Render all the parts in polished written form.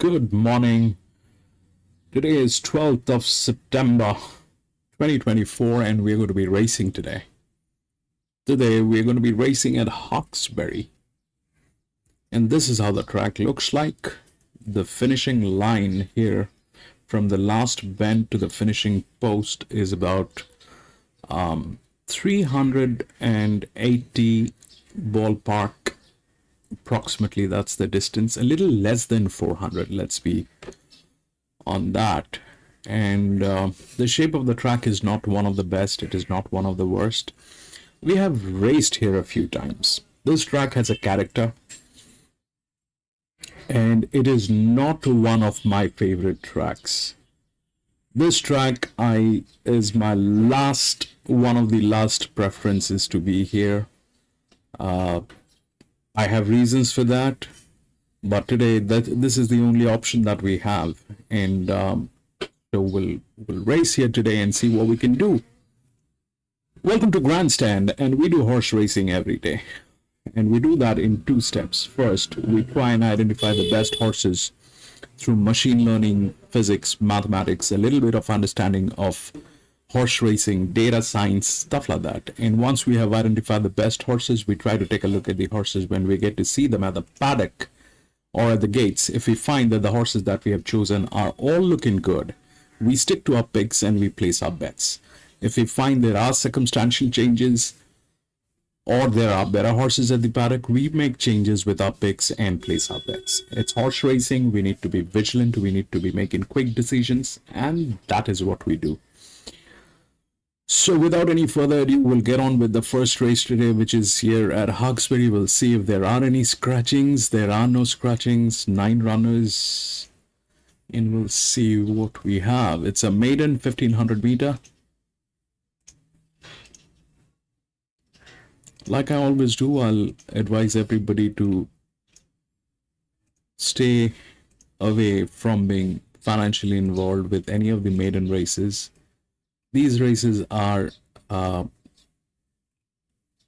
Good morning. Today is 12th of September 2024 and we're going to be racing today. Today we're going to be racing at Hawkesbury. And this is how the track looks like. The finishing line here from the last bend to the finishing post is about 380 ballpark. Approximately that's the distance, a little less than 400, let's be on that. And the shape of the track is not one of the best, it is not one of the worst. We have raced here a few times. This track has a character and it is not one of my favorite tracks. This track is my one of the last preferences to be here. I have reasons for that, but today this is the only option that we have, and so we'll race here today and see what we can do. Welcome to Grandstand, and we do horse racing every day, and we do that in two steps. First, we try and identify the best horses through machine learning, physics, mathematics, a little bit of understanding of horse racing, data science, stuff like that. And once we have identified the best horses, we try to take a look at the horses when we get to see them at the paddock or at the gates. If we find that the horses that we have chosen are all looking good, we stick to our picks and we place our bets. If we find there are circumstantial changes or there are better horses at the paddock, we make changes with our picks and place our bets. It's horse racing. We need to be vigilant. We need to be making quick decisions, and that is what we do. So without any further ado, we'll get on with the first race today, which is here at Hawkesbury. We'll see if there are any scratchings. There are no scratchings. 9 runners. And we'll see what we have. It's a maiden 1500 meter. Like I always do, I'll advise everybody to stay away from being financially involved with any of the maiden races. These races are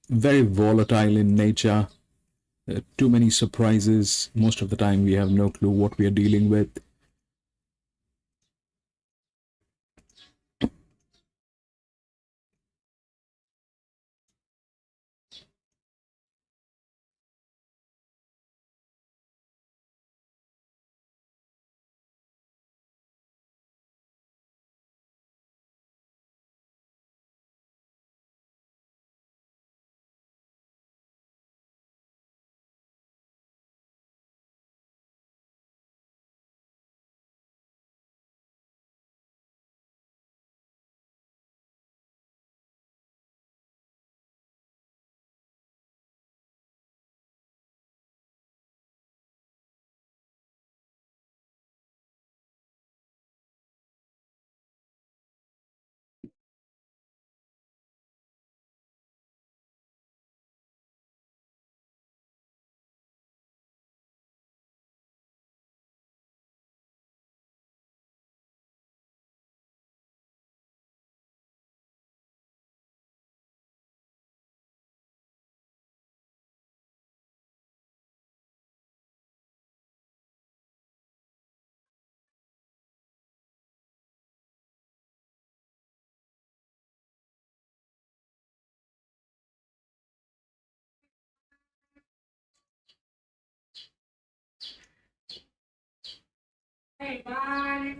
very volatile in nature. Too many surprises. Most of the time we have no clue what we are dealing with. Hey, bye.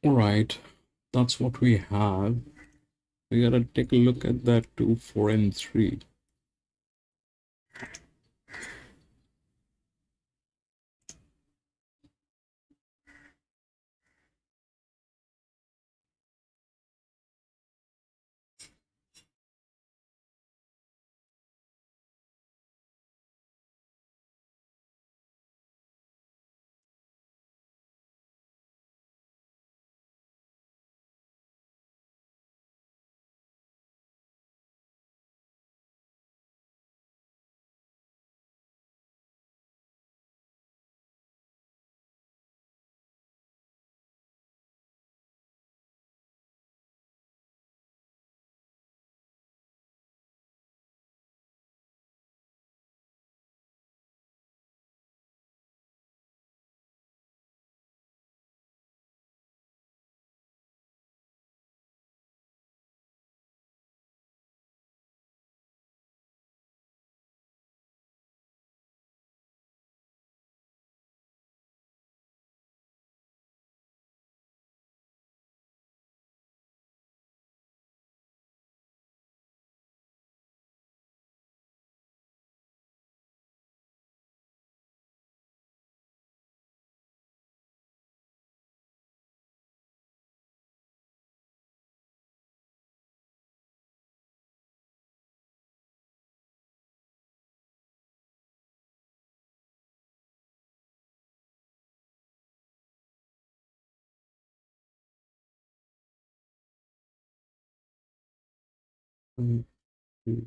All right, that's what we have. We gotta take a look at that 2, 4, and 3. Mm, mm.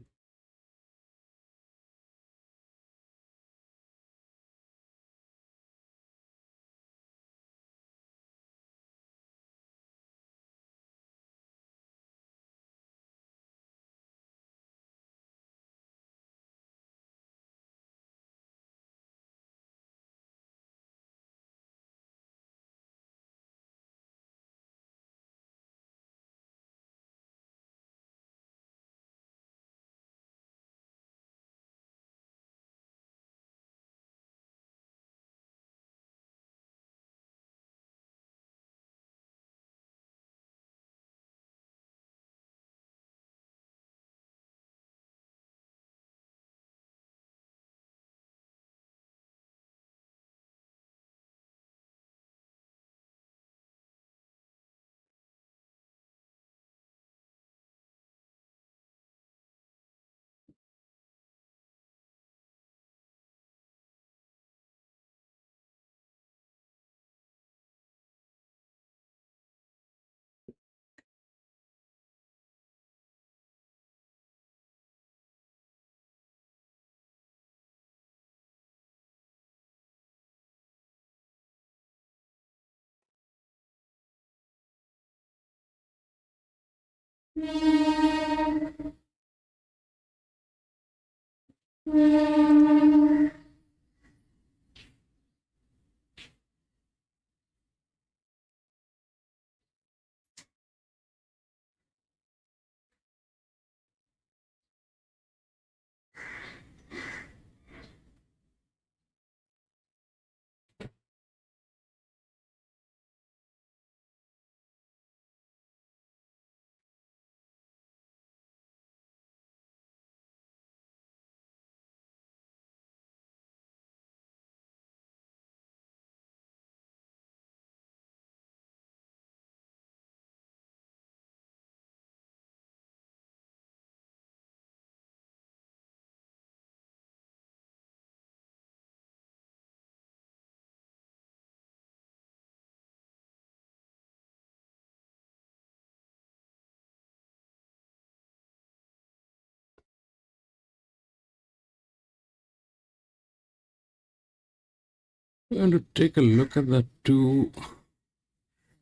I'm going to take a look at that too.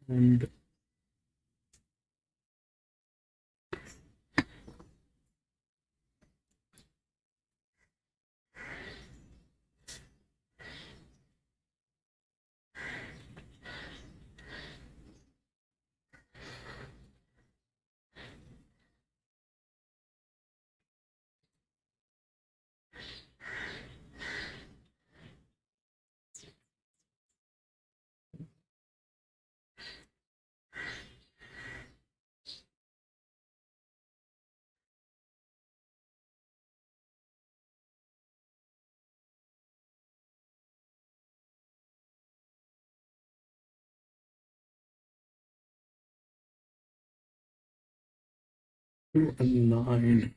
And two and nine.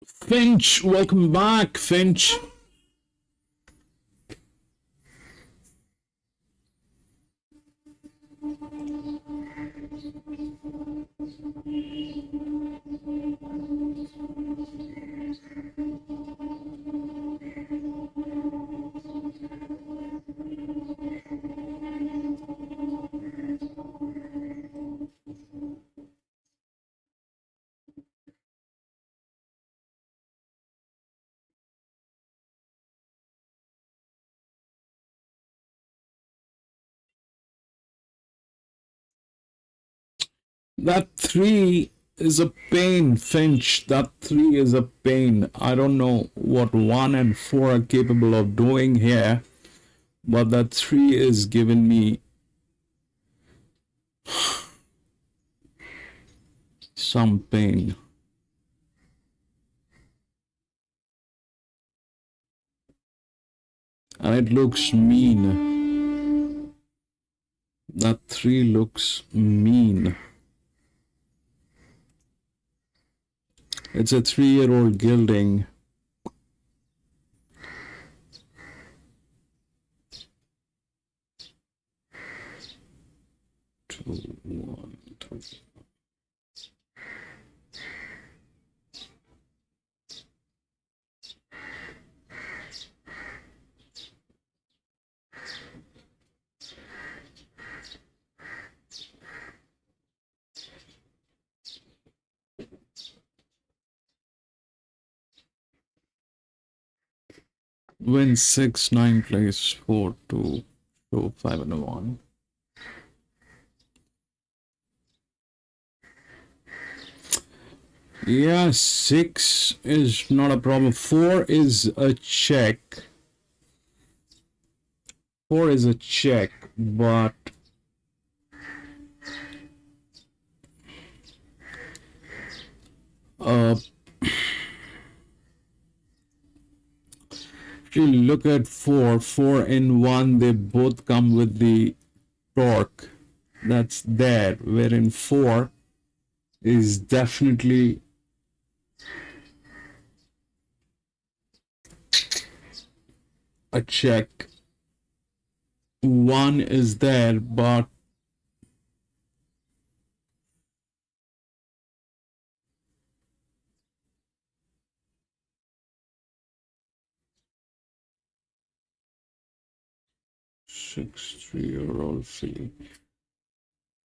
Finch, welcome back, Finch. That 3 is a pain, Finch. That 3 is a pain. I don't know what 1 and 4 are capable of doing here, but that 3 is giving me some pain. And it looks mean. That 3 looks mean. It's a 3-year-old gelding. Two, one, two. Win 6, 9 place 4, 2, show 5 and 1. Yeah, 6 is not a problem. 4 is a check. 4 is a check, but if you look at 4, 4 and 1, they both come with the torque that's there, wherein 4 is definitely a check. 1 is there, but six 3-year-old filly.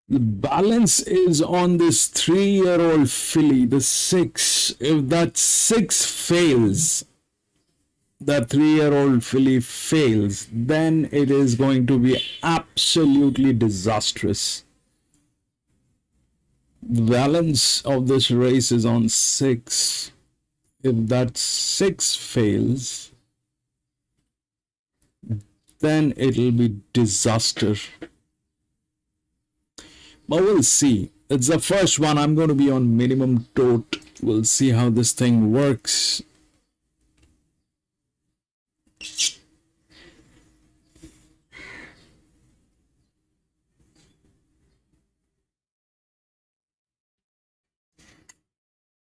The balance is on this 3-year-old filly, the 6. If that 6 fails, that 3-year-old filly fails, then it is going to be absolutely disastrous. The balance of this race is on 6. If that 6 fails, then it'll be disaster. But we'll see. It's the first one. I'm going to be on minimum tote. We'll see how this thing works.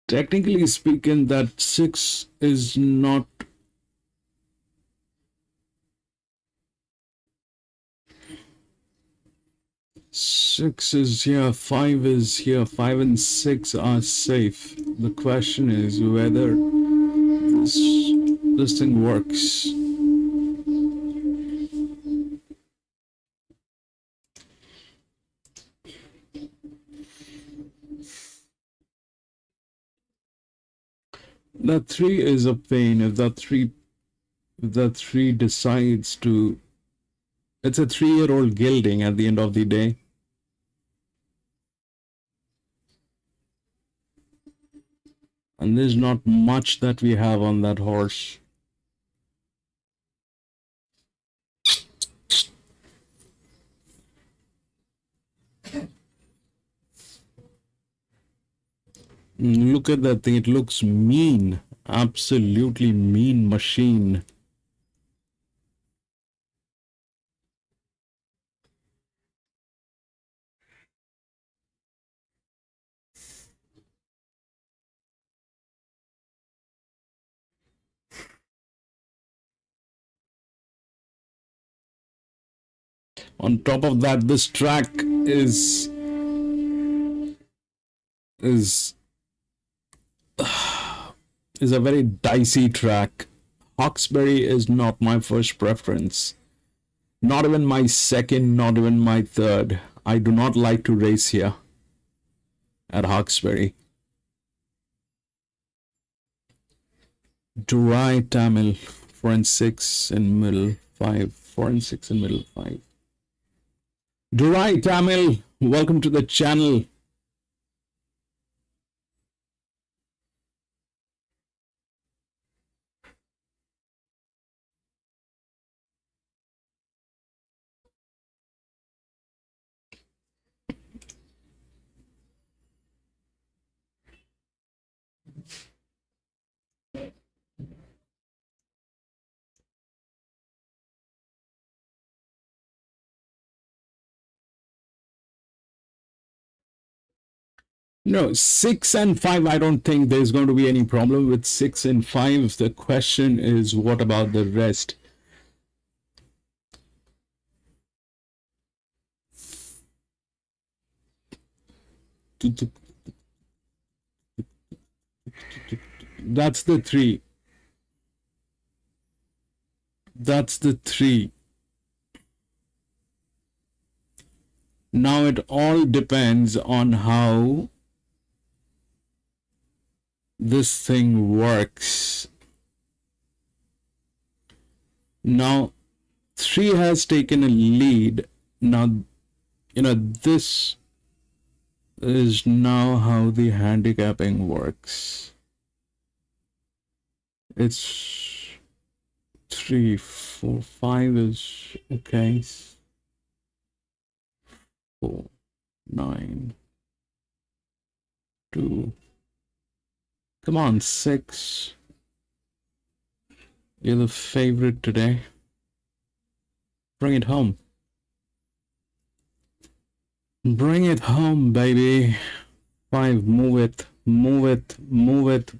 Technically speaking, that 6 is not. Six is here, 5 is here, 5 and 6 are safe. The question is whether this thing works. That 3 is a pain. If that 3 decides to, it's a 3-year-old gelding at the end of the day. And there's not much that we have on that horse. Look at that thing. It looks mean. Absolutely mean machine. On top of that, this track is a very dicey track. Hawkesbury is not my first preference. Not even my second, not even my third. I do not like to race here at Hawkesbury. Dry Tamil, 4 and 6 in middle 5, 4 and 6 in middle 5. Dry Tamil, welcome to the channel. No, 6 and 5, I don't think there's going to be any problem with 6 and 5. The question is, what about the rest? That's the 3. That's the 3. Now it all depends on how this thing works. Now 3 has taken a lead. Now, this is now how the handicapping works. It's 3, 4, 5 is okay. 4, 9, 2. Come on, 6. You're the favorite today. Bring it home. Bring it home, baby. 5, move it, move it, move it.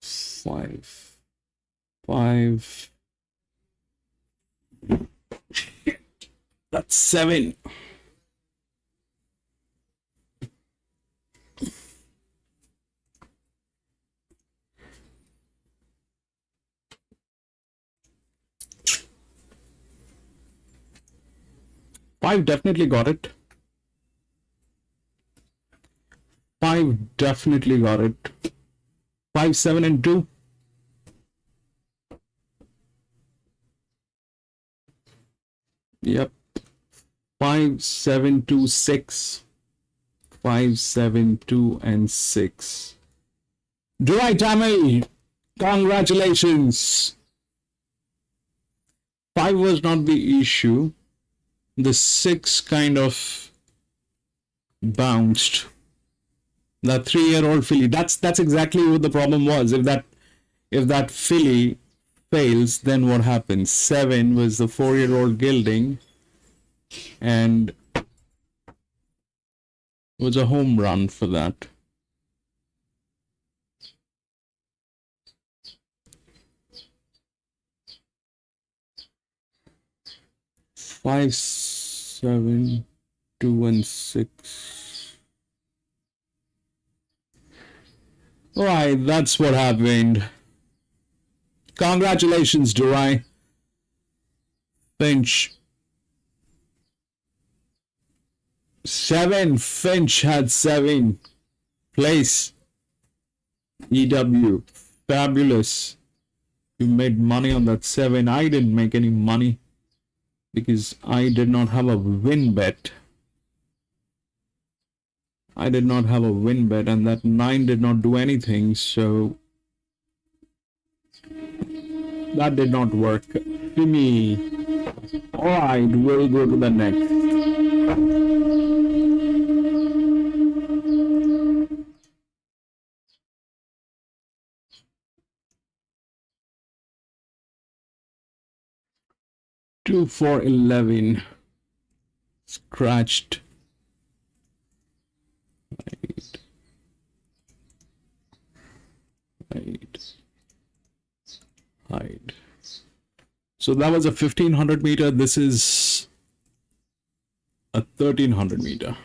5, 5. That's 7. Five definitely got it. 5 definitely got it. 5, 7, and 2. Yep. 5, 7, 2, 6. 5, 7, 2, and 6. Dry Tamil, congratulations. 5 was not the issue. The 6 kind of bounced. The 3-year-old filly. That's exactly what the problem was. If that filly fails, then what happens? 7 was the 4-year-old gelding, and was a home run for that. Five, 7, 2, and 6. Right, that's what happened. Congratulations, Durai. Finch. 7. Finch had 7. Place. EW. Fabulous. You made money on that 7. I didn't make any money because I did not have a win bet. I did not have a win bet, and that 9 did not do anything, so that did not work for me. Alright, we'll go to the next. Two, 4, 11. Scratched. Right. So that was a 1500 meter. This is a 1300 meter.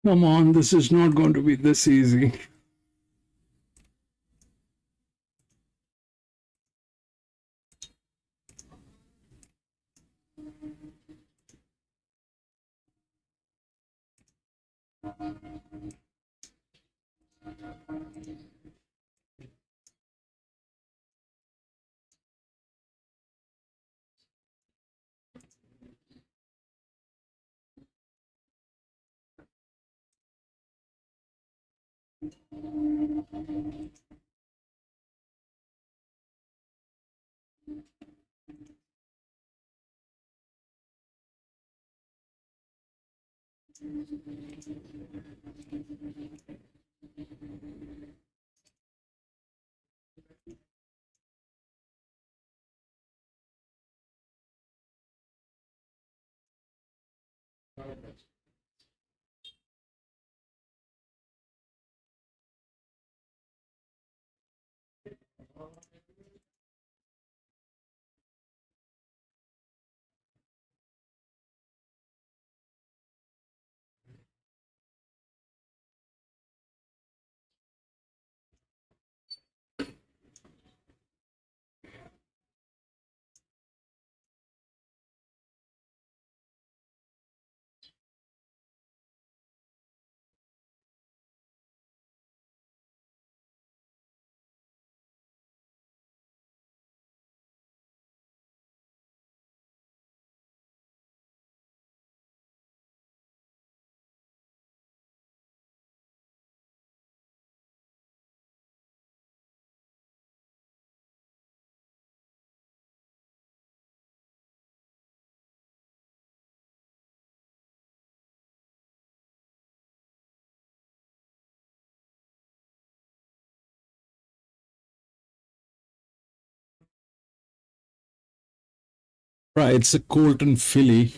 Come on, this is not going to be this easy. Right, it's a Colton filly.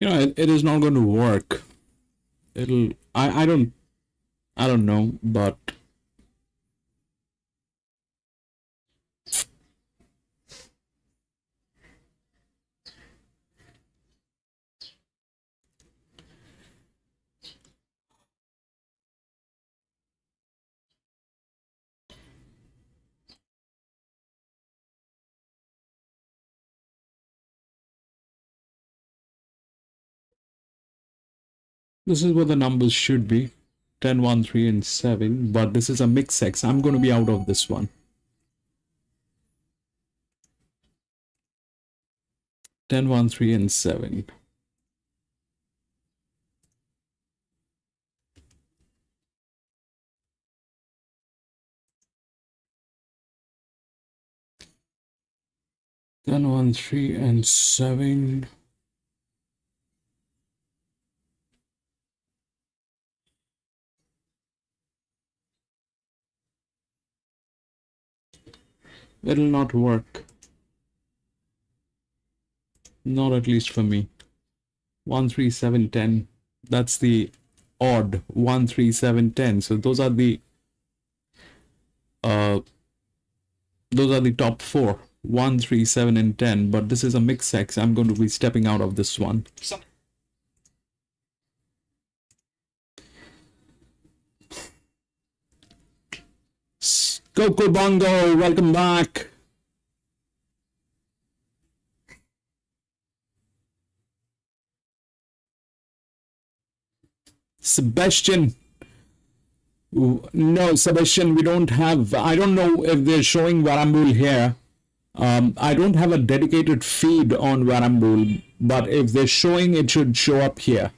It is not going to work. I don't know, but this is what the numbers should be. 10, 1, 3, and 7, but this is a mix X. I'm going to be out of this one. 10, 1, 3, and 7. Then 1, 3, and 7. It'll not work. Not at least for me. 1, 3, 7, 10. That's the odd. 1, 3, 7, 10. So those are the top four. 1, 3, 7, and 10. But this is a mix X. I'm going to be stepping out of this one. Coco Bongo, welcome back. Sebastian. No, Sebastian, we don't have. I don't know if they're showing Warrambul here. I don't have a dedicated feed on Warrambul, but if they're showing, it should show up here.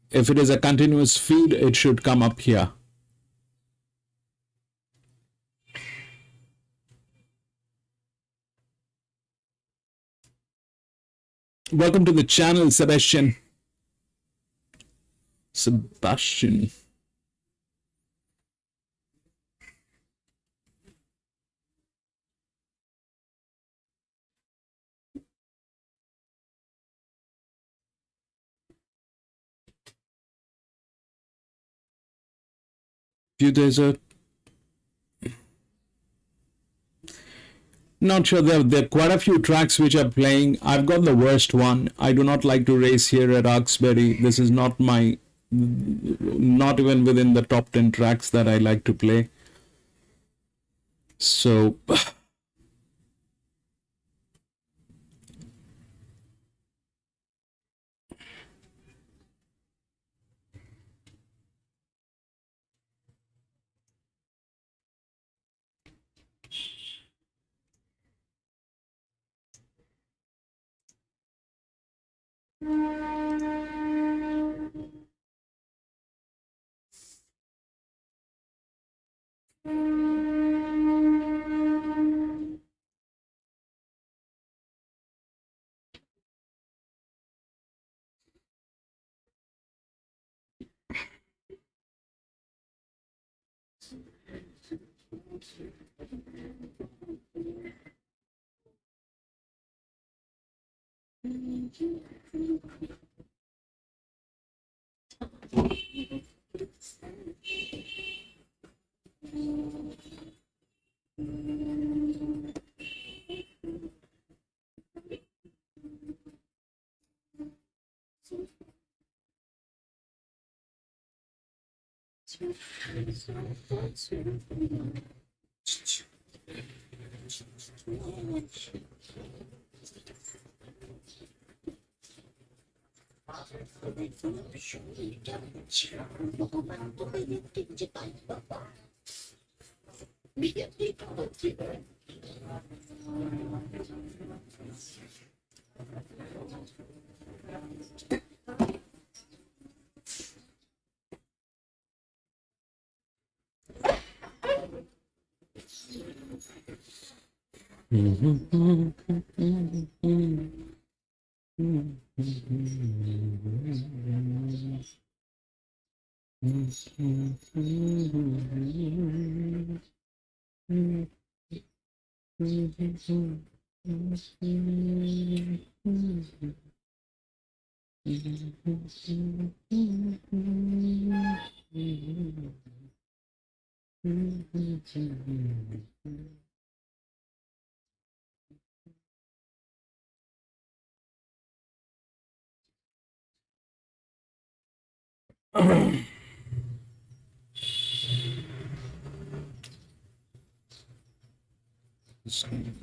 If it is a continuous feed, it should come up here. Welcome to the channel, Sebastian. Sebastian. There's a not sure. There are quite a few tracks which are playing. I've got the worst one. I do not like to race here at Hawkesbury. This is not my, not even within the top 10 tracks that I like to play. So It's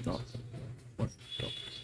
not what topic.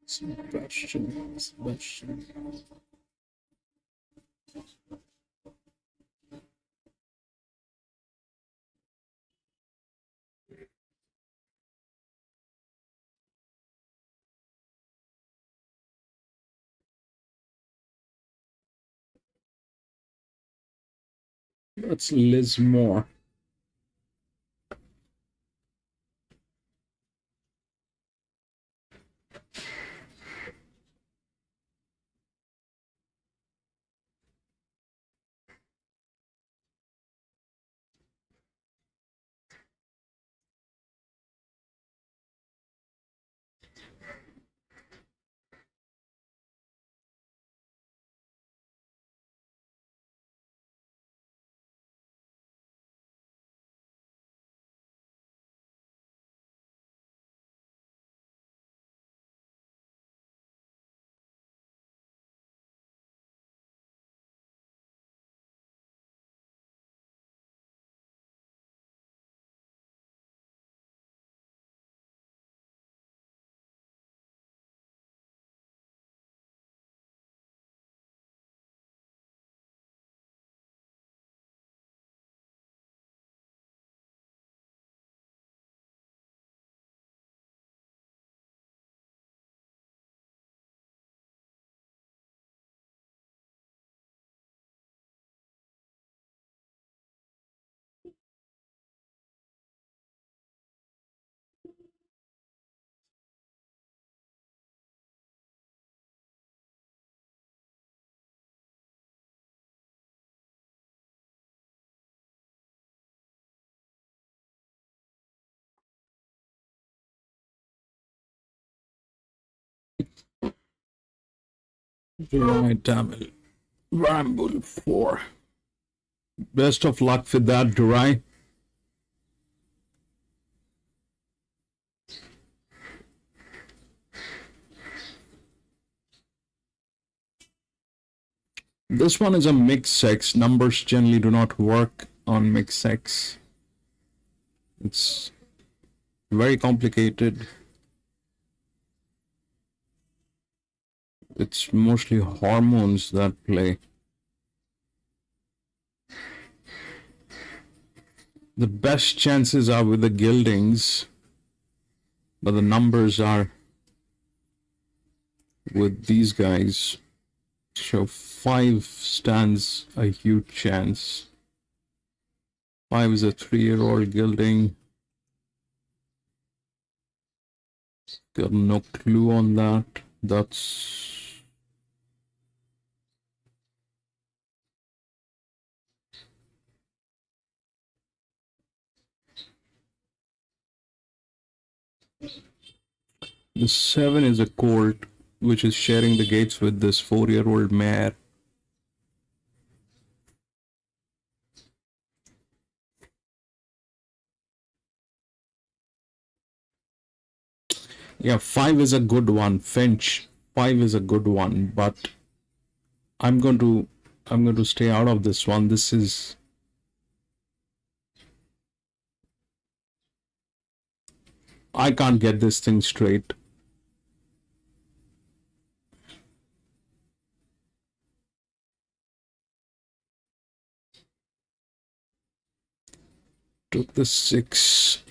Sebastian. That's Liz Moore. July Tamil. Ramble 4. Best of luck with that, Durai. This one is a mixed sex. Numbers generally do not work on mixed sex. It's very complicated. It's mostly hormones that play. The best chances are with the gildings, but the numbers are with these guys. So 5 stands a huge chance. 5 is a 3-year-old gilding. Got no clue on that. That's the 7 is a colt, which is sharing the gates with this 4-year-old mare. Yeah, 5 is a good one. Finch, 5 is a good one, but I'm going to stay out of this one. This is I can't get this thing straight. Took the 6.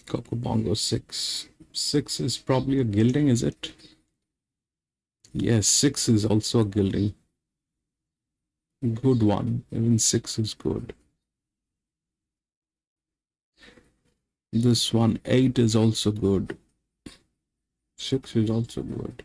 Coco Bongo 6. 6 is probably a gilding, is it? Yes, 6 is also a gilding. Good one. Even 6 is good. This one, 8 is also good. 6 is also good.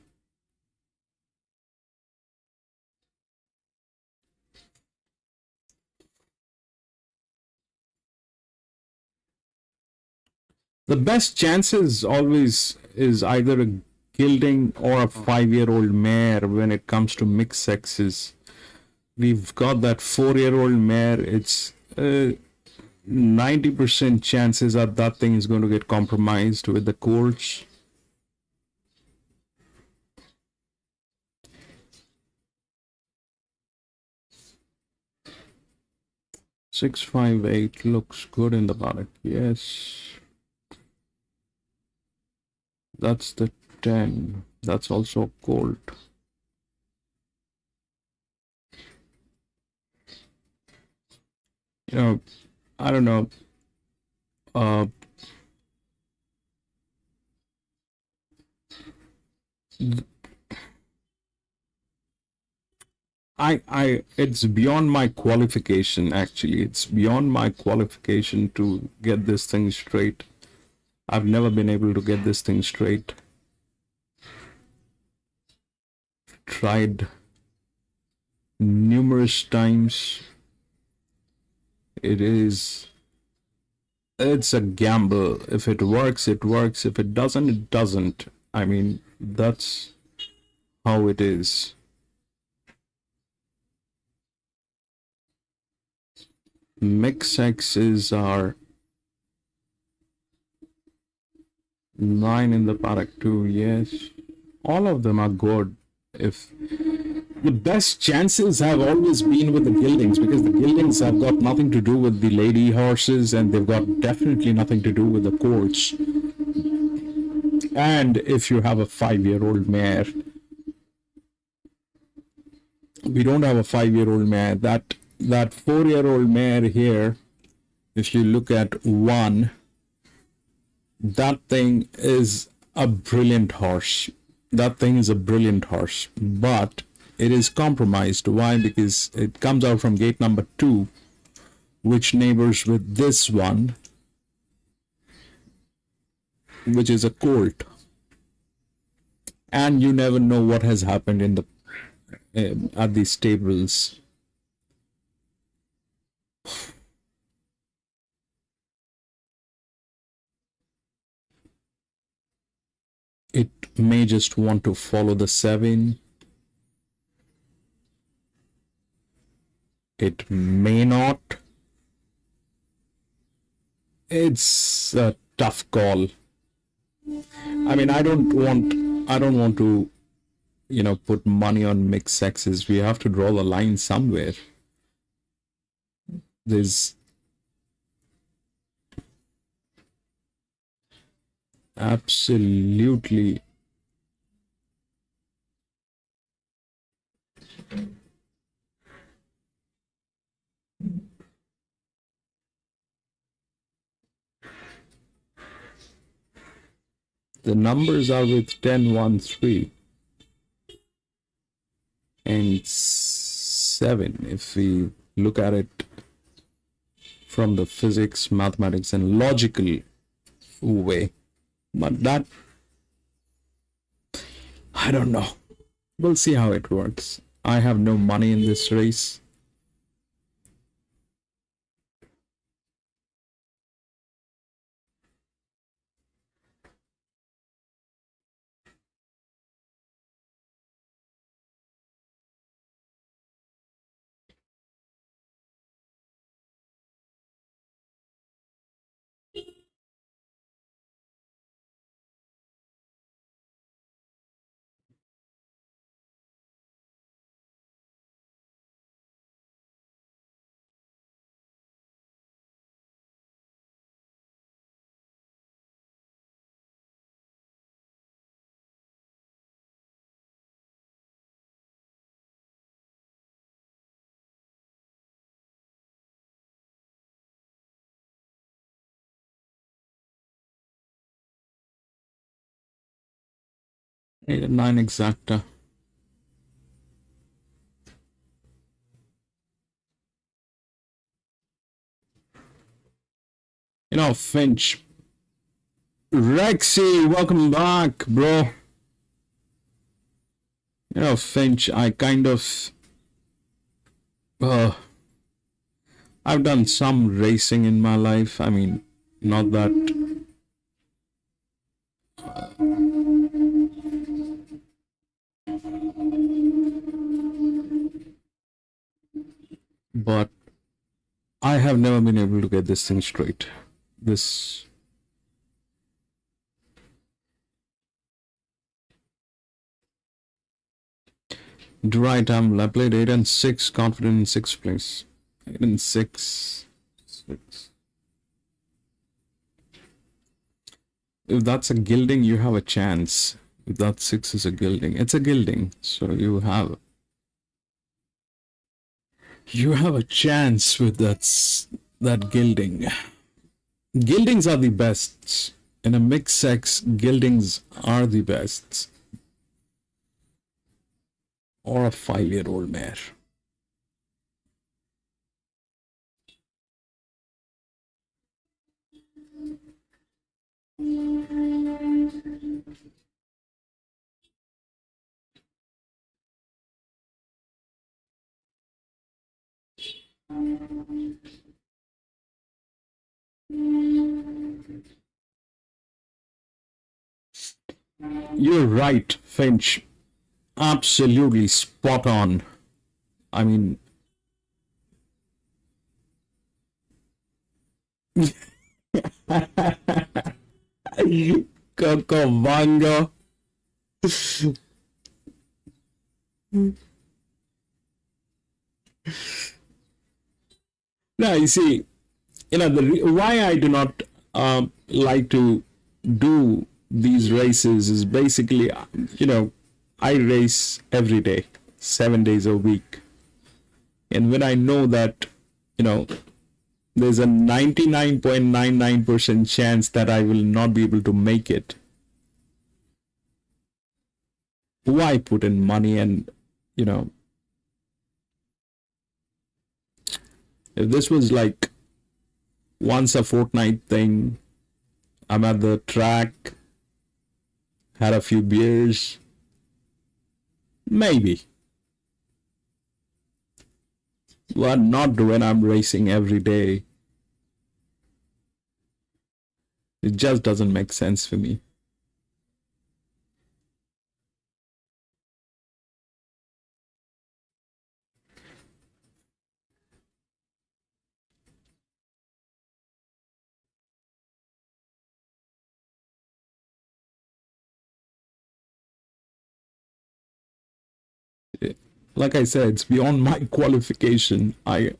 The best chances always is either a gilding or a 5-year-old mare when it comes to mixed sexes. We've got that 4-year-old mare. It's 90% chances that that thing is going to get compromised with the colts. Six, 5, 8 looks good in the paddock. Yes. That's the 10. That's also cold. You know, I don't know. Uh, it's beyond my qualification, actually. It's beyond my qualification to get this thing straight. I've never been able to get this thing straight. Tried numerous times. It's a gamble. If it works, it works. If it doesn't, it doesn't. I mean, that's how it is. Mix X's are 9 in the paddock too. Yes, all of them are good. If the best chances have always been with the geldings, because the geldings have got nothing to do with the lady horses, and they've got definitely nothing to do with the courts. And if you have a 5-year-old mare, we don't have a 5-year-old mare. That 4-year-old mare here, if you look at one, that thing is a brilliant horse. That thing is a brilliant horse, but it is compromised. Why? Because it comes out from gate number 2, which neighbors with this one, which is a colt. And you never know what has happened in the at the stables. It may just want to follow the 7. It may not. It's a tough call. I mean, I don't want to, put money on mixed sexes. We have to draw the line somewhere. There's absolutely the numbers are with 10, 1, 3 and 7 if we look at it from the physics, mathematics and logical way. But that, I don't know. We'll see how it works. I have no money in this race. Eight and 9 exacta. Finch. Rexy, welcome back, bro. Finch, I kind of I've done some racing in my life. I mean, not that but I have never been able to get this thing straight. This right, I played 8 and 6, confident in 6th place. 8 and 6. If that's a gilding, you have a chance. If that 6 is a gilding, it's a gilding, so you have a chance with that gilding. Gildings are the best. In a mixed sex, gildings are the best. Or a 5-year-old mare. You're right, Finch. Absolutely spot on. I mean, Kokobanga. Now, you see, why I do not like to do these races is basically, I race every day, 7 days a week. And when I know that, there's a 99.99% chance that I will not be able to make it, why put in money? And, if this was like once a fortnight thing, I'm at the track, had a few beers, maybe. But not when I'm racing every day. It just doesn't make sense for me. Like I said, it's beyond my qualification. I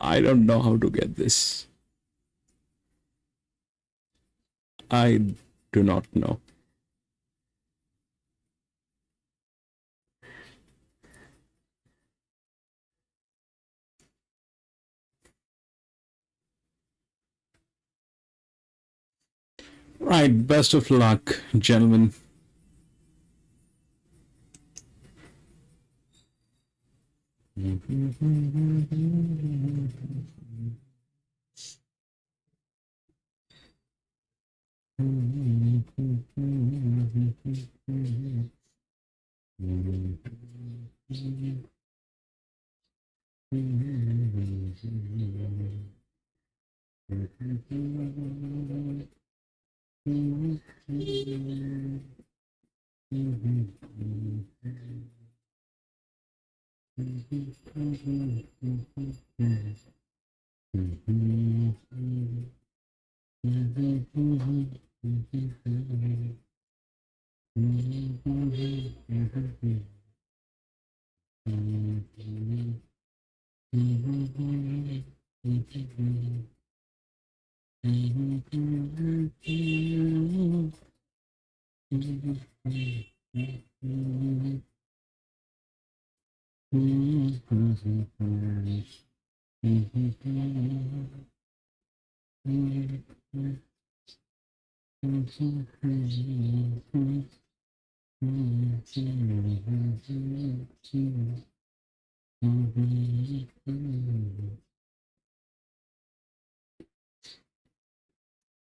don't know how to get this. I do not know. Right, best of luck, gentlemen.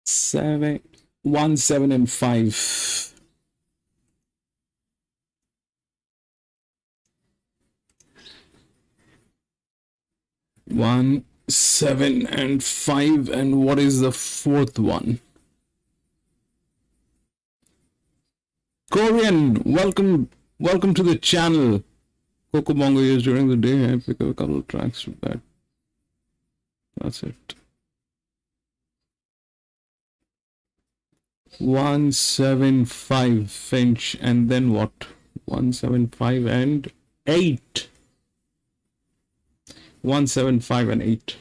Seven, 1, 7, and 5. One, 7, and 5, and what is the fourth one? Korean, welcome to the channel. Coco Bongo is during the day. I pick up a couple of tracks to that. That's it. 175 Finch, and then what? 175 and 8. 175 and 8.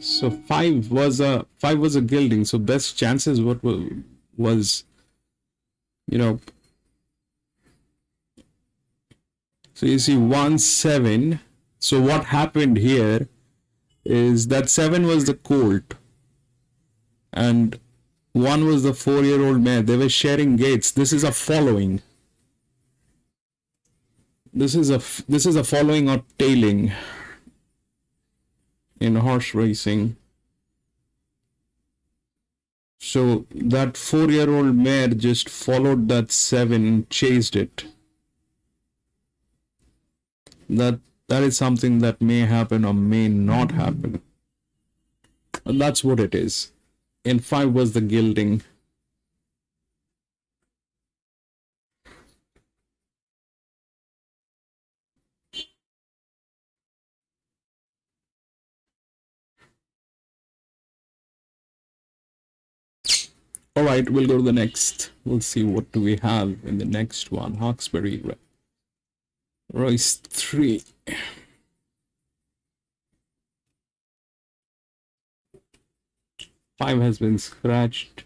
So five was a gilding. So best chances was, you know. So you see 1-7. So what happened here is that 7 was the colt and 1 was the 4-year-old mare. They were sharing gates. This is a following. This is a following or tailing in horse racing. So that 4-year-old mare just followed that 7, chased it. That is something that may happen or may not happen. And that's what it is. And 5 was the gilding. All right, we'll go to the next. We'll see what do we have in the next one. Hawkesbury race 3. Five has been scratched.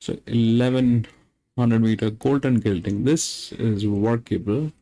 So 1100-meter golden gilding. This is workable.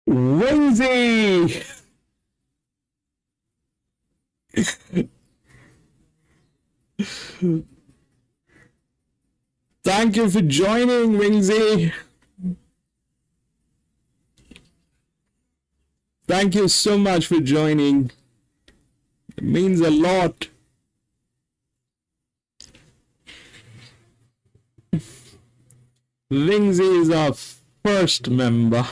Wednesday. Thank you for joining, Wingsy. Thank you so much for joining. It means a lot. Wingsy is our first member.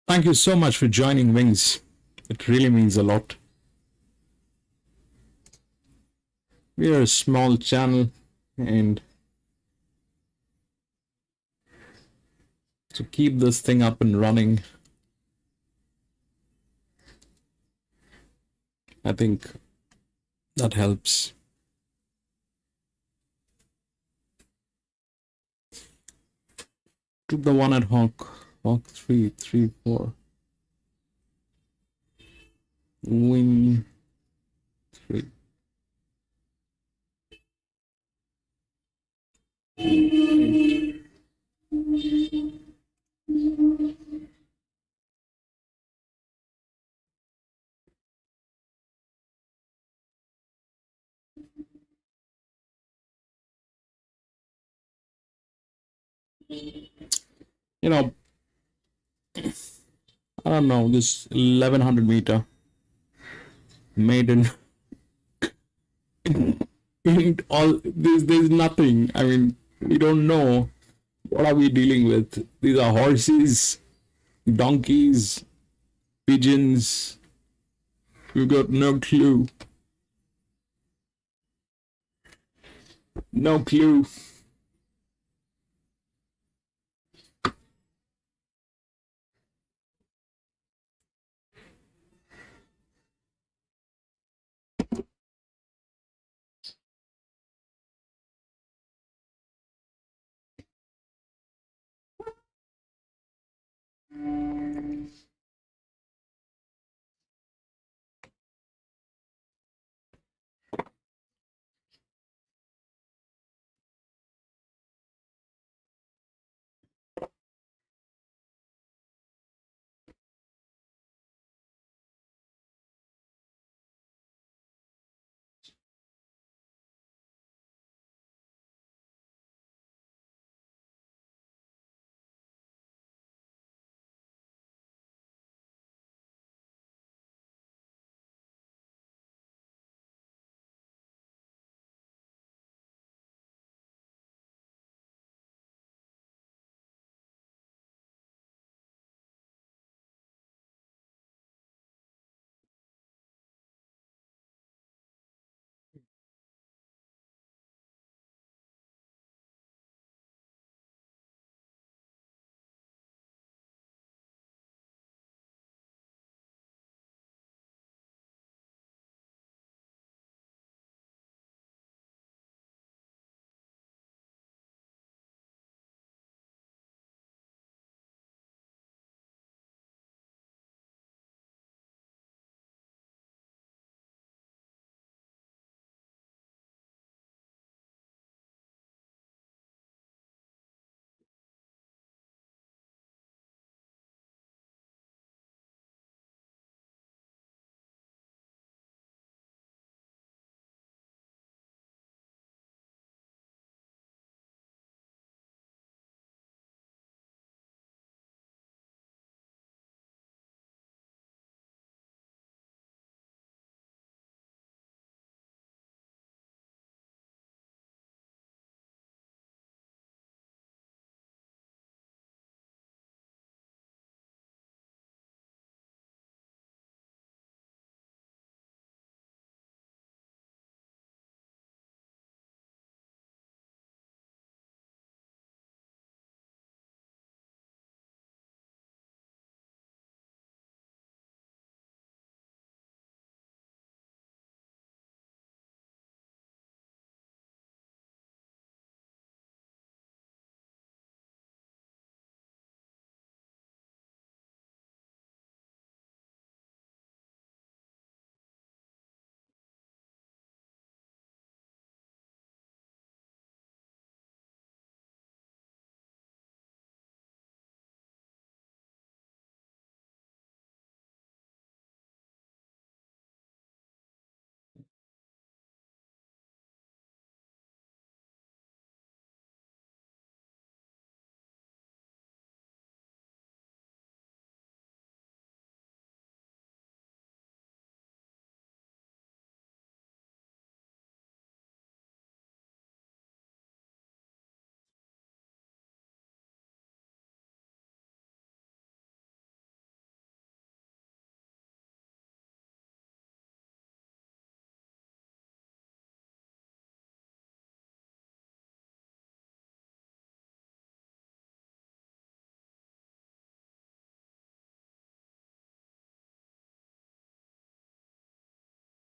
Thank you so much for joining, Wings. It really means a lot. We are a small channel, and to keep this thing up and running, I think that helps. To the one at Hawk 334. Win 3. You know, I don't know, this 1100 meter maiden. All there's nothing. I mean, we don't know what are we dealing with. These are horses, donkeys, pigeons. We've got no clue. No clue.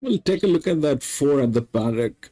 We'll take a look at that 4 at the paddock.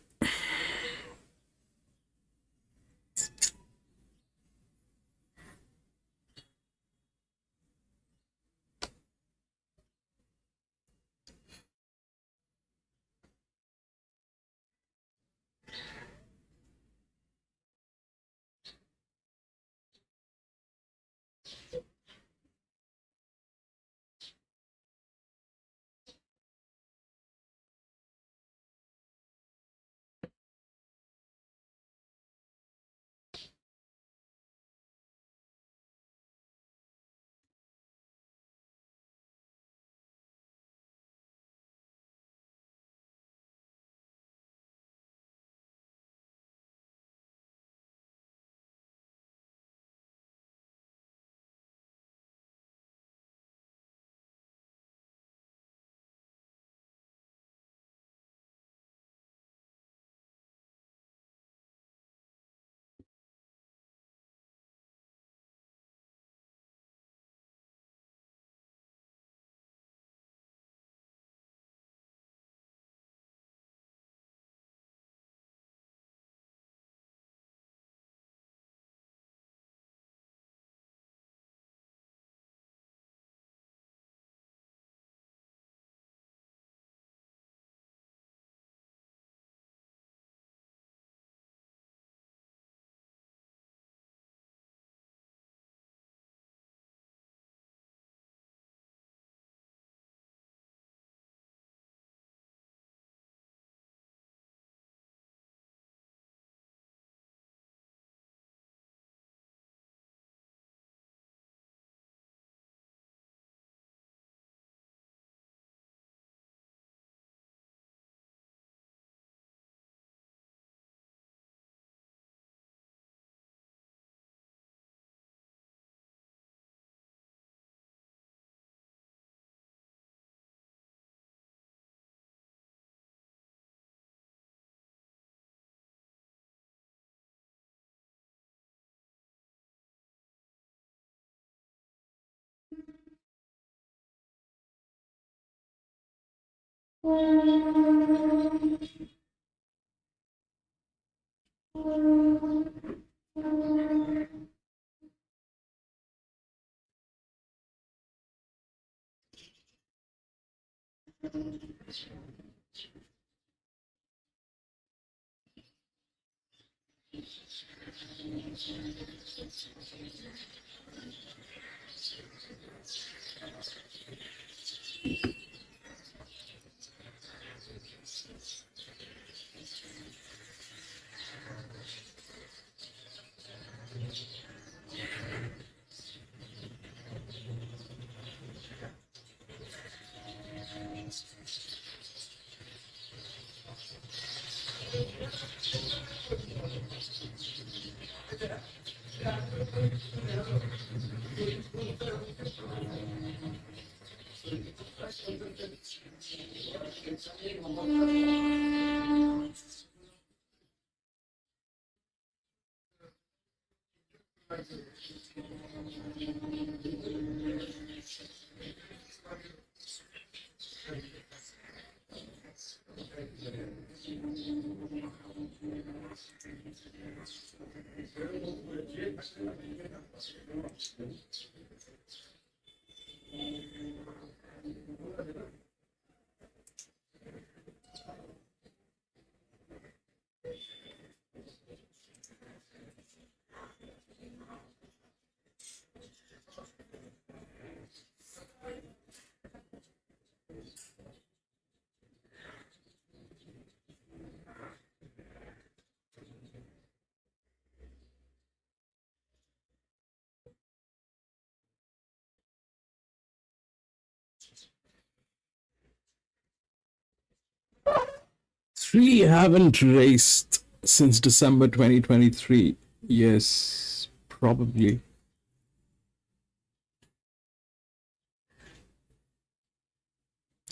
Three haven't raced since December 2023. Yes, probably.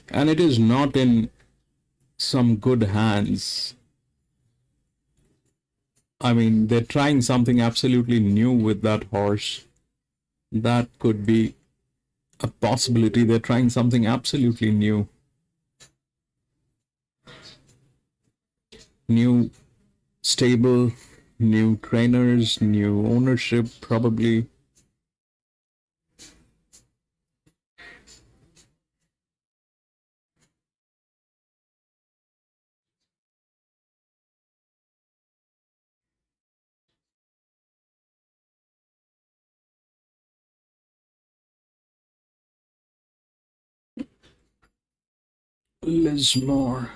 And it is not in some good hands. I mean, they're trying something absolutely new with that horse. That could be a possibility. They're trying something absolutely new. New stable, new trainers, new ownership, probably. Lismore.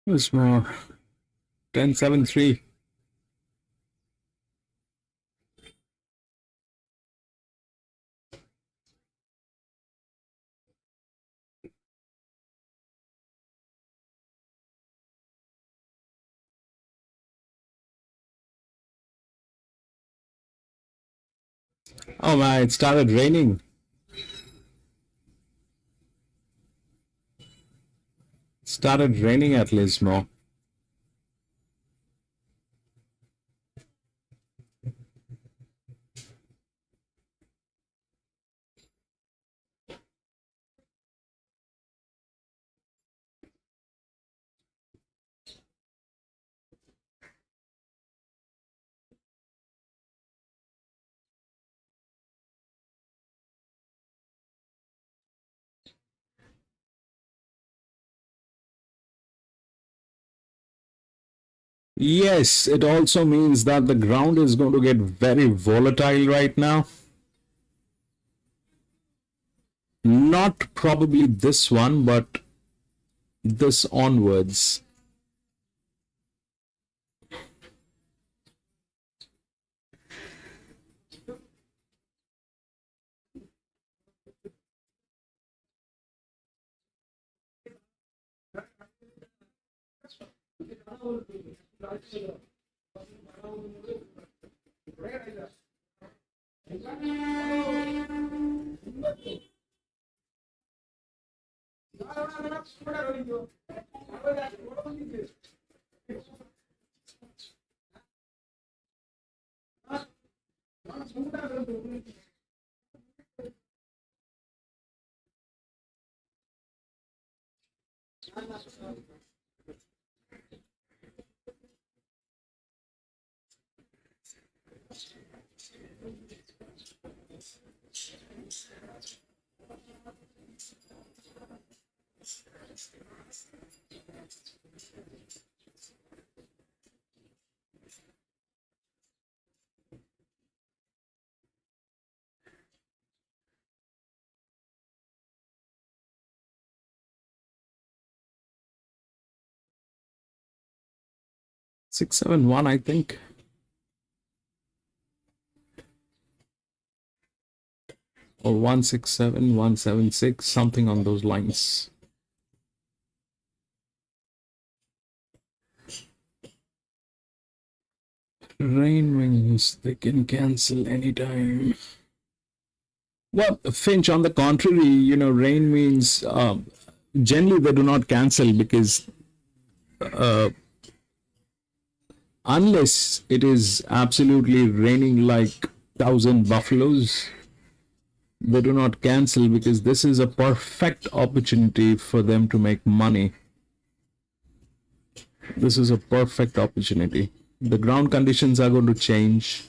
Lismore. 10-7-3. Oh man, it started raining. It started raining at Lismore. Yes, it also means that the ground is going to get very volatile right now. Not probably this one, but this onwards. Six, 7, 1, I think. Or 167, 176, something on those lines. Rain wings, they can cancel anytime. Well, Finch, on the contrary, you know, rain means generally they do not cancel because unless it is absolutely raining like 1,000 buffaloes, They do not cancel because this is a perfect opportunity for them to make money. This is a perfect opportunity. The ground conditions are going to change.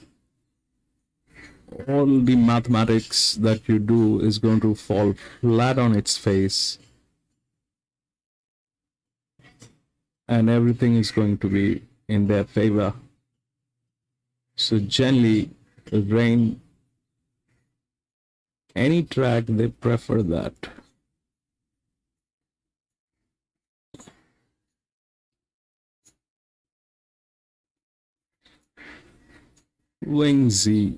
All the mathematics that you do is going to fall flat on its face. And everything is going to be in their favor. So generally, rain, any track, they prefer that. Wing Z.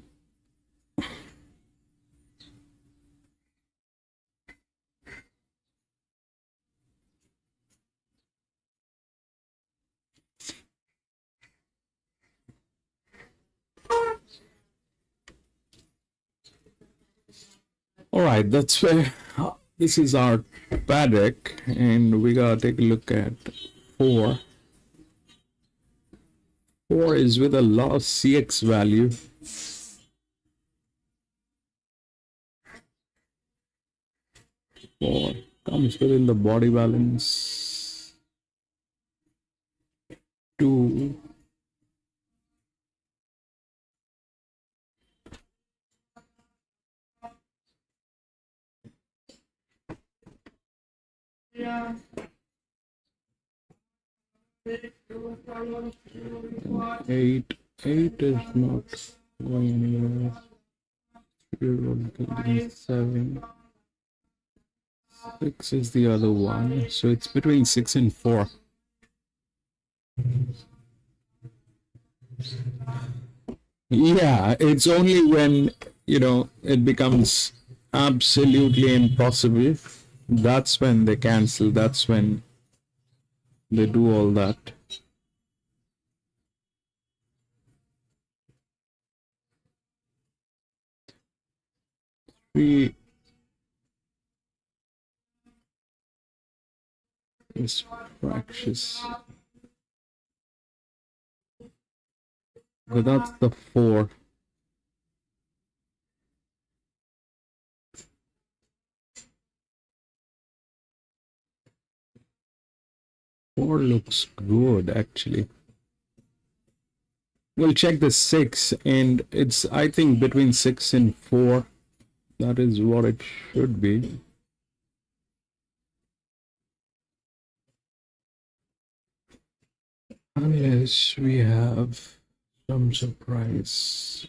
All right, that's where this is our paddock, and we gotta take a look at 4. 4 is with a lot of CX value. 4 comes within the body balance. 2. Yeah. 8 is not going anywhere. 7. 6 is the other one, so it's between 6 and 4. Yeah, it's only when, you know, it becomes absolutely impossible, that's when they cancel, that's when they do all that. Three is fractious. But that's the 4. Four looks good, actually. We'll check the 6, and it's, I think, between 6 and 4. That is what it should be. Unless we have some surprise.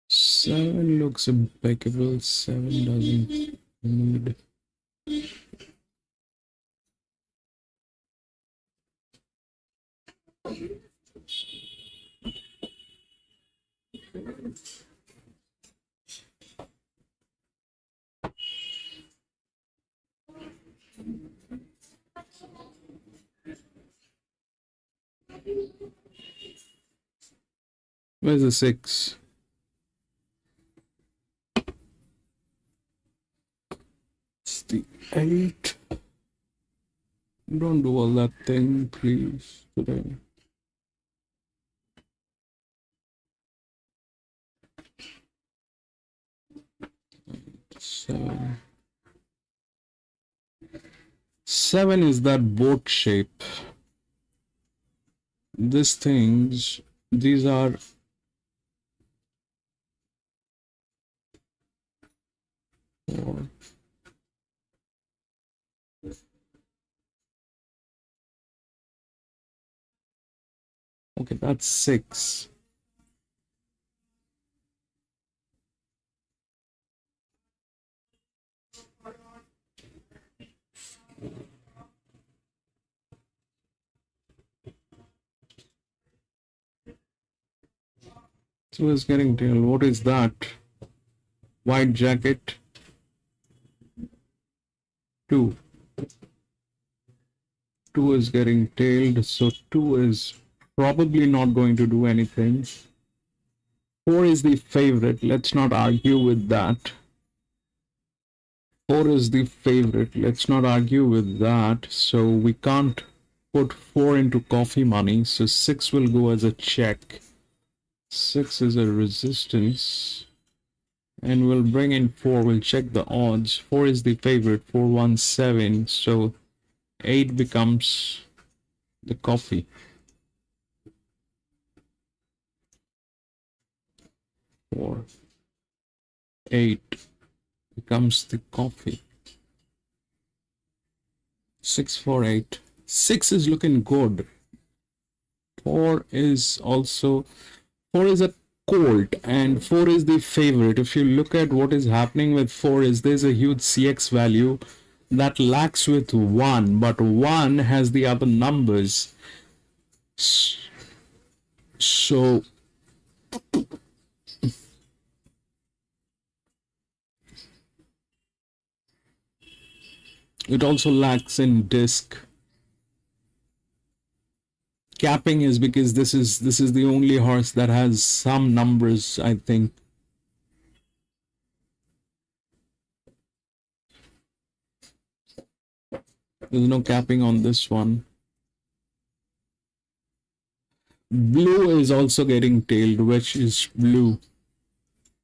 Seven looks impeccable. 7 doesn't need. Where's the 6? It's the 8. Don't do all that thing, please, today. Seven. 7 is that boat shape. These things, these are four. Okay, that's 6. So it's getting tail. What is that? White jacket. 2. 2 is getting tailed, so 2 is probably not going to do anything. 4 is the favorite. Let's not argue with that. 4 is the favorite. Let's not argue with that. So we can't put 4 into coffee money. So 6 will go as a check. 6 is a resistance. And we'll bring in 4. We'll check the odds. 4 is the favorite. 417. So 8 becomes the coffee. 4, 8 becomes the coffee. 6, 4, 8. 6 is looking good. 4 is also, 4 is a colt and 4 is the favorite. If you look at what is happening with 4 is there's a huge CX value that lacks with 1, but 1 has the other numbers. So it also lacks in disc. Capping is because this is the only horse that has some numbers, I think. There's no capping on this one. Blue is also getting tailed, which is blue.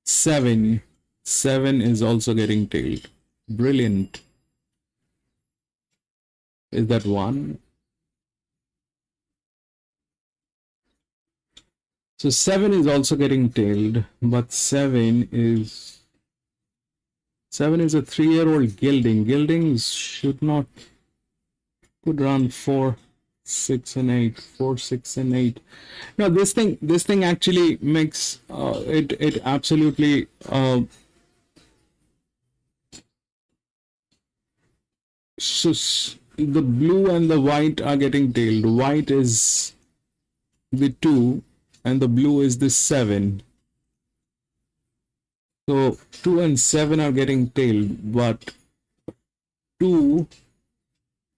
7. 7 is also getting tailed. Brilliant. Is that 1? So 7 is also getting tailed, but 7 is a 3-year-old gelding. Geldings could run 4, 6, and 8. 4, 6, and 8. Now this thing actually makes it absolutely so the blue and the white are getting tailed. White is the 2 and the blue is the 7. So 2 and 7 are getting tailed, but 2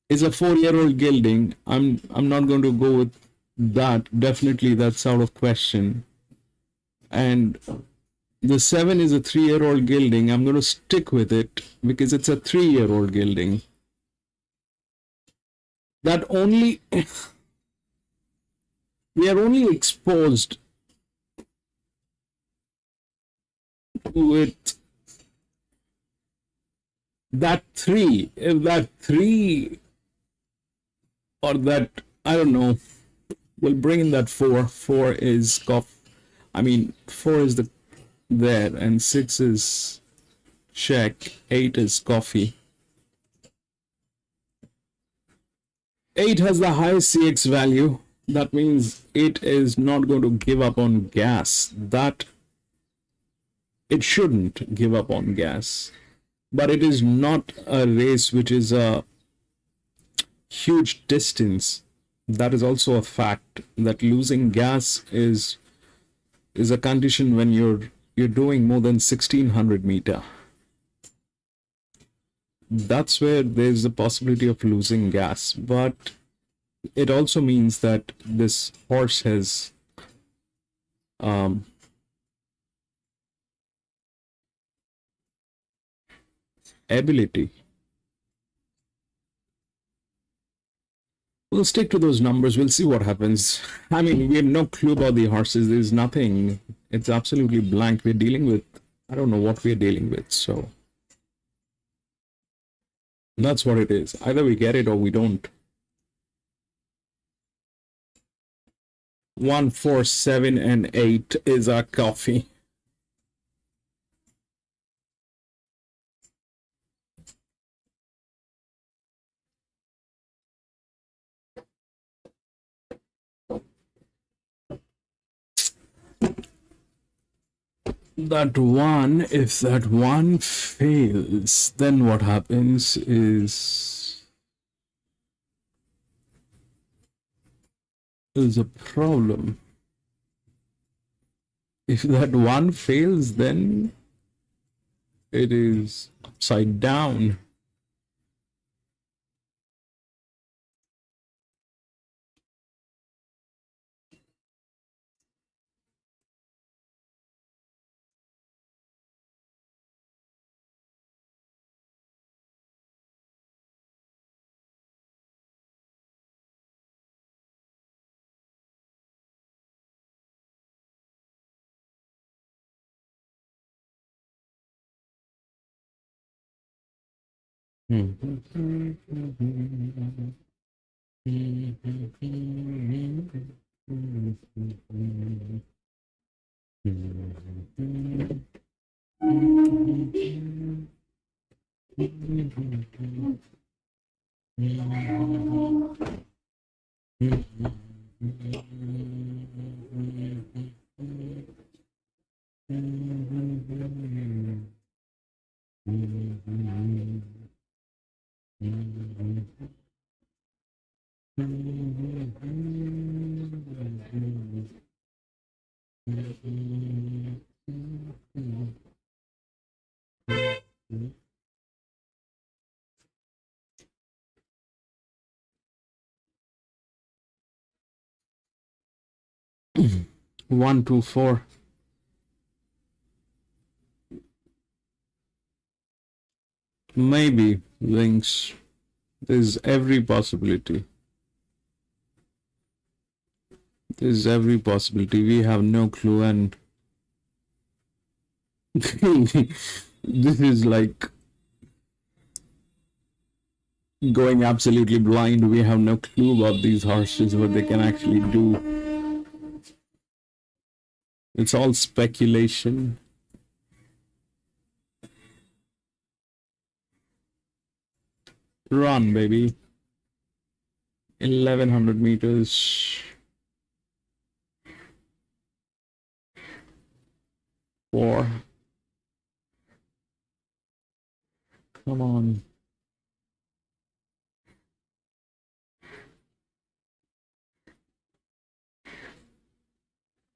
is a 4-year-old gelding. I'm not going to go with that. Definitely that's out of question. And the 7 is a 3-year-old gelding. I'm going to stick with it because it's a 3-year-old gelding. That only we are only exposed with that 3. If that 3 or that, I don't know, we'll bring in that 4. 4 is 4 is there, and 6 is check. 8 is coffee. 8 has the highest CX value. That means it is not going to give up on gas. That it shouldn't give up on gas. But it is not a race which is a huge distance. That is also a fact, that losing gas is a condition when you're doing more than 1600 meter. That's where there's a possibility of losing gas, but it also means that this horse has ability. We'll stick to those numbers. We'll see what happens. I mean, we have no clue about the horses. There's nothing. It's absolutely blank. We're dealing with, I don't know what we're dealing with. So that's what it is. Either we get it or we don't. 1, 4, 7, and 8 is our coffee. That 1, if that 1 fails, then what happens is there's a problem. If that 1 fails, then it is upside down. One, two, four. Maybe links. There's every possibility. There's every possibility. We have no clue, and this is like going absolutely blind. We have no clue about these horses, what they can actually do. It's all speculation. Run, baby. 1100 meters. 4. Come on.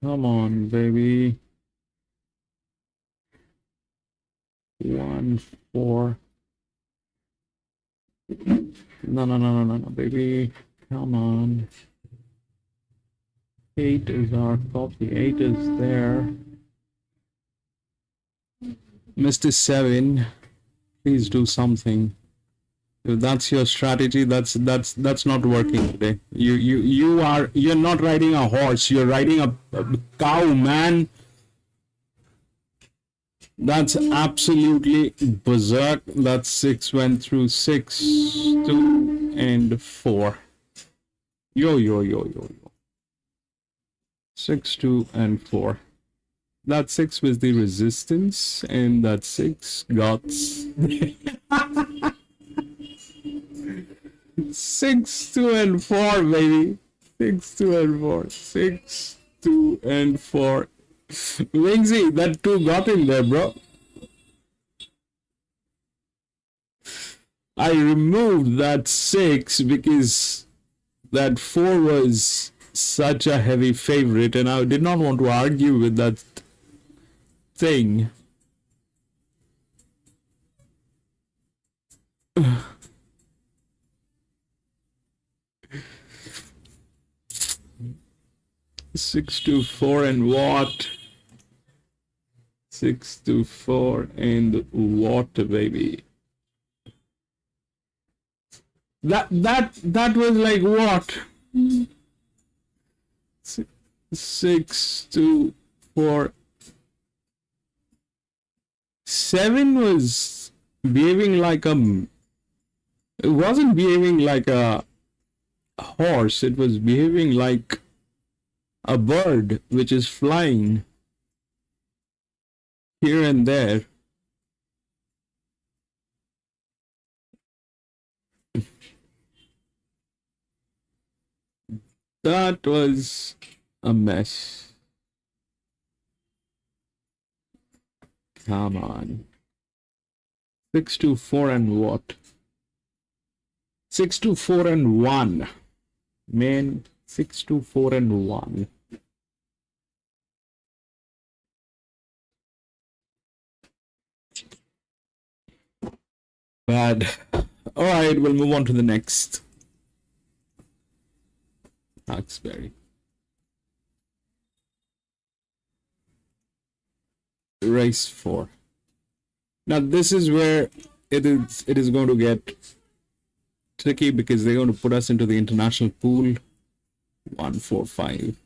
Come on, baby. 1, 4. No, baby. Come on. 8 is our copy. 8 is there. Mr. 7, please do something. If that's your strategy, that's not working today. You're not riding a horse. You're riding a cow, man. That's absolutely berserk. That 6 went through 6, 2, and 4. Yo. 6, 2, and 4. That 6 was the resistance, and that 6 got 6, 2, and 4, baby. 6, 2, and 4. 6, 2, and 4. Wingsy, that 2 got in there, bro. I removed that 6 because that 4 was such a heavy favorite, and I did not want to argue with that thing. Six to 4 and what? 6 to 4 and what, baby? That was like what? 6 to 4. 7 was behaving like a. It wasn't behaving like a horse. It was behaving like a bird which is flying here and there. That was a mess. Come on. 6 to 4 and what? 6 to 4 and 1. Man, 6 to 4 and 1. Bad. Alright, we'll move on to the next. Hawkesbury. Race 4. Now this is where it is going to get tricky because they're going to put us into the international pool. 1, 4, 5,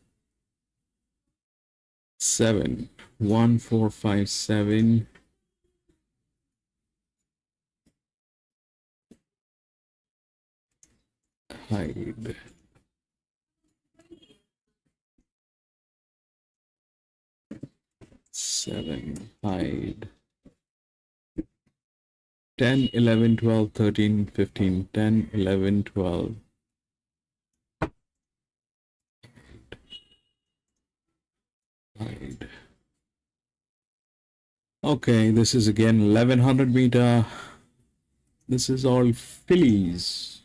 7. 1, 4, 5, 7. hide. Seven, hide. 10, 11, 12, 13, 15, 10, 11, 12. Hide. Okay, this is again 1100 meter. This is all fillies.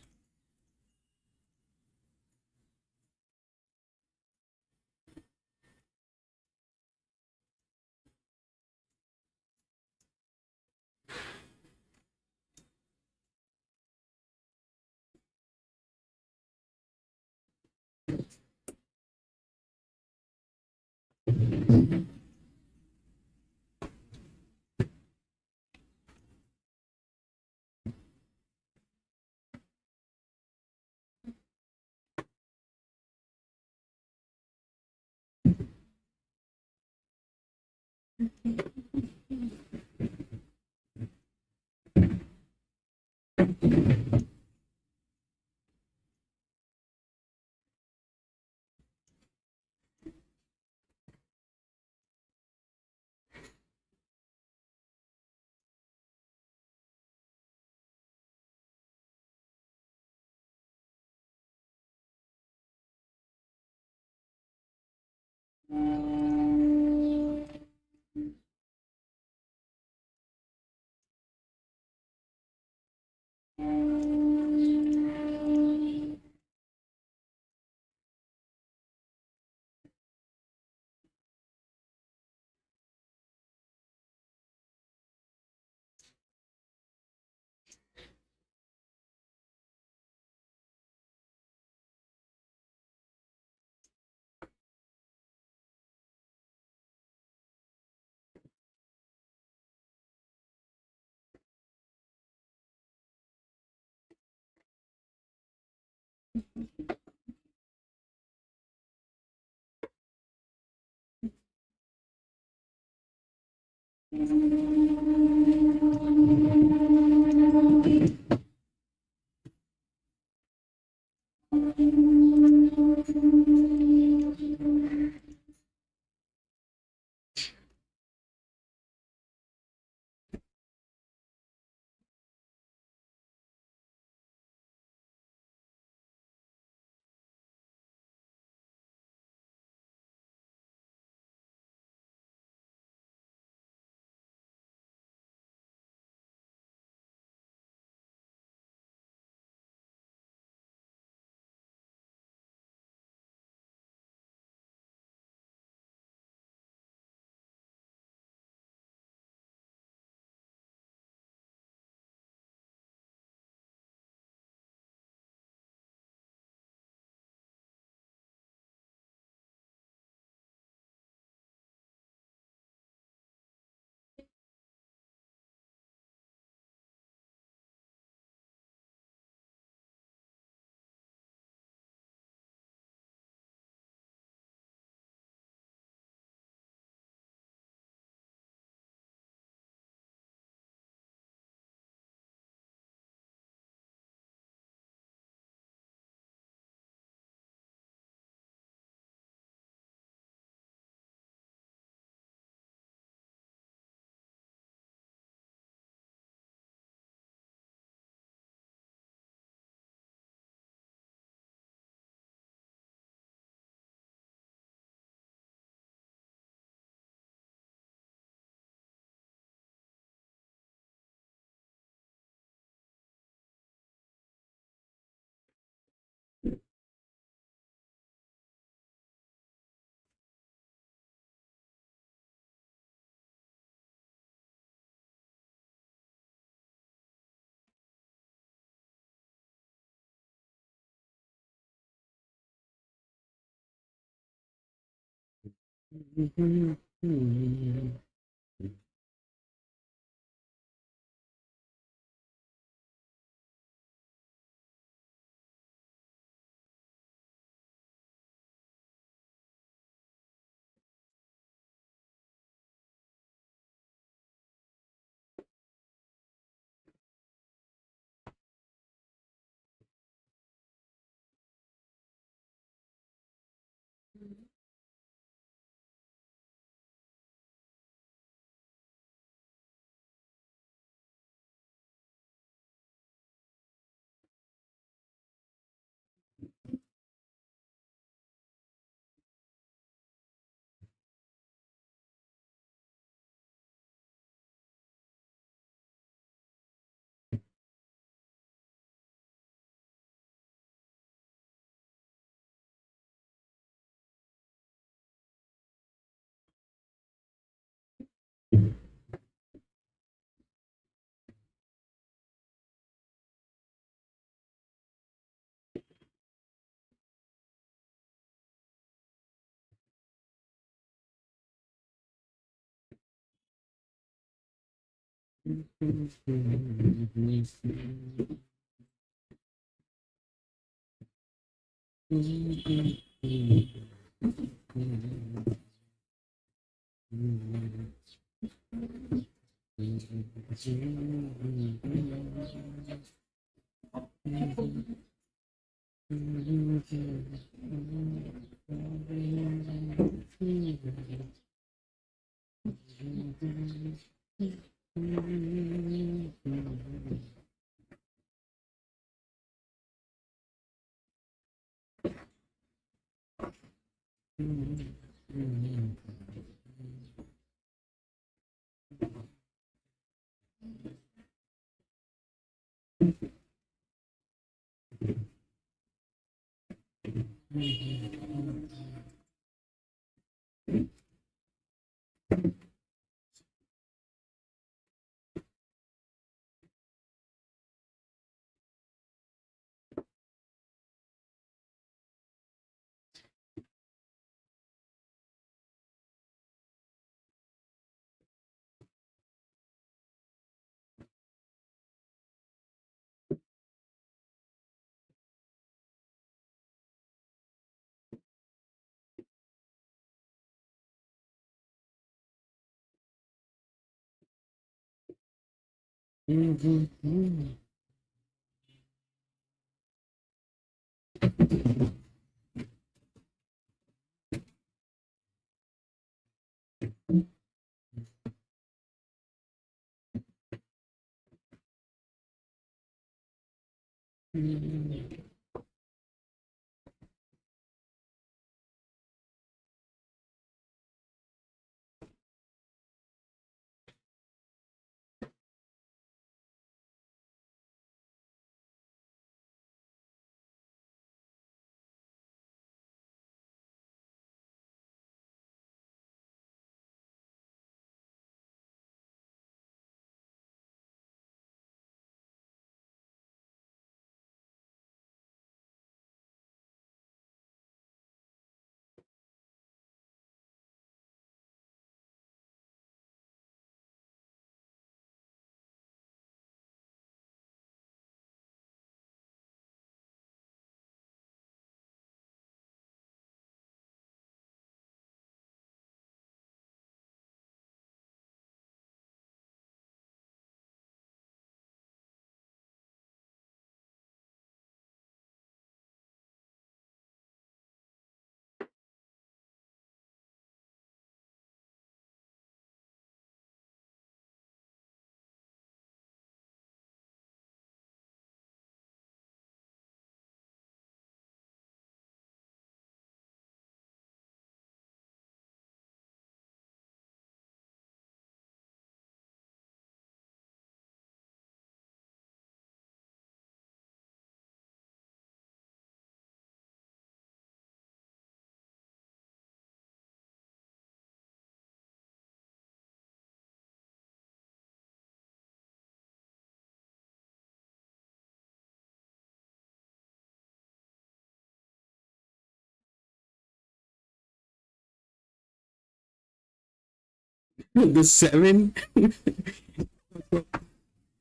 The seven,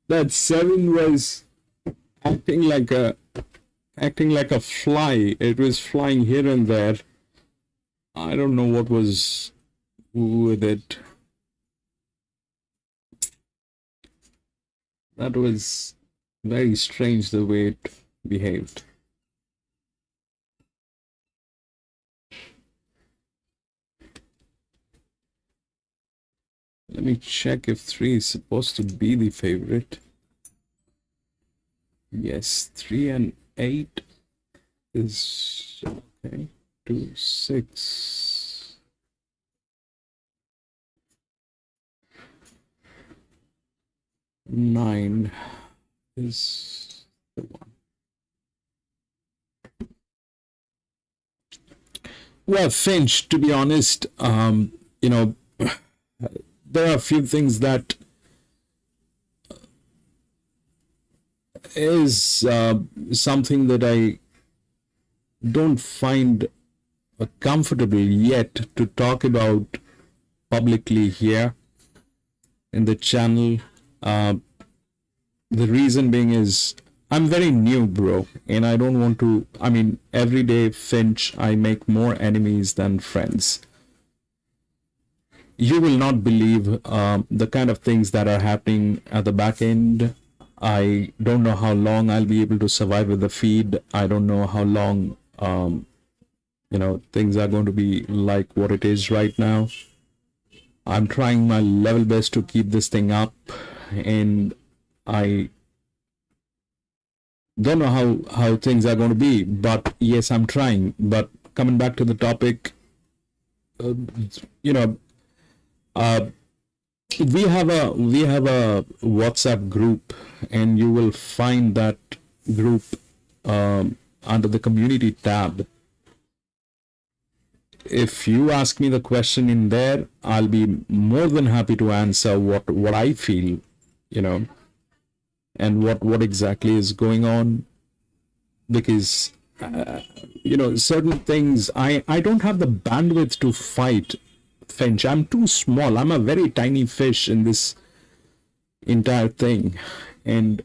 that seven was acting like a fly. It was flying here and there. I don't know what was with it. That was very strange the way it behaved. Let me check if 3 is supposed to be the favorite. Yes, 3 and 8 is okay. 2, 6. Nine is the one. Well, Finch, to be honest, you know, there are a few things that is something that I don't find comfortable yet to talk about publicly here in the channel. Uh, the reason being is I'm very new, bro, and I don't want to. I mean, every day, Finch, I make more enemies than friends. You will not believe the kind of things that are happening at the back end. I don't know how long I'll be able to survive with the feed. I don't know how long, things are going to be like what it is right now. I'm trying my level best to keep this thing up, and I don't know how things are going to be, but yes, I'm trying. But coming back to the topic, we have a WhatsApp group, and you will find that group under the community tab. If you ask me the question in there, I'll be more than happy to answer what I feel, and what exactly is going on, because certain things I don't have the bandwidth to fight Finch. I'm too small. I'm a very tiny fish in this entire thing, and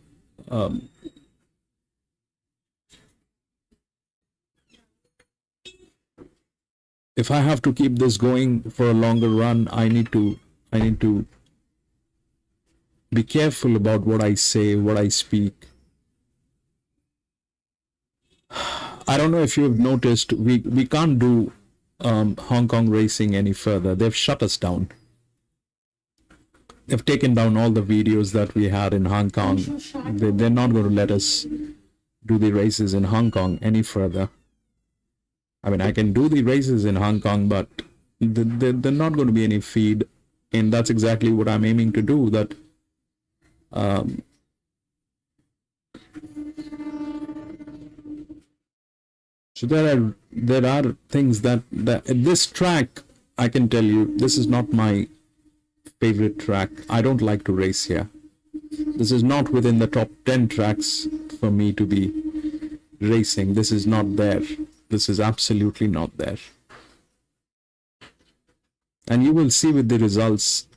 if I have to keep this going for a longer run, I need to be careful about what I say, what I speak. I don't know if you've noticed, we can't do Hong Kong racing any further. They've shut us down. They've taken down all the videos that we had in Hong Kong. They're not going to let us do the races in Hong Kong any further. I mean, I can do the races in Hong Kong, but they're not going to be any feed, and that's exactly what I'm aiming to do. That so there are things that this track, I can tell you, this is not my favorite track. I don't like to race here. This is not within the top 10 tracks for me to be racing. This is not there. This is absolutely not there. And you will see with the results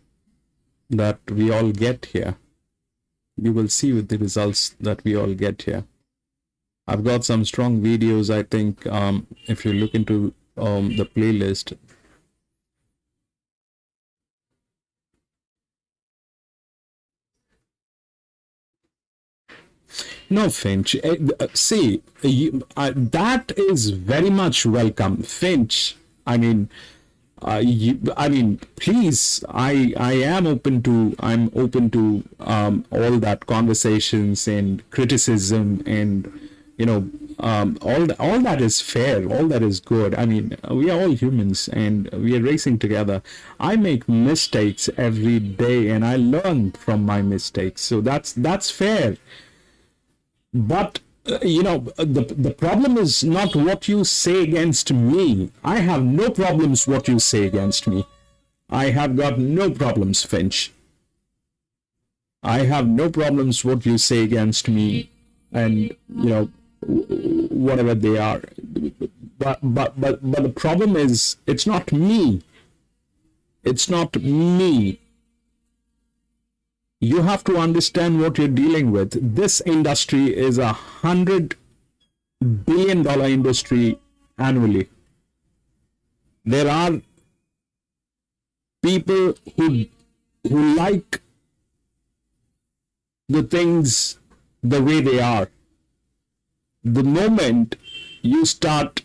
that we all get here. You will see with the results that we all get here. I've got some strong videos, I think, if you look into the playlist. No, Finch. See, that is very much welcome, Finch. I mean, please. I'm open to all that conversations and criticism, and all that is fair. All that is good. I mean, we are all humans, and we are racing together. I make mistakes every day, and I learn from my mistakes. So that's fair. But the problem is not what you say against me. I have no problems what you say against me. I have got no problems, Finch. I have no problems what you say against me, and whatever they are. But the problem is, it's not me. It's not me. You have to understand what you're dealing with. This industry is $100 billion industry annually. There are people who like the things the way they are. The moment you start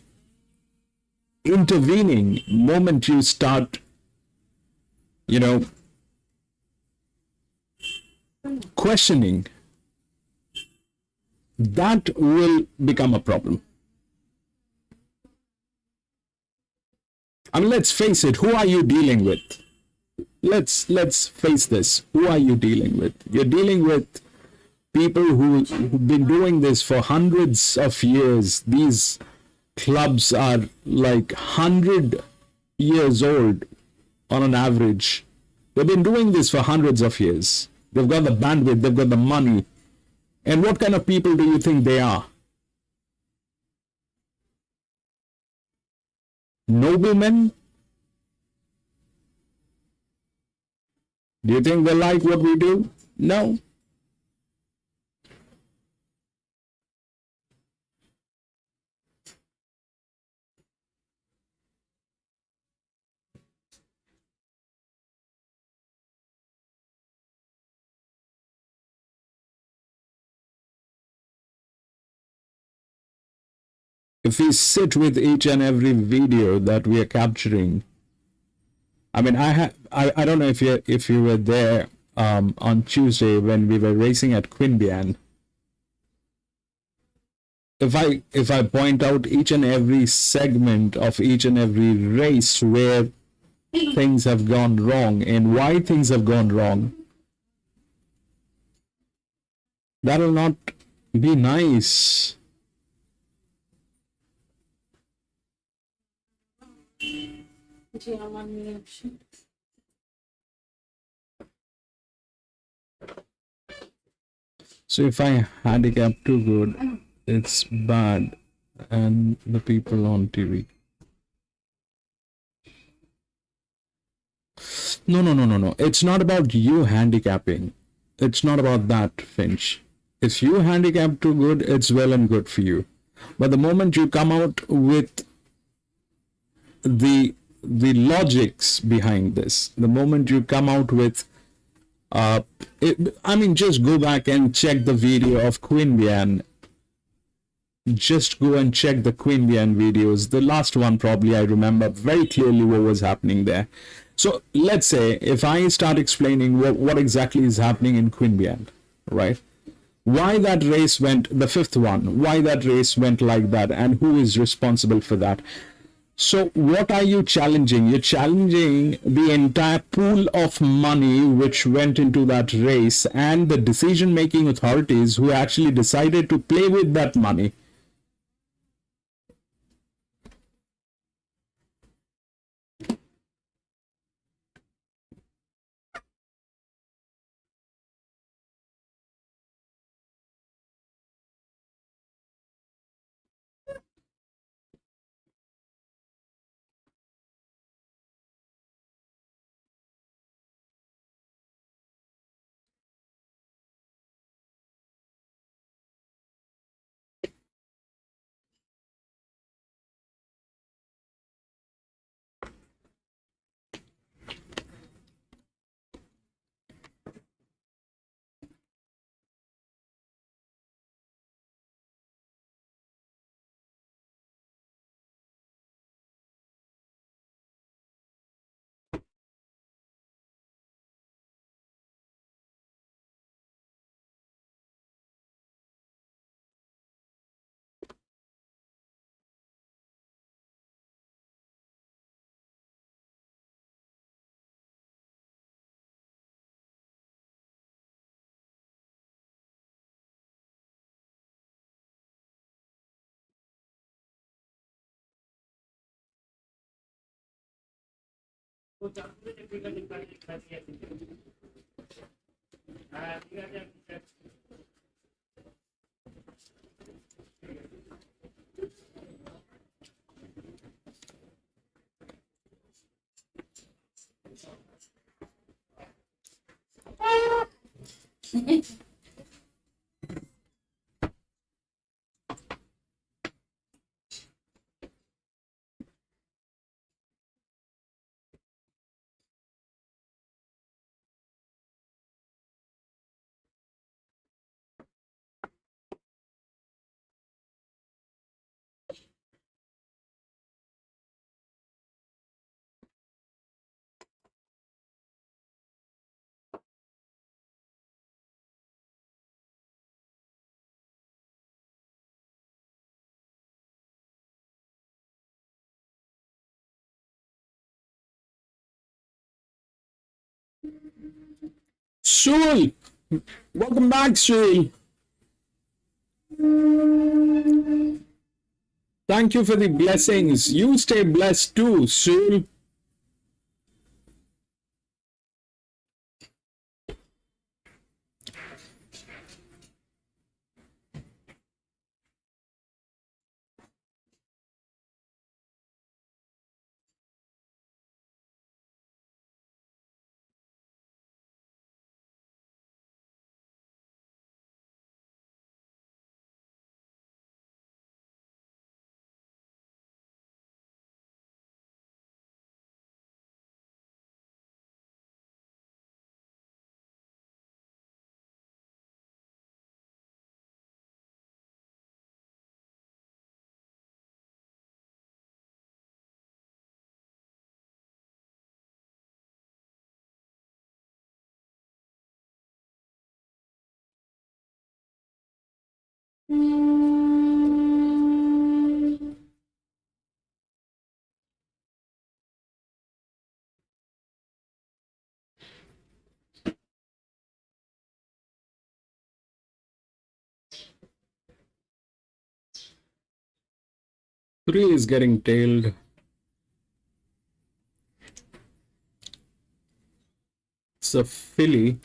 intervening, moment you start, questioning, that will become a problem. I mean, let's face it, who are you dealing with? Let's face this. Who are you dealing with? You're dealing with people who've been doing this for hundreds of years. These clubs are like 100 years old on an average. They've been doing this for hundreds of years. They've got the bandwidth, they've got the money. And what kind of people do you think they are? Noblemen? Do you think they like what we do? No. If we sit with each and every video that we are capturing, I mean, I don't know if you were there on Tuesday when we were racing at Queanbeyan. If I point out each and every segment of each and every race where things have gone wrong and why things have gone wrong, that'll not be nice. So if I handicap too good, it's bad, and the people on TV. No. It's not about you handicapping. It's not about that, Finch. If you handicap too good, it's well and good for you. But the moment you come out with the logics behind this, the moment you come out with I mean, just go back and check the video of Queanbeyan. Just go and check the Queanbeyan videos. The last one, probably, I remember very clearly what was happening there. So let's say if I start explaining what exactly is happening in Queanbeyan, right? Why that race went, the fifth one, why that race went like that, and who is responsible for that. So what are you challenging? You're challenging the entire pool of money which went into that race and the decision-making authorities who actually decided to play with that money. Sul, welcome back, Sul. Thank you for the blessings. You stay blessed too, Sul. 3 is getting tailed. It's a filly.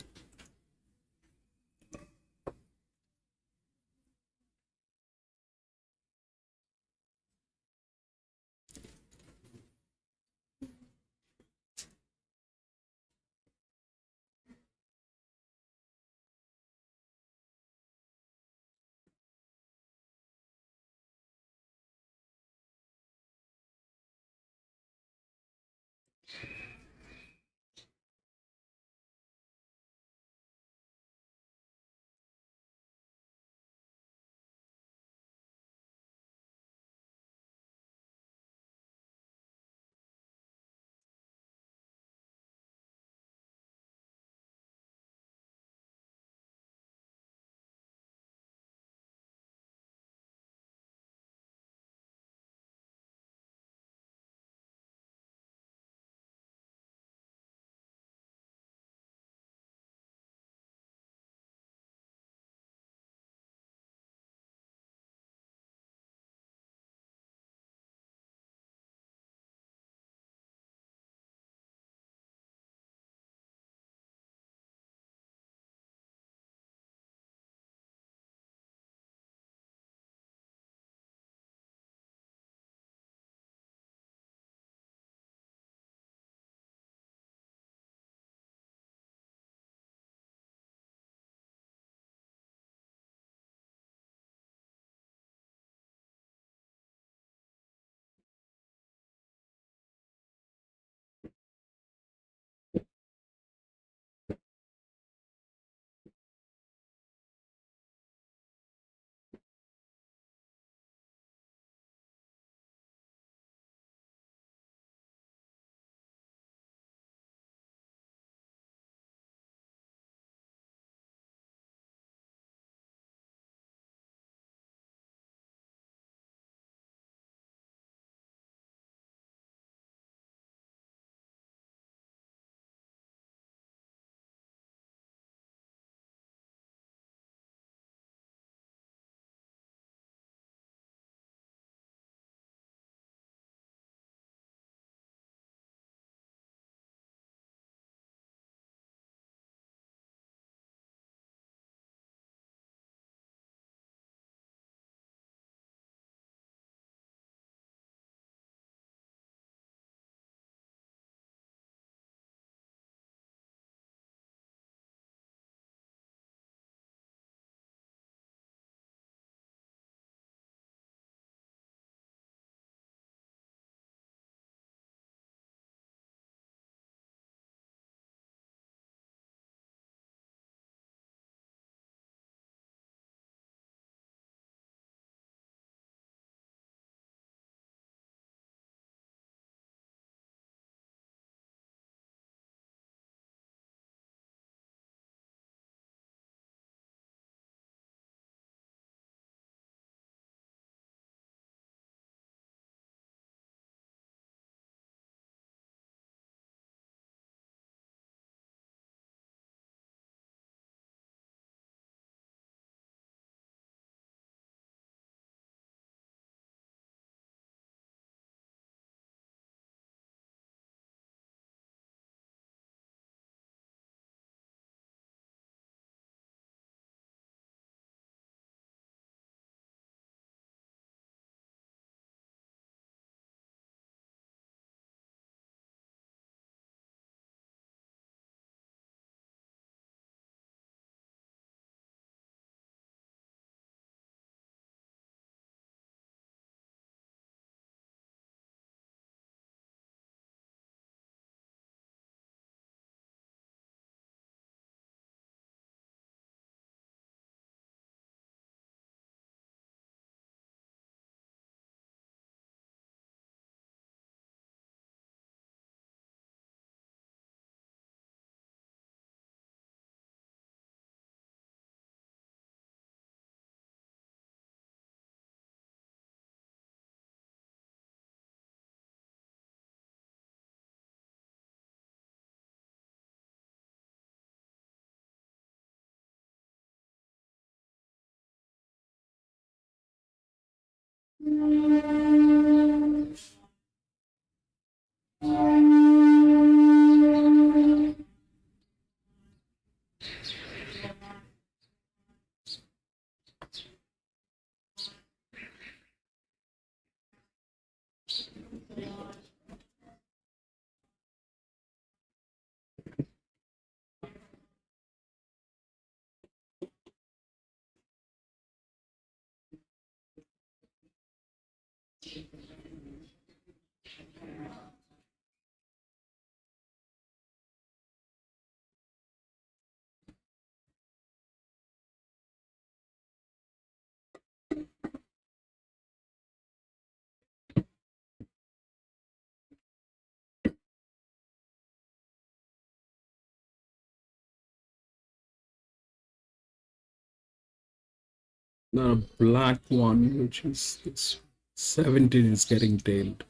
The black one, which is this 17, is getting tailed.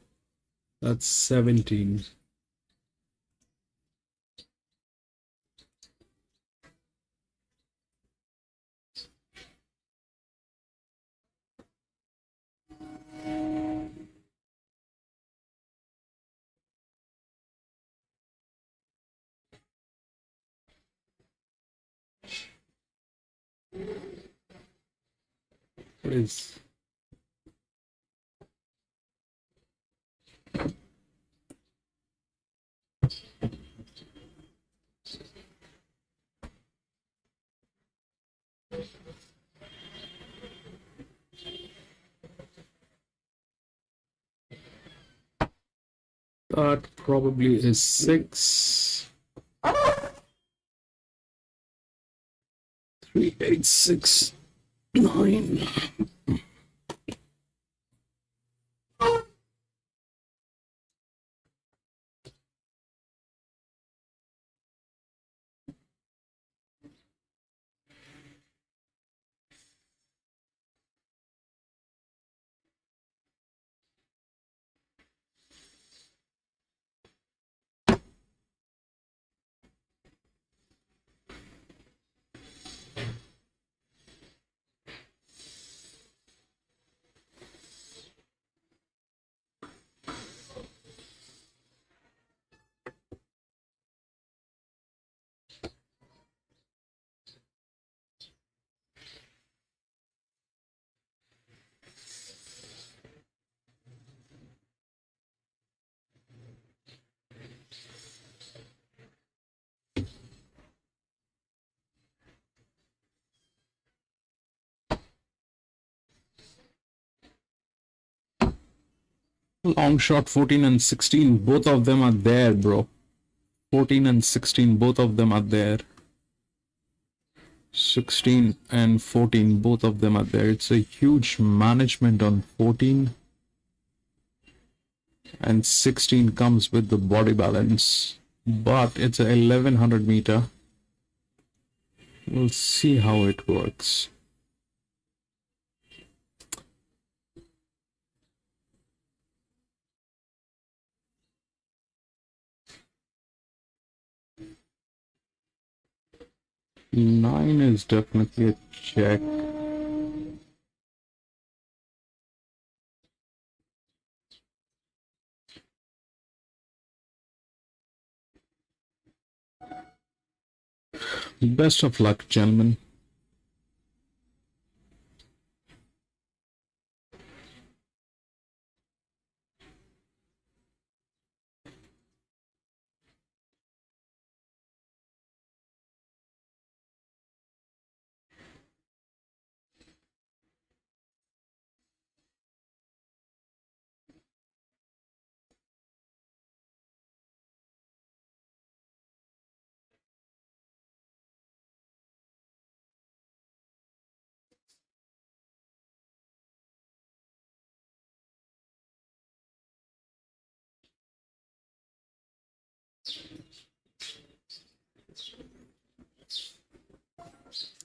That's 17. What is that? Probably is 6. 3, 8, 6, 9. Long shot 14 and 16, both of them are there, bro. 14 and 16, both of them are there. 16 and 14, both of them are there. It's a huge management on 14. And 16 comes with the body balance. But it's a 1100 meter. We'll see how it works. Nine is definitely a check. Best of luck, gentlemen.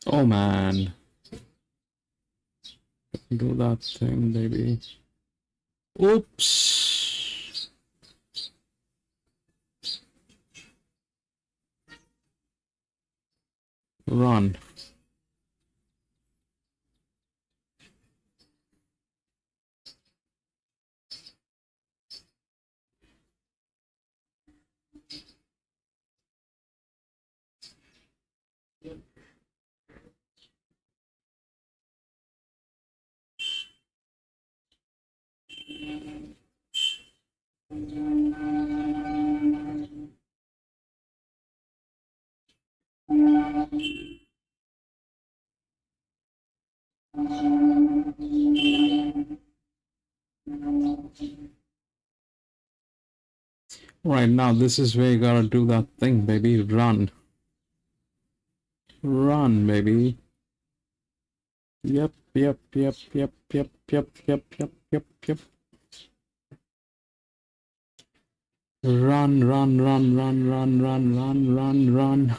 Oh man. Do that thing, baby. Oops. Run. Right now, this is where you gotta do that thing, baby. Run. Run, baby. Yep, yep, yep, yep, yep, yep, yep, yep, yep, yep. Run, run, run, run, run, run, run, run, run.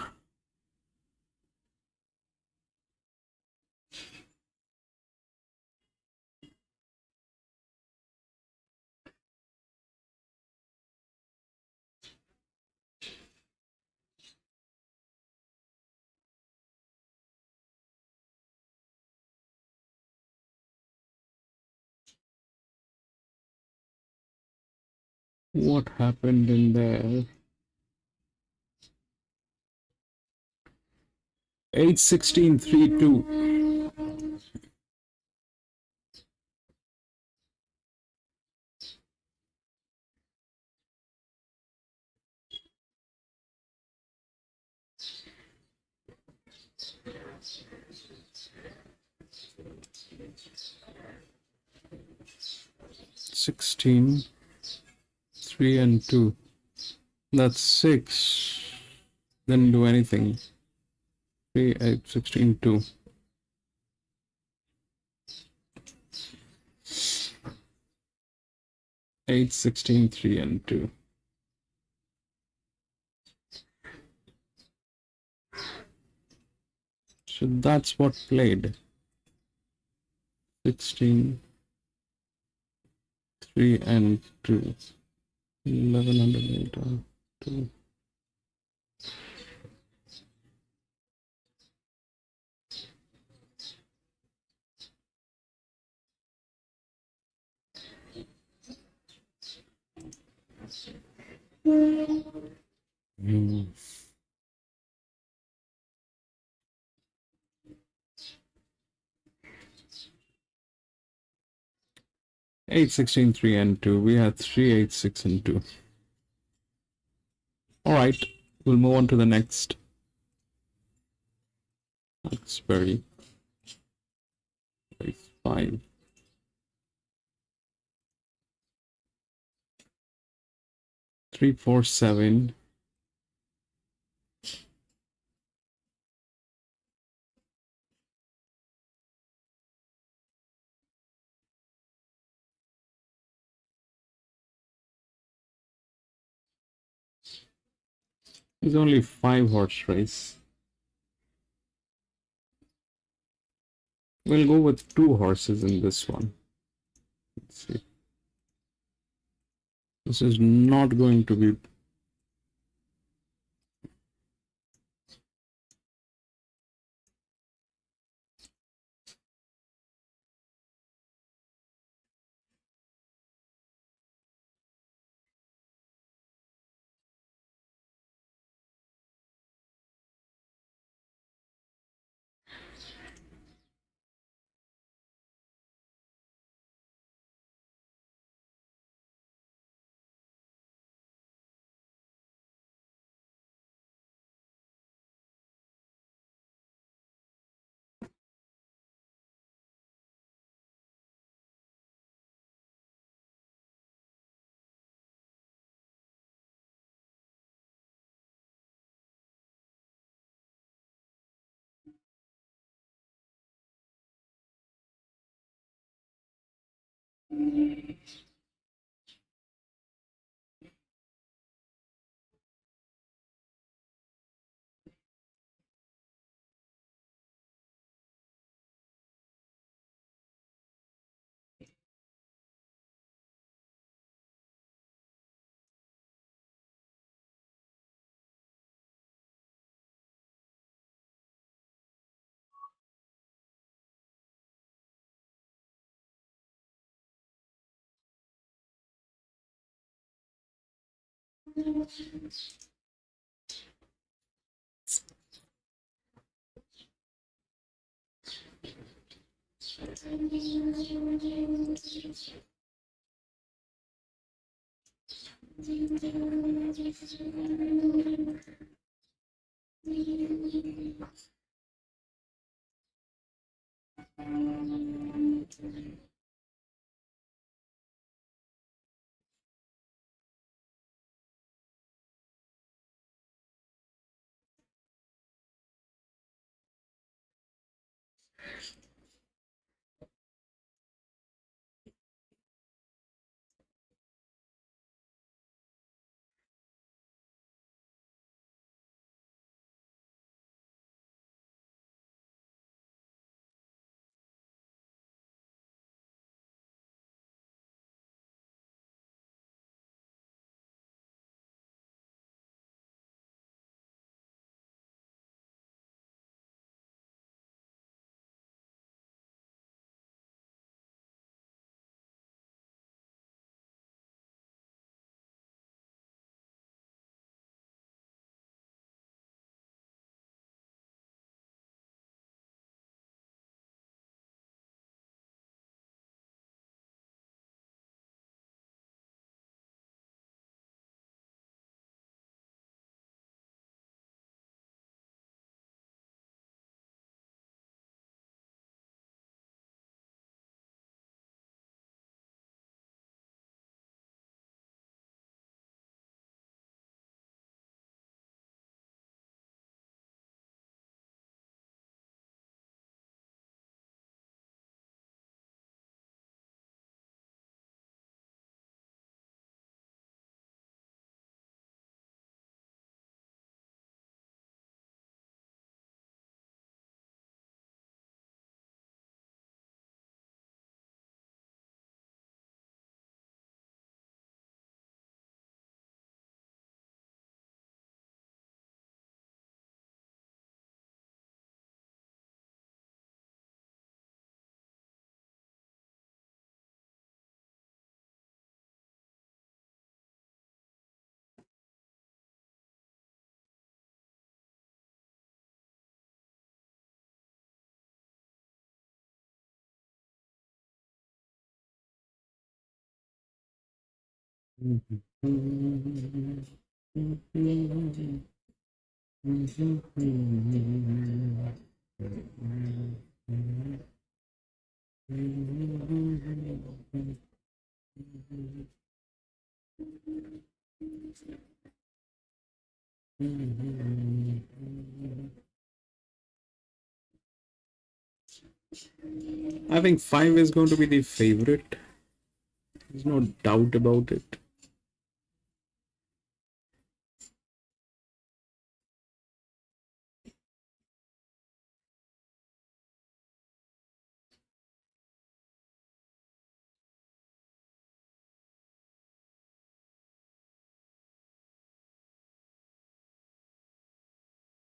What happened in there? 8-16-3-2. 16, 3 and 2. That's 6. Didn't do anything. 3, 8, 16, 2. 8, 16, 3 and 2. So that's what played. 16, 3 and 2. 1100 meter. 2. Mm. 8, 16, 3 and 2. We had 3, 8, 6 and 2. Alright, we'll move on to the next. Hawkesbury. Race 5. 3, 4, 7. It's only 5-horse race. We'll go with 2 horses in this one. Let's see. This is not going to be. I think 5 is going to be the favorite. There's no doubt about it.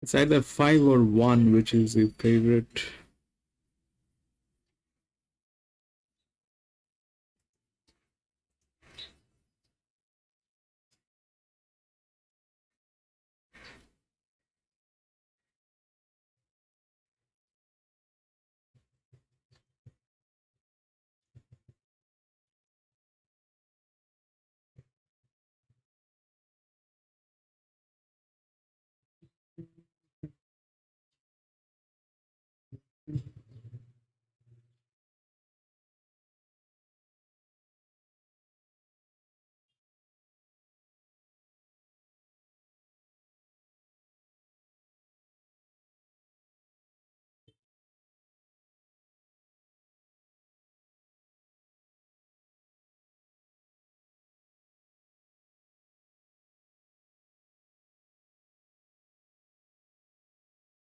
It's either 5 or 1, which is the favorite.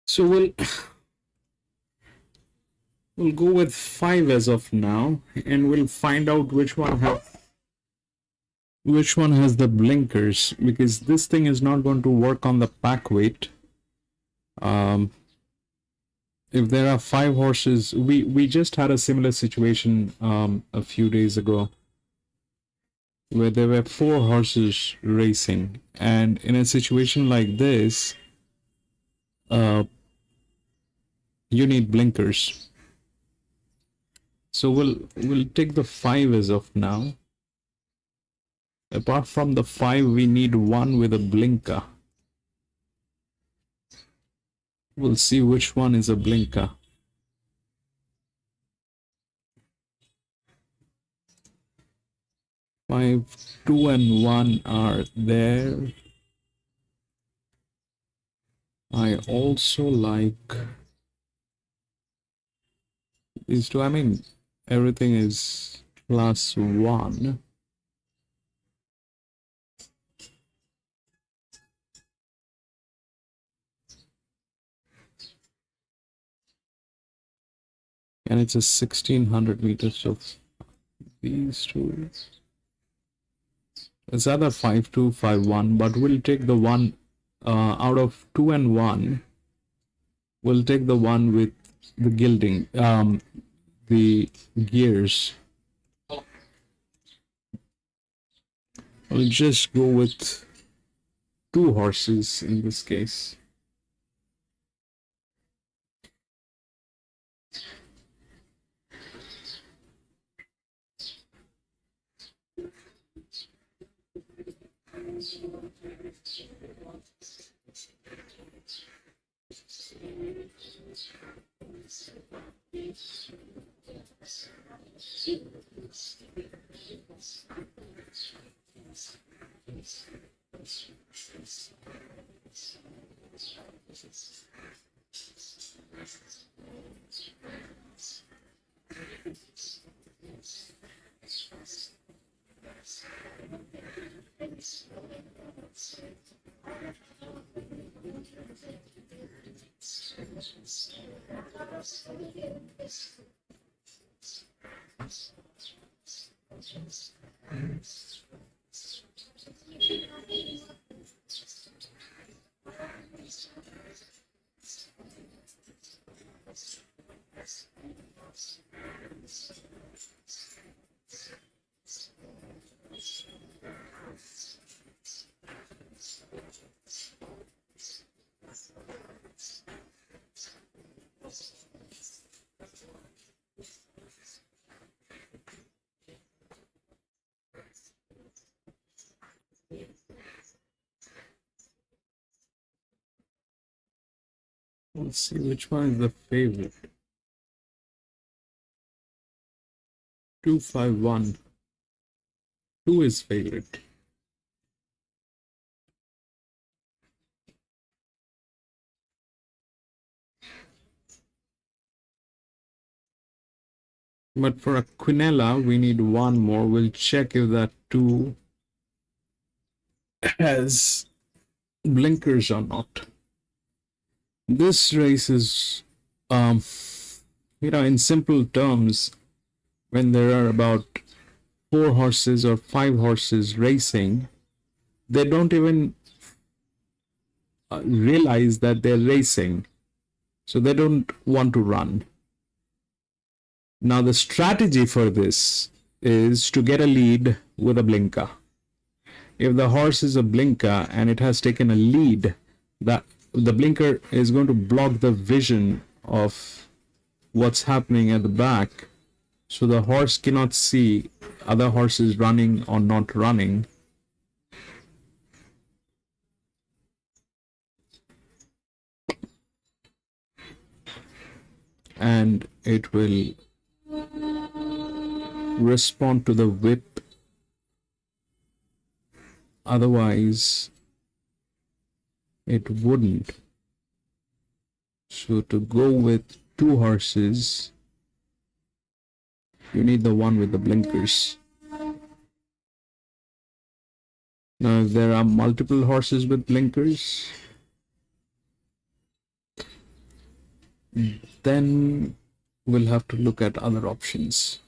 So we'll go with 5 as of now, and we'll find out which one has the blinkers, because this thing is not going to work on the pack weight. If there are 5 horses, we just had a similar situation a few days ago, where there were 4 horses racing, and in a situation like this, you need blinkers. So we'll take the 5 as of now. Apart from the 5, we need 1 with a blinker. We'll see which one is a blinker. 5, 2 and 1 are there. I also like these two. I mean, everything is +1. And it's a 1600 meters, so these two. It's either 5-2, 5-1, but we'll take the one out of 2 and 1. We'll take the one with the gilding, the gears. We'll just go with 2 horses in this case. Let's see which one is the favorite. 251. Who is favorite? But for a quinella, we need one more. We'll check if that 2 has blinkers or not. This race is, in simple terms, when there are about 4 horses or 5 horses racing, they don't even realize that they're racing. So they don't want to run. Now the strategy for this is to get a lead with a blinker. If the horse is a blinker and it has taken a lead, that the blinker is going to block the vision of what's happening at the back, so the horse cannot see other horses running or not running. And it will respond to the whip. Otherwise, it wouldn't. So to go with 2 horses, you need the one with the blinkers. Now, if there are multiple horses with blinkers, then we'll have to look at other options.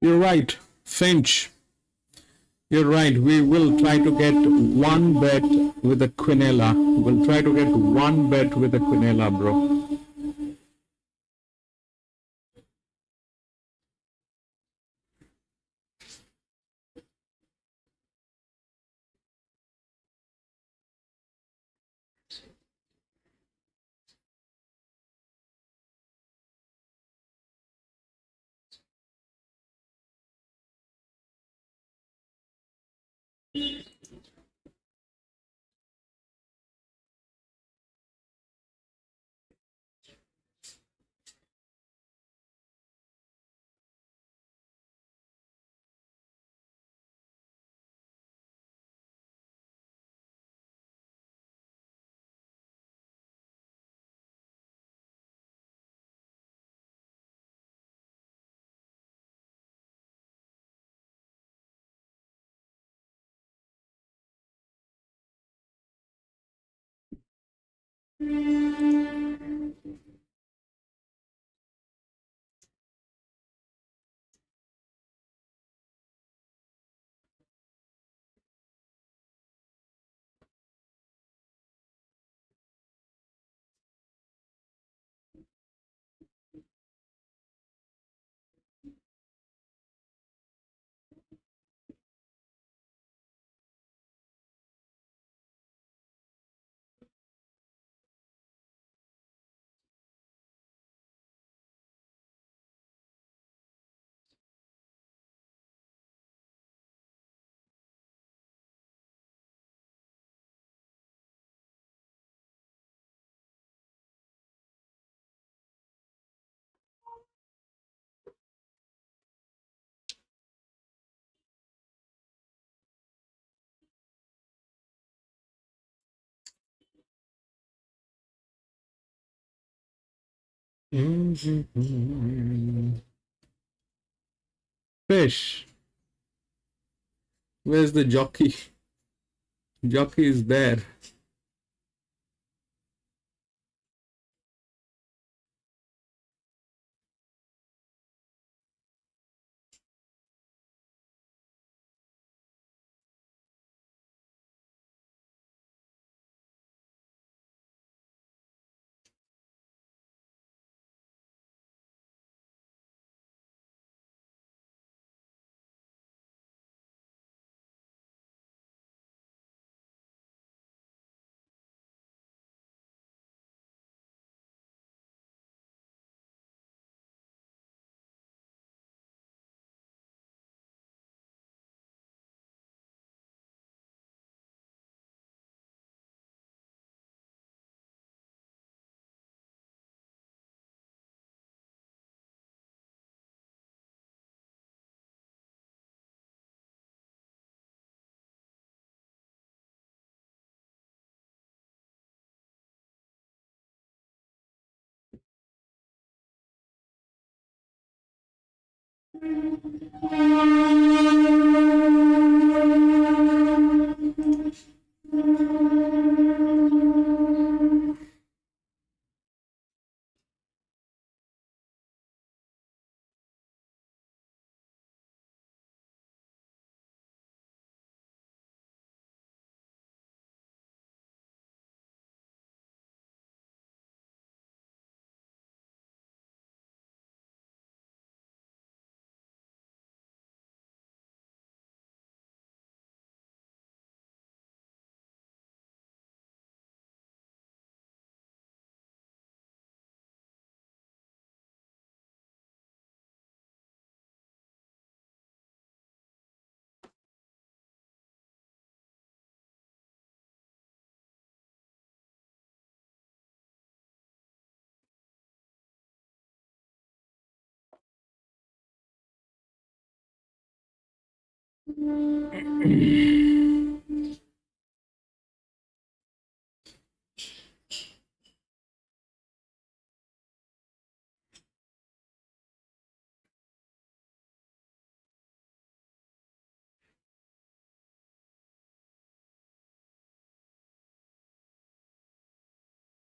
You're right, Finch. You're right. We will try to get one bet with a quinella. We'll try to get one bet with a quinella, bro. Fish, where's the jockey? Jockey is there.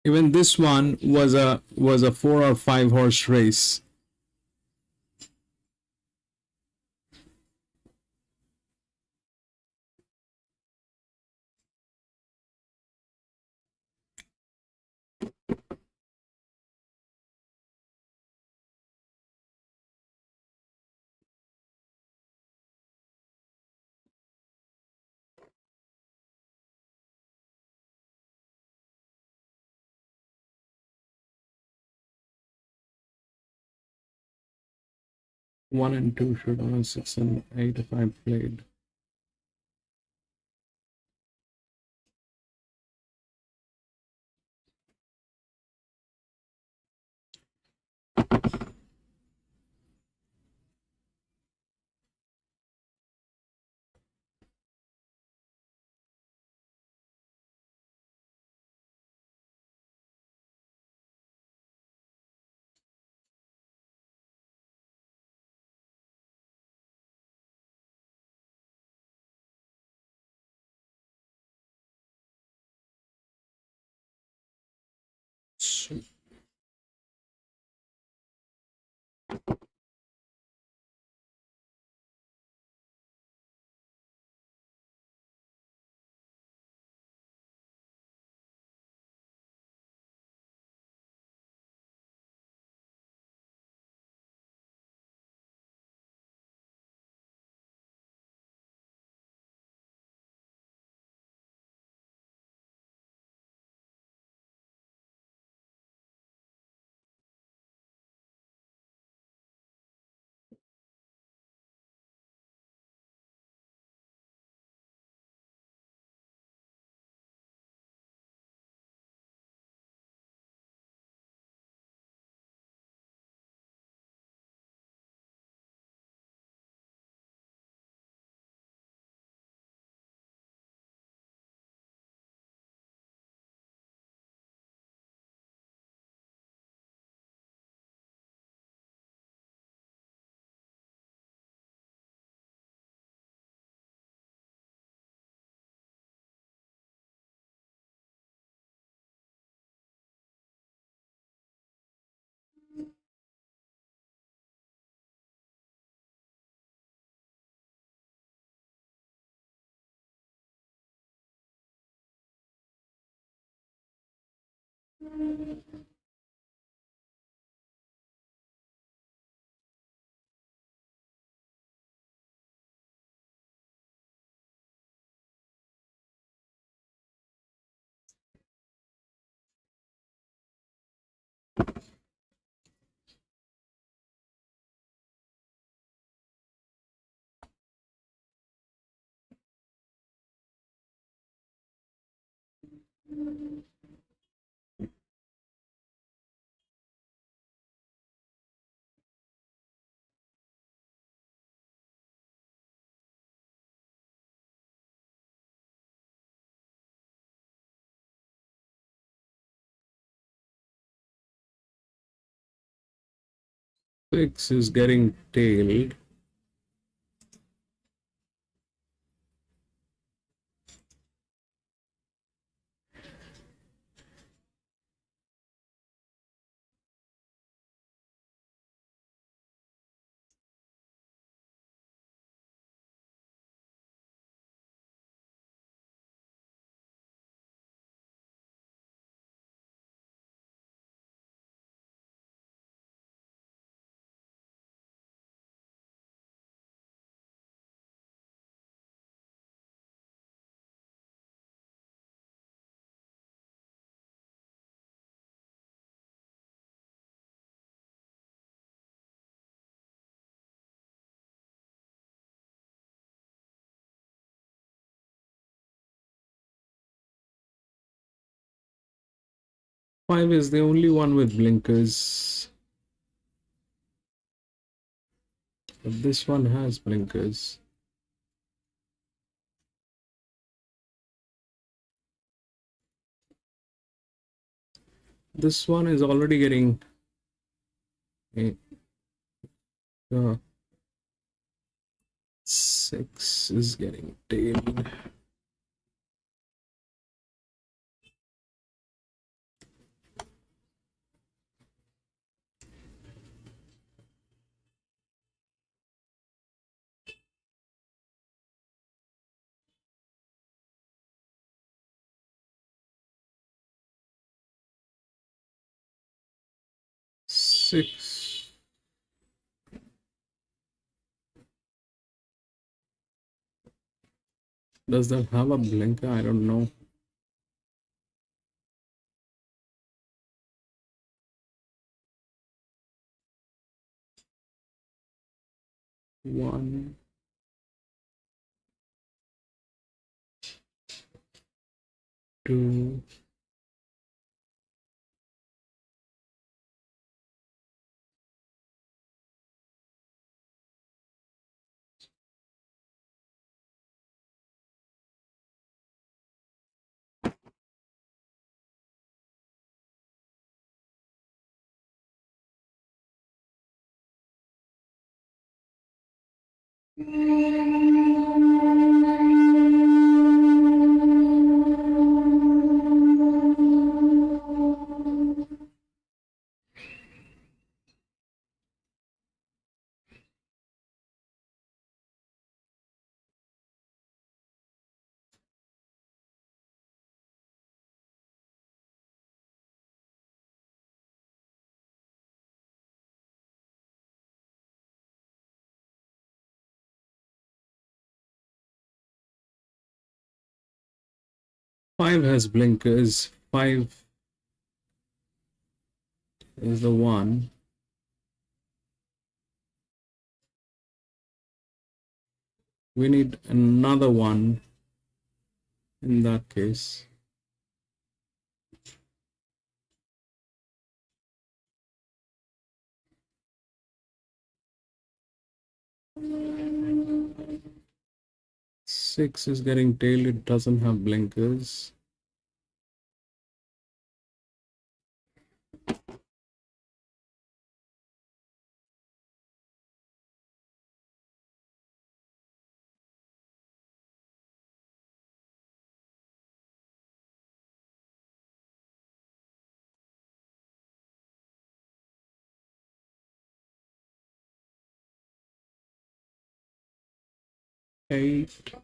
Even this one was a 4 or 5 horse race. 1 and 2 should on 6 and 8 if I played. So, six is getting tailed. Five is the only one with blinkers. But this one has blinkers. This one is already getting uh, 6 is getting tailed. Six. Does that have a blinker? I don't know. 1, 2, 5 has blinkers. 5 is the one. We need another one in that case. Six is getting tailed. It doesn't have blinkers. Eight.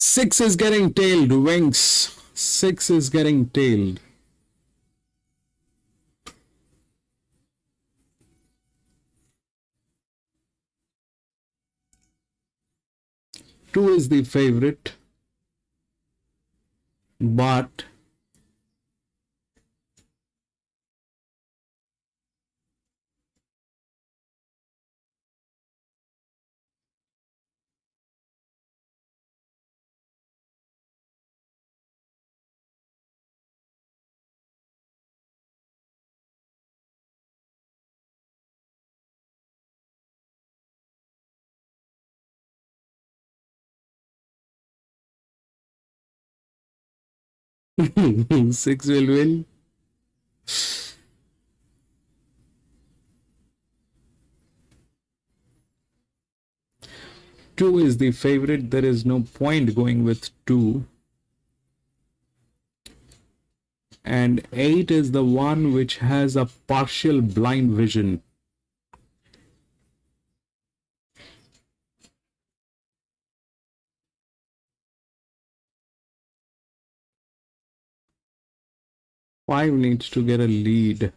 Six is getting tailed. Wings. 6 is getting tailed. Two is the favorite, but six will win. Two is the favorite. There is no point going with two. And 8 is the one which has a partial blind vision. Five needs to get a lead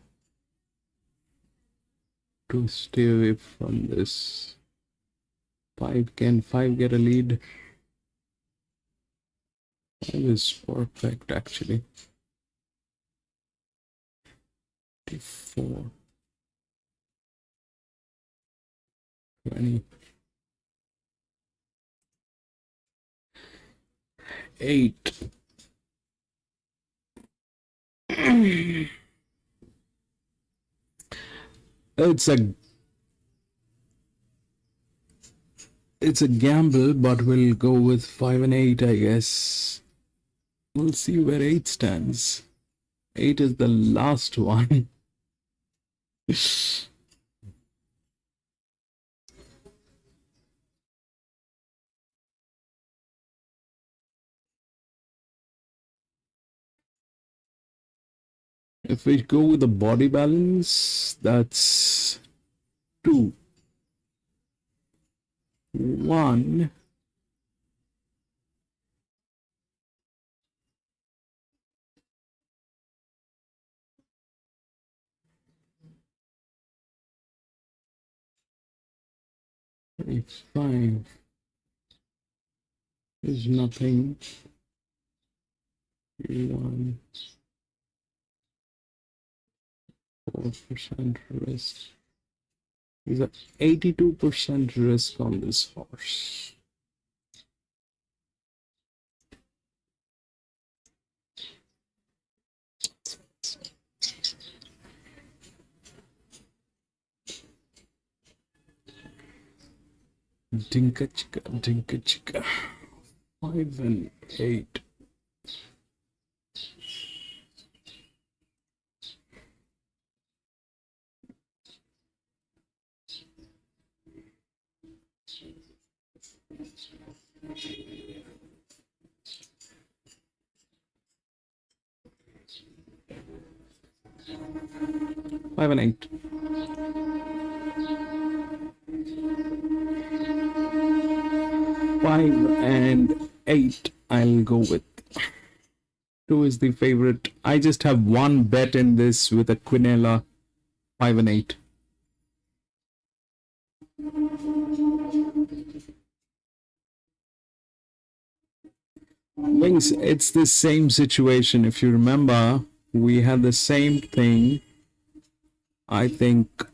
to stay away from this. Can 5 get a lead? 5 is perfect actually. 24, 20, 8. It's a gamble, but we'll go with 5 and 8, I guess. We'll see where 8 stands. 8 is the last one. If we go with the body balance, that's 2, 1. It's 5. There's nothing. 1. 4% risk. There's an 82% risk on this horse. Dinka chicka, dinka chicka. 5 and 8. Five and 8. 5 and 8. I'll go with 2 is the favorite. I just have one bet in this with a Quinella. 5 and 8. Wings, it's the same situation. If you remember, we had the same thing, I think,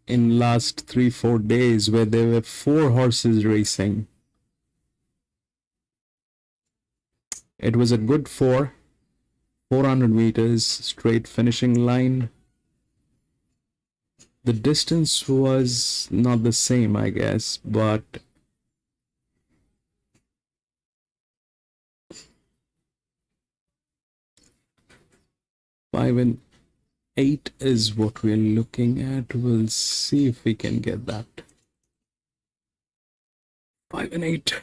in last 3-4 days, where there were 4 horses racing. It was a good 400 meters straight finishing line. The distance was not the same, I guess, but five and 8 is what we're looking at. We'll see if we can get that. 5 and 8.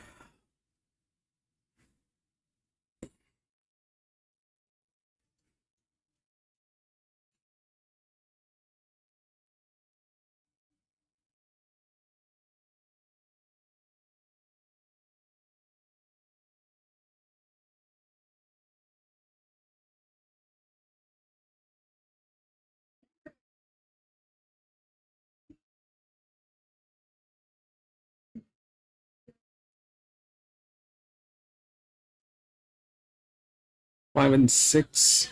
Five and 6.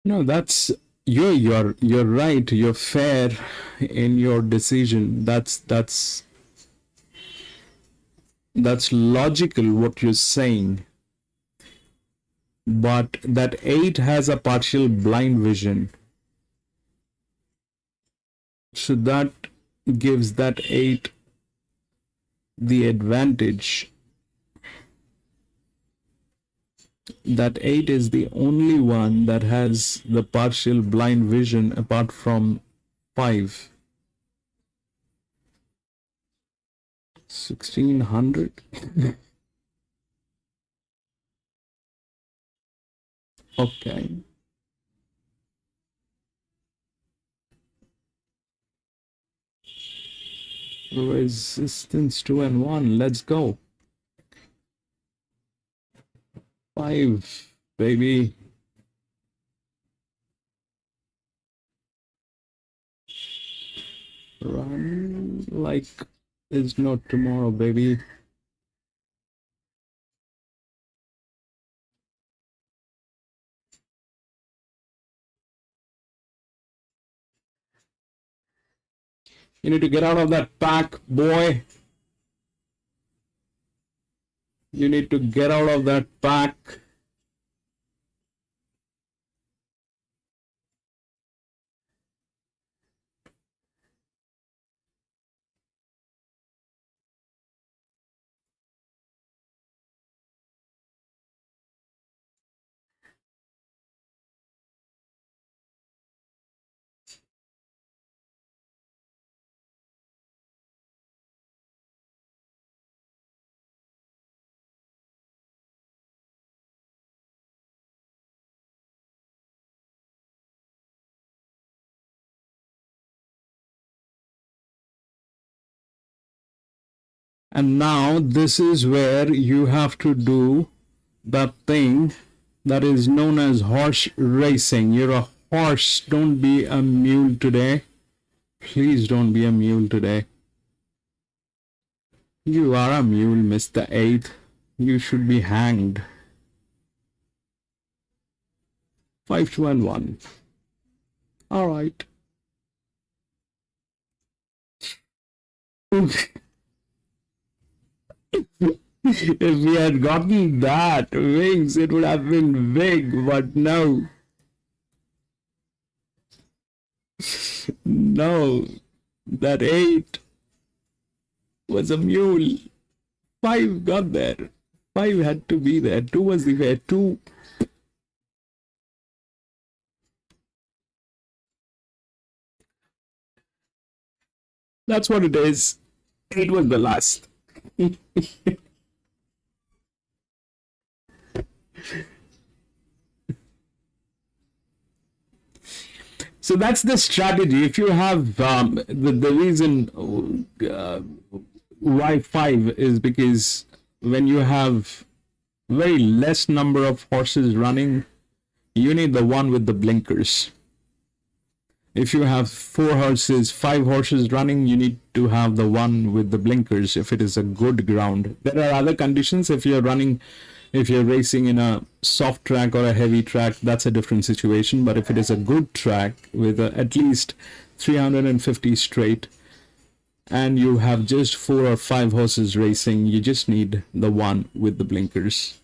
No, that's you're right. You're fair in your decision. That's logical what you're saying. But that 8 has a partial blind vision. So that gives that 8 the advantage. That 8 is the only one that has the partial blind vision apart from 5. 1600. Okay. Resistance 2 and 1. Let's go. 5, baby. Run like there's no tomorrow, baby. You need to get out of that pack, boy. You need to get out of that pack. And now this is where you have to do that thing that is known as horse racing. You're a horse. Don't be a mule today. Please don't be a mule today. You are a mule, Mr. 8. You should be hanged. 5, 2, and 1. All right. If we had gotten that wings, it would have been big, but no. No, that 8 was a mule. 5 got there. 5 had to be there. 2 was the fair. 2. That's what it is. 8 was the last. So that's the strategy. If you have the reason why 5 is because when you have very less number of horses running, you need the one with the blinkers. If you have 4 horses, 5 horses running, you need to have the one with the blinkers if it is a good ground. There are other conditions. If you're racing in a soft track or a heavy track, that's a different situation. But if it is a good track with at least 350 straight and you have just 4 or 5 horses racing, you just need the one with the blinkers.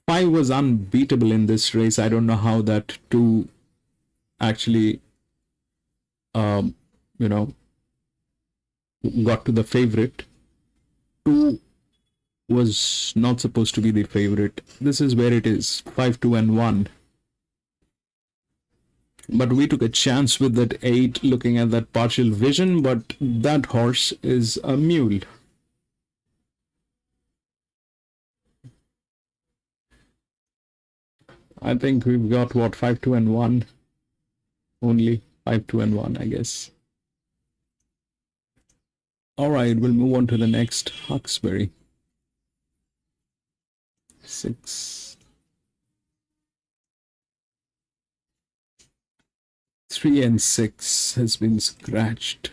5 was unbeatable in this race. I don't know how that 2 actually got to the favorite. 2 was not supposed to be the favorite. This is where it is. 5, 2, and 1. But we took a chance with that 8 looking at that partial vision, but that horse is a mule. I think we've got what, 5, 2, and 1. Only 5, 2, and 1, I guess. All right, we'll move on to the next Hawkesbury. 6. 3 and 6 has been scratched.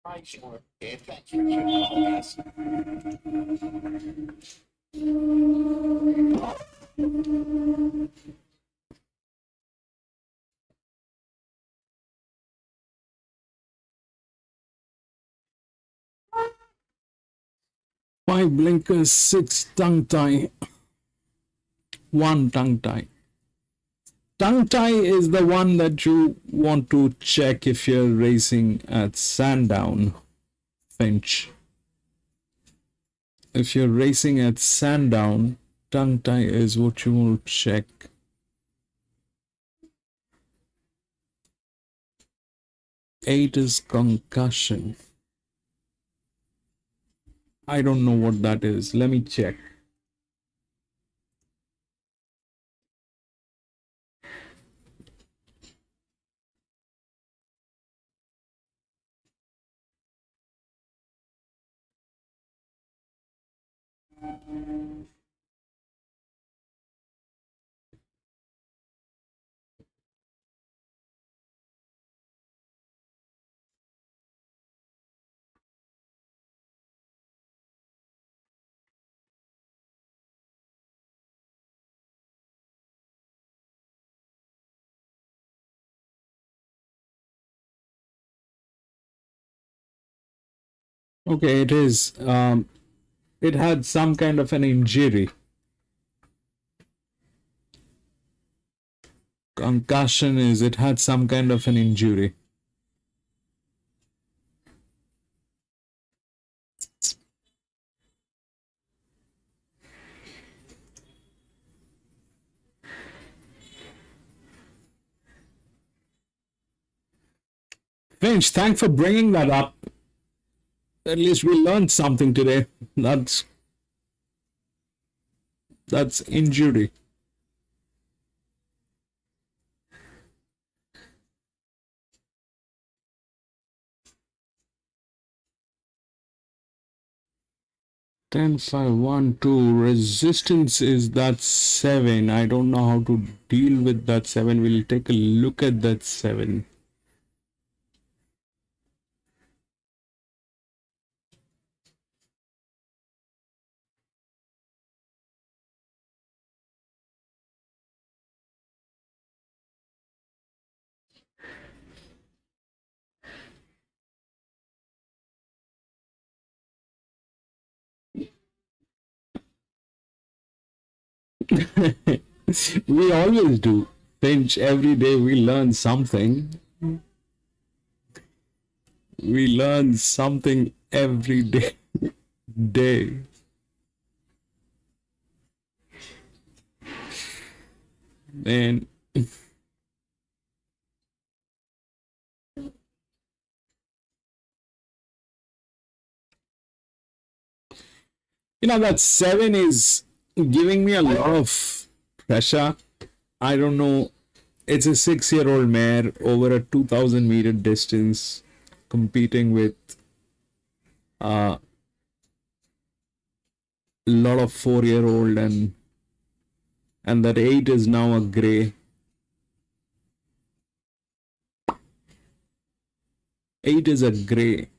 Hi, sure. And thanks for calling us. Five blinkers, six tongue tie, one tongue tie. Tongue tie is the one that you want to check if you're racing at Sandown, Finch. If you're racing at Sandown, tongue tie is what you want to check. Eight is concussion. I don't know what that is. Let me check. Okay, it is. It had some kind of an injury. Concussion is it had some kind of an injury. Finch, thanks for bringing that up. At least we learned something today. That's injury. Ten, 5, 1, 2. Resistance is that 7. I don't know how to deal with that 7. We'll take a look at that 7. We always do. Finch, every day we learn something. We learn something every day. Day. And that 7 is giving me a lot of pressure. I don't know. It's a 6-year-old mare over a 2,000-meter distance competing with a lot of 4-year-old, and that 8 is now a gray. 8 is a gray.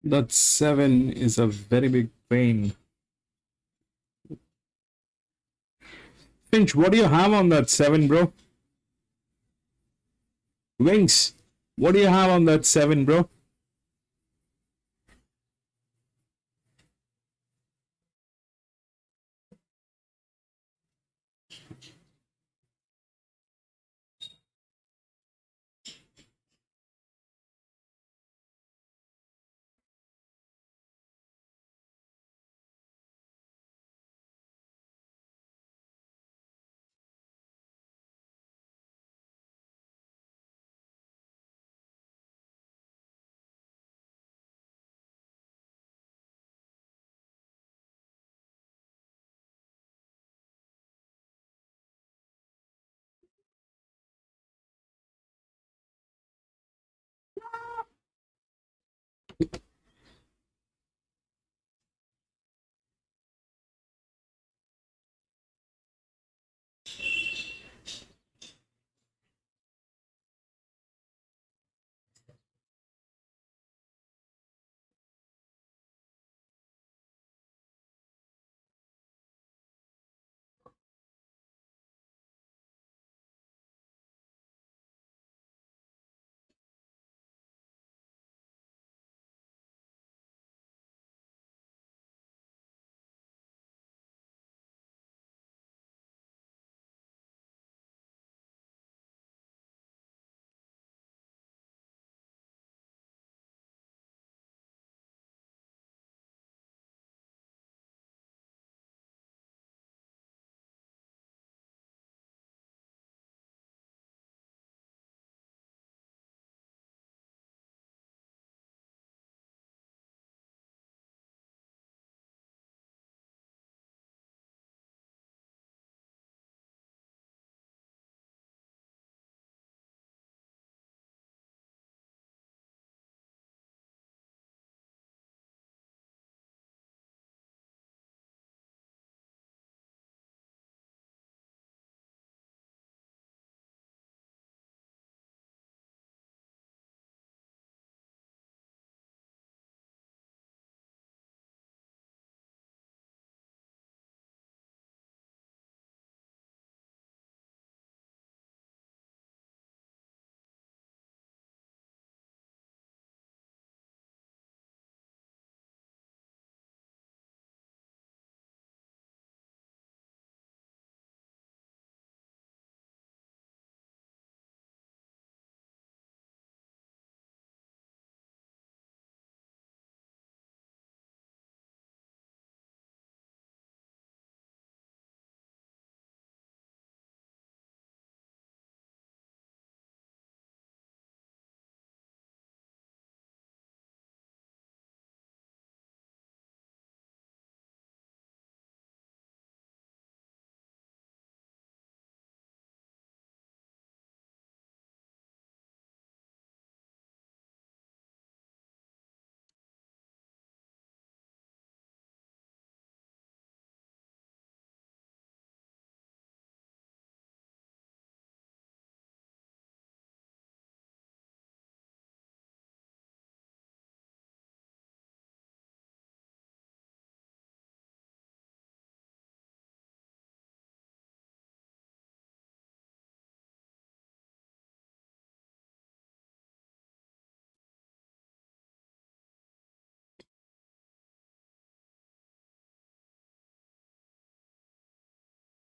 That 7 is a very big pain. Finch, what do you have on that 7, bro? Wings, what do you have on that 7, bro?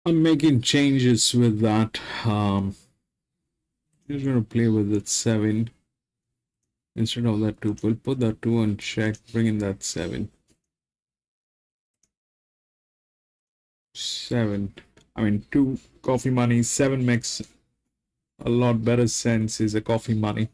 I'm making changes with that. Just gonna play with that 7 instead of that 2. We'll put that 2 on check, bring in that 7. 7. I mean, 2 coffee money, 7 makes a lot better sense is a coffee money.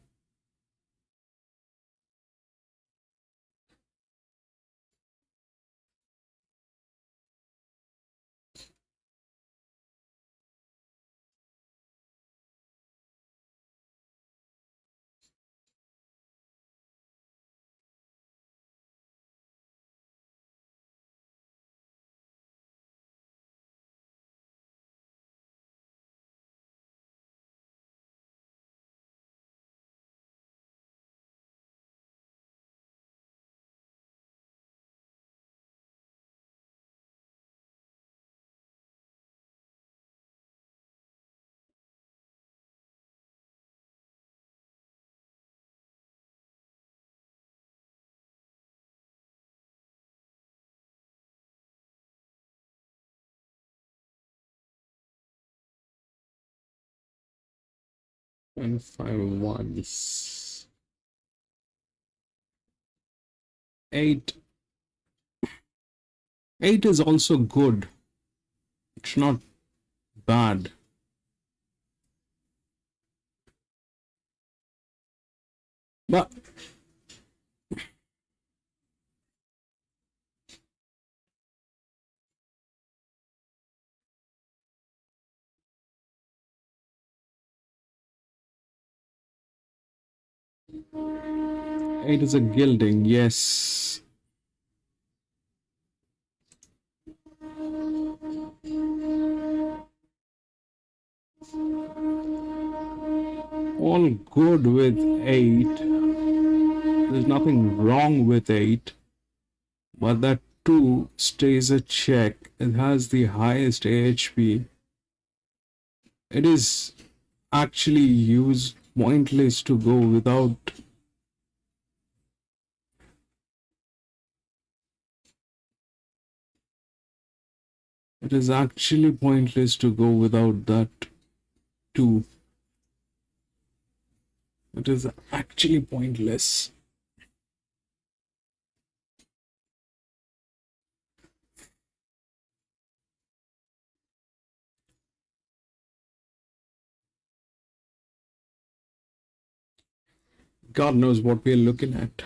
and 5 once. 8. 8 is also good. It's not bad. But it is a gilding, yes. All good with 8. There's nothing wrong with 8. But that 2 stays a check. It has the highest AHP. It is actually pointless to go without. It is actually pointless to go without that 2. It is actually pointless. God knows what we're looking at.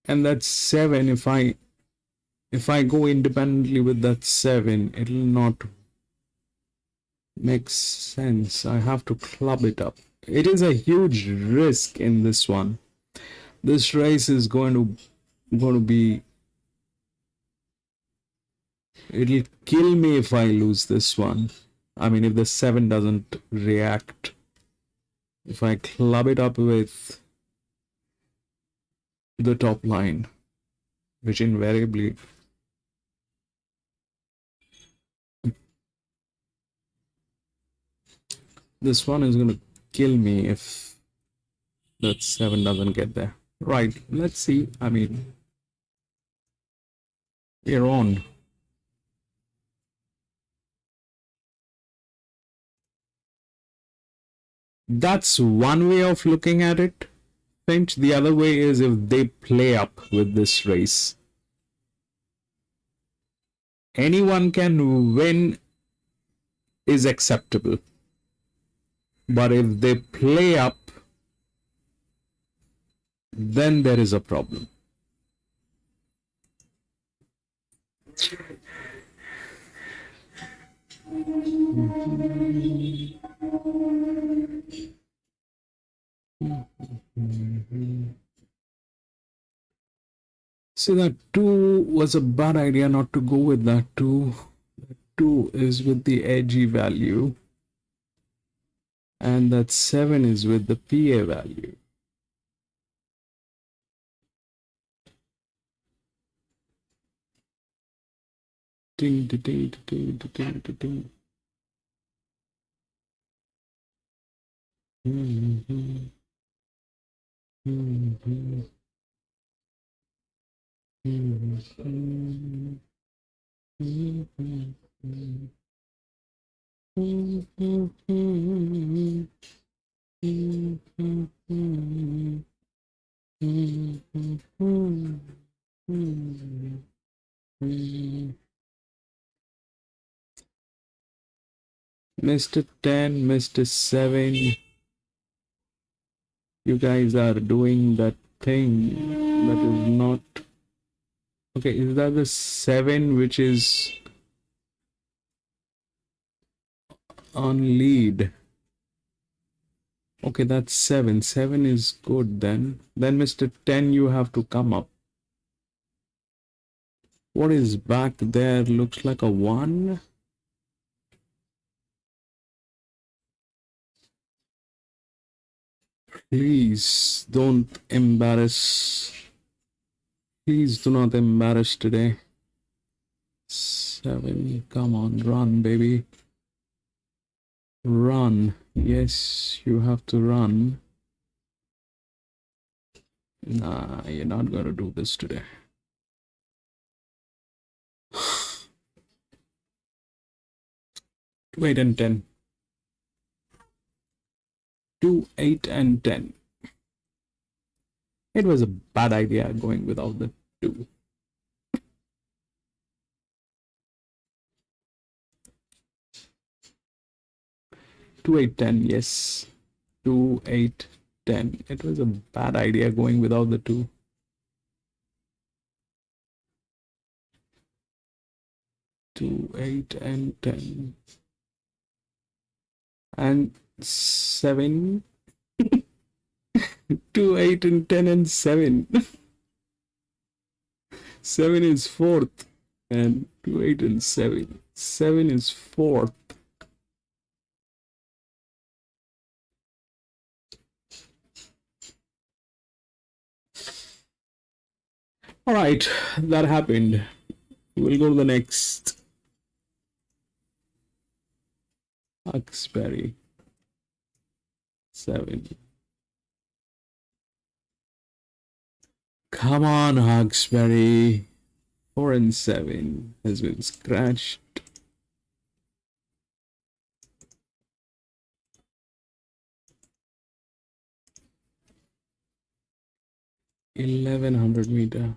And that's 7. If I go independently with that 7, it'll not make sense. I have to club it up. It is a huge risk in this one. This race is going to be. It'll kill me if I lose this one. I mean, if the 7 doesn't react. If I club it up with the top line, which invariably. This one is going to kill me if that 7 doesn't get there. Right, let's see. I mean, we're on. That's one way of looking at it, Finch. The other way is if they play up with this race. Anyone can win is acceptable. But if they play up, then there is a problem. So that 2 was a bad idea not to go with that 2. That 2 is with the edgy value. And that 7 is with the PA value. Ding, ding, ding, ding, ding, ding, ding. Mm-hmm. Mm-hmm. Mm-hmm. Mm-hmm. Mr. 10, Mr. 7. You guys are doing that thing that is not... Okay, is that the 7 which is on lead? Okay, that's 7. 7 is good then. Then Mr. 10, you have to come up. What is back there? Looks like a 1. Please don't embarrass. Please do not embarrass today. 7. Come on, run, baby. Run. Yes, you have to run. Nah, you're not going to do this today. 2, 8, and 10. 2, 8, and 10. It was a bad idea going without the 2. Two, 8, 10. Yes. 2, 8, 10. It was a bad idea going without the 2. 2, 8, and 10. And 7. 2, 8, and 10, and 7. 7 is 4th. And 2, 8, and 7. 7 is 4th. All right, that happened. We'll go to the next. Hawkesbury. 7. Come on, Hawkesbury. 4 and 7 has been scratched. 1100 meter.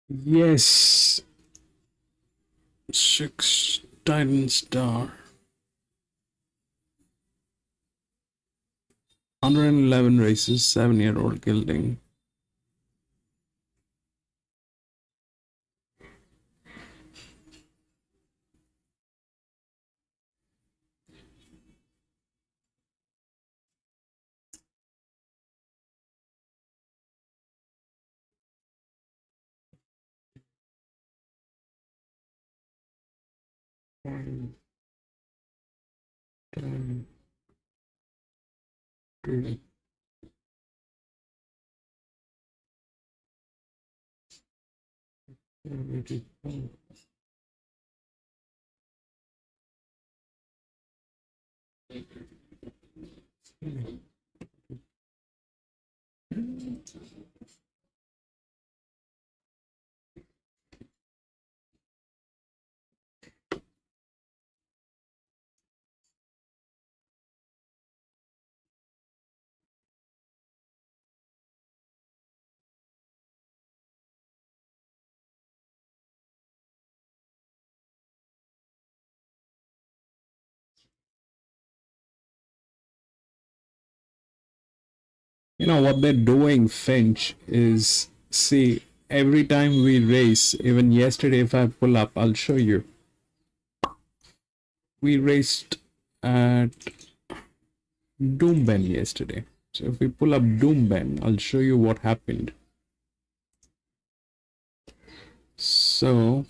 Yes. 6 Titan Star. 111 races, 7-year-old gelding. One, 10, 2, 84. You know what they're doing, Finch, is see, every time we race, even yesterday, if I pull up, I'll show you. We raced at Doomben yesterday. So if we pull up Doomben, I'll show you what happened. So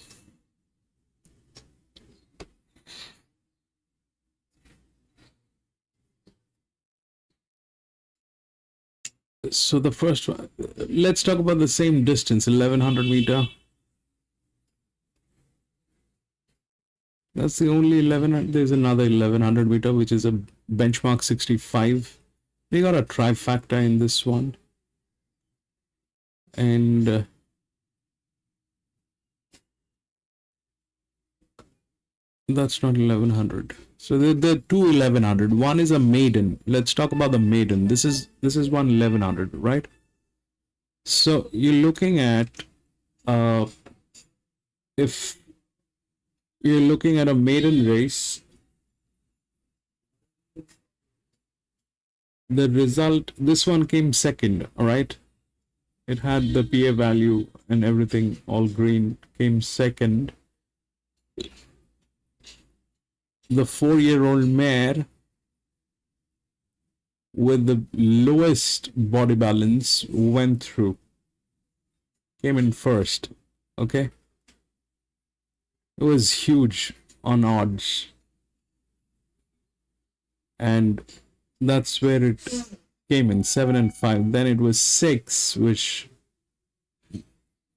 the first one, let's talk about the same distance, 1100 meter. That's the only 11. There's another 1100 meter, which is a benchmark 65. We got a trifecta in this one. And that's not 1100. So there are two 1100. One is a maiden. Let's talk about the maiden. This is one 1100, right? So you're looking at if you're looking at a maiden race, the result, this one came second, all right? It had the PA value and everything all green, came second. The 4-year-old mare with the lowest body balance went through, came in first, okay? It was huge on odds. And that's where it came in, 7 and 5. Then it was 6, which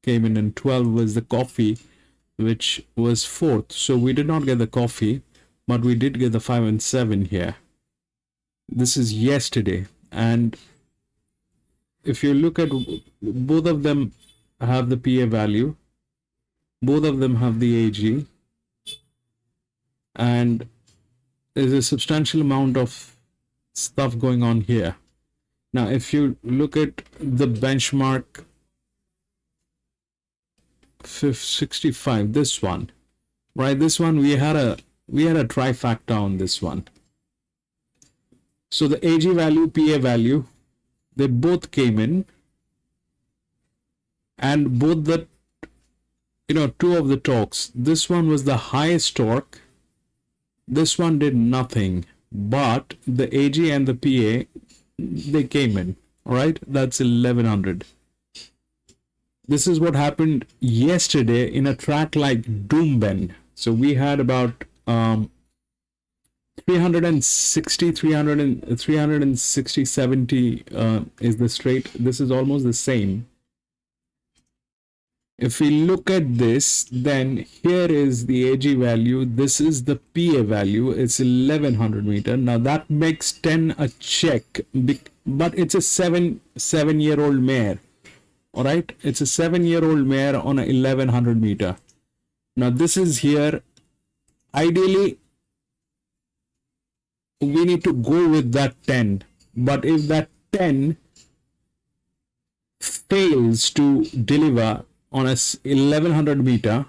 came in, and 12 was the coffee, which was 4th. So we did not get the coffee, but we did get the 5 and 7 here. This is yesterday. And if you look at, both of them have the PA value, both of them have the AG, and there's a substantial amount of stuff going on here. Now, if you look at the benchmark 65, this one, right? This one, we had a trifecta on this one. So the AG value, PA value, they both came in, and both the, two of the torques. This one was the highest torque. This one did nothing, but the AG and the PA, they came in, all right? That's 1100. This is what happened yesterday in a track like Doomben. So we had about 360, 70 is the straight. This is almost the same. If we look at this, then here is the AG value. This is the PA value. It's 1100 meter. Now that makes 10 a check, but it's a 7-year-old mare. All right, it's a 7-year-old mare on a 1100 meter. Now this is here. Ideally, we need to go with that 10. But if that 10 fails to deliver, on a 1100 meter,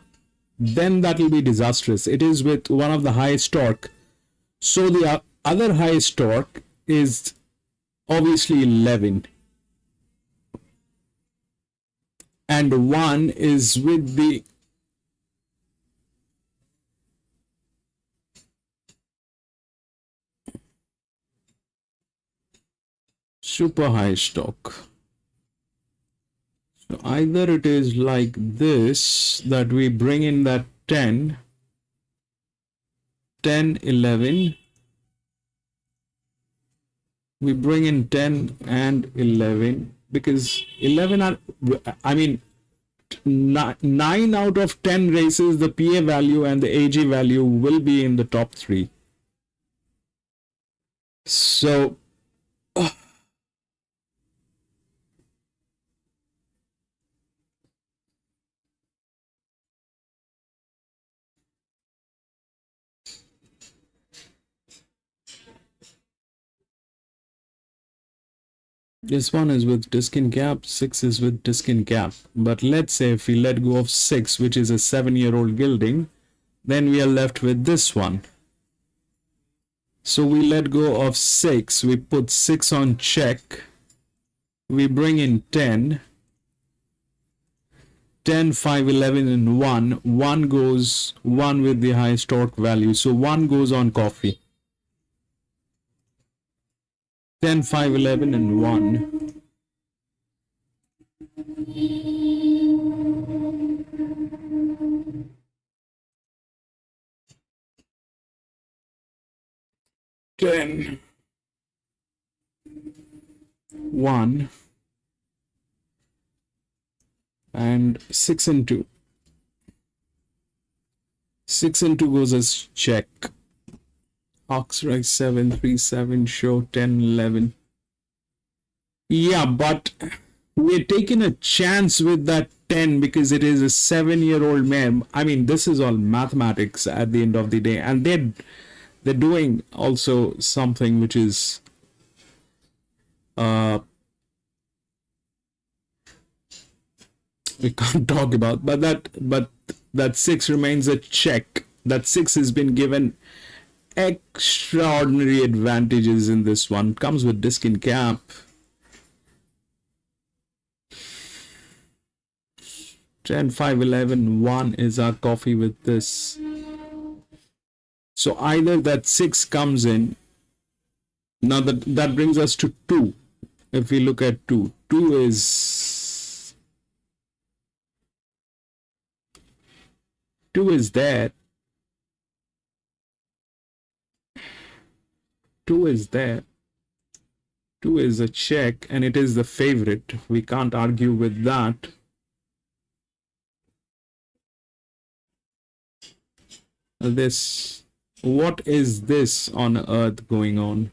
then that will be disastrous. It is with one of the highest torque. So the other highest torque is obviously 11. And 1 is with the super high torque. So either it is like this, that we bring in that 10, 11, we bring in 10 and 11, because 11 are, I mean, 9 out of 10 races, the PA value and the AG value will be in the top 3. So, this one is with disc in gap, 6 is with disc in gap. But let's say if we let go of 6, which is a 7-year-old gelding, then we are left with this one. So we let go of 6, we put 6 on check, we bring in 10, 10, 5, 11 and 1. 1 goes, 1 with the highest torque value. So 1 goes on coffee. 10, 5, 11 and 1. Ten, 1 and 6 and 2. 6 and 2 goes as check. Hawkesbury 7, 3, 7, show 10, 11. Yeah, but we're taking a chance with that 10 because it is a 7-year-old mare. I mean, this is all mathematics at the end of the day, and they're doing also something which is we can't talk about, but that 6 remains a check. That 6 has been given extraordinary advantages in this one. Comes with disc in cap. Ten, 5, 11, 1 is our coffee with this. So either that 6 comes in. Now that brings us to 2. If we look at 2, 2 is there. 2 is there. 2 is a check, and it is the favorite. We can't argue with that. What is this on earth going on?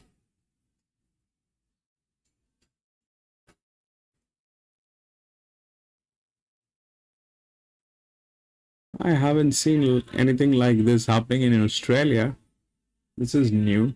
I haven't seen anything like this happening in Australia. This is new.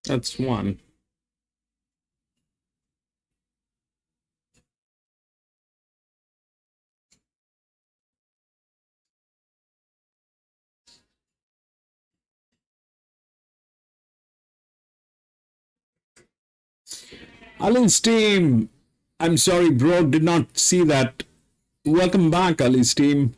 That's one. Ali's team. I'm sorry, bro. Did not see that. Welcome back, Ali's team.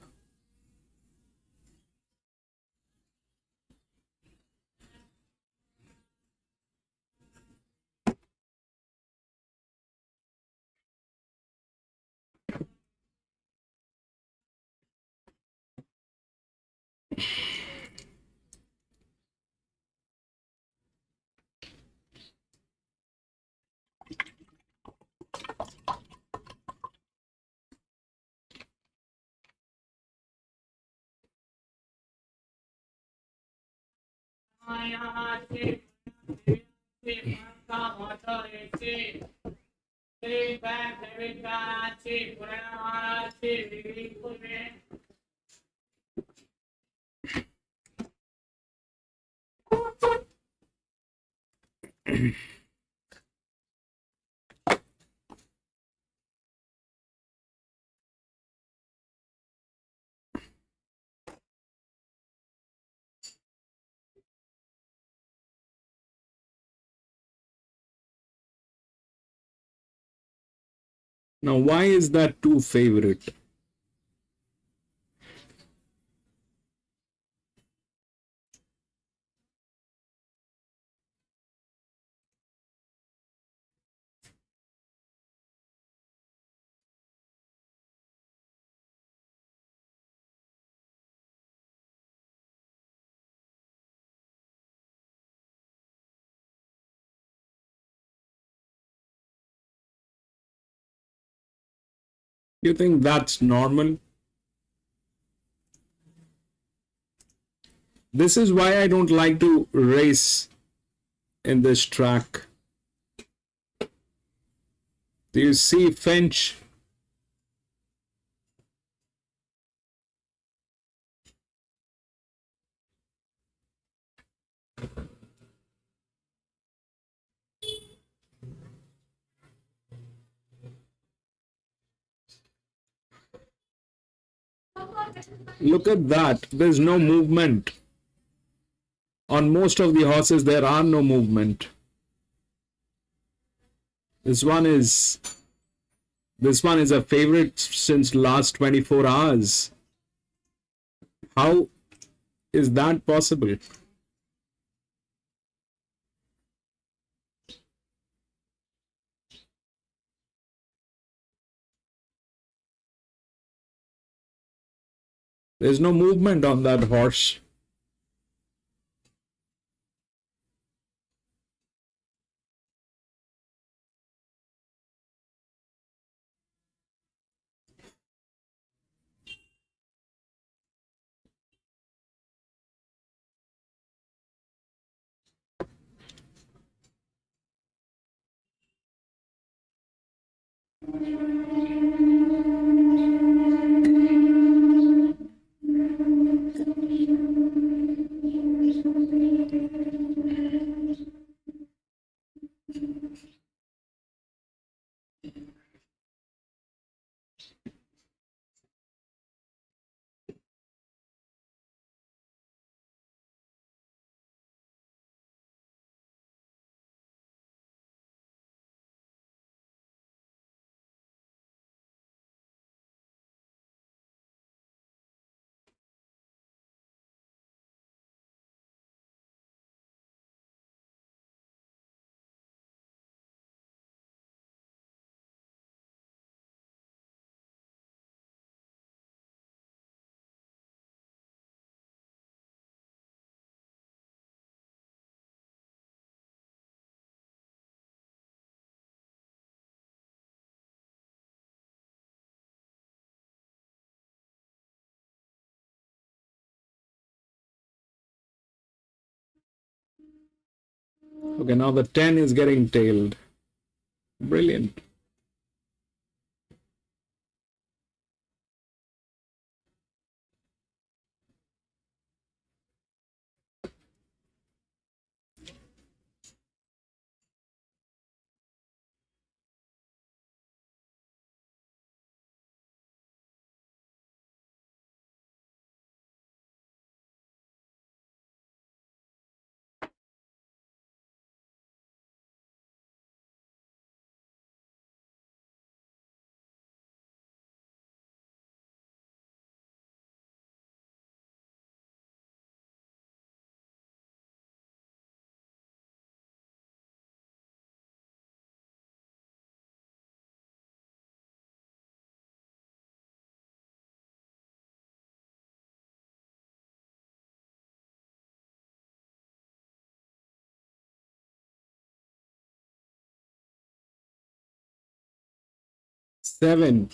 Now, why is that 2 favorite? You think that's normal? This is why I don't like to race in this track. Do you see Finch? Look at that. There's no movement. On most of the horses, there are no movement. This one is a favorite since last 24 hours. How is that possible? There's no movement on that horse. Okay, now the 10 is getting tailed. Brilliant. Seven.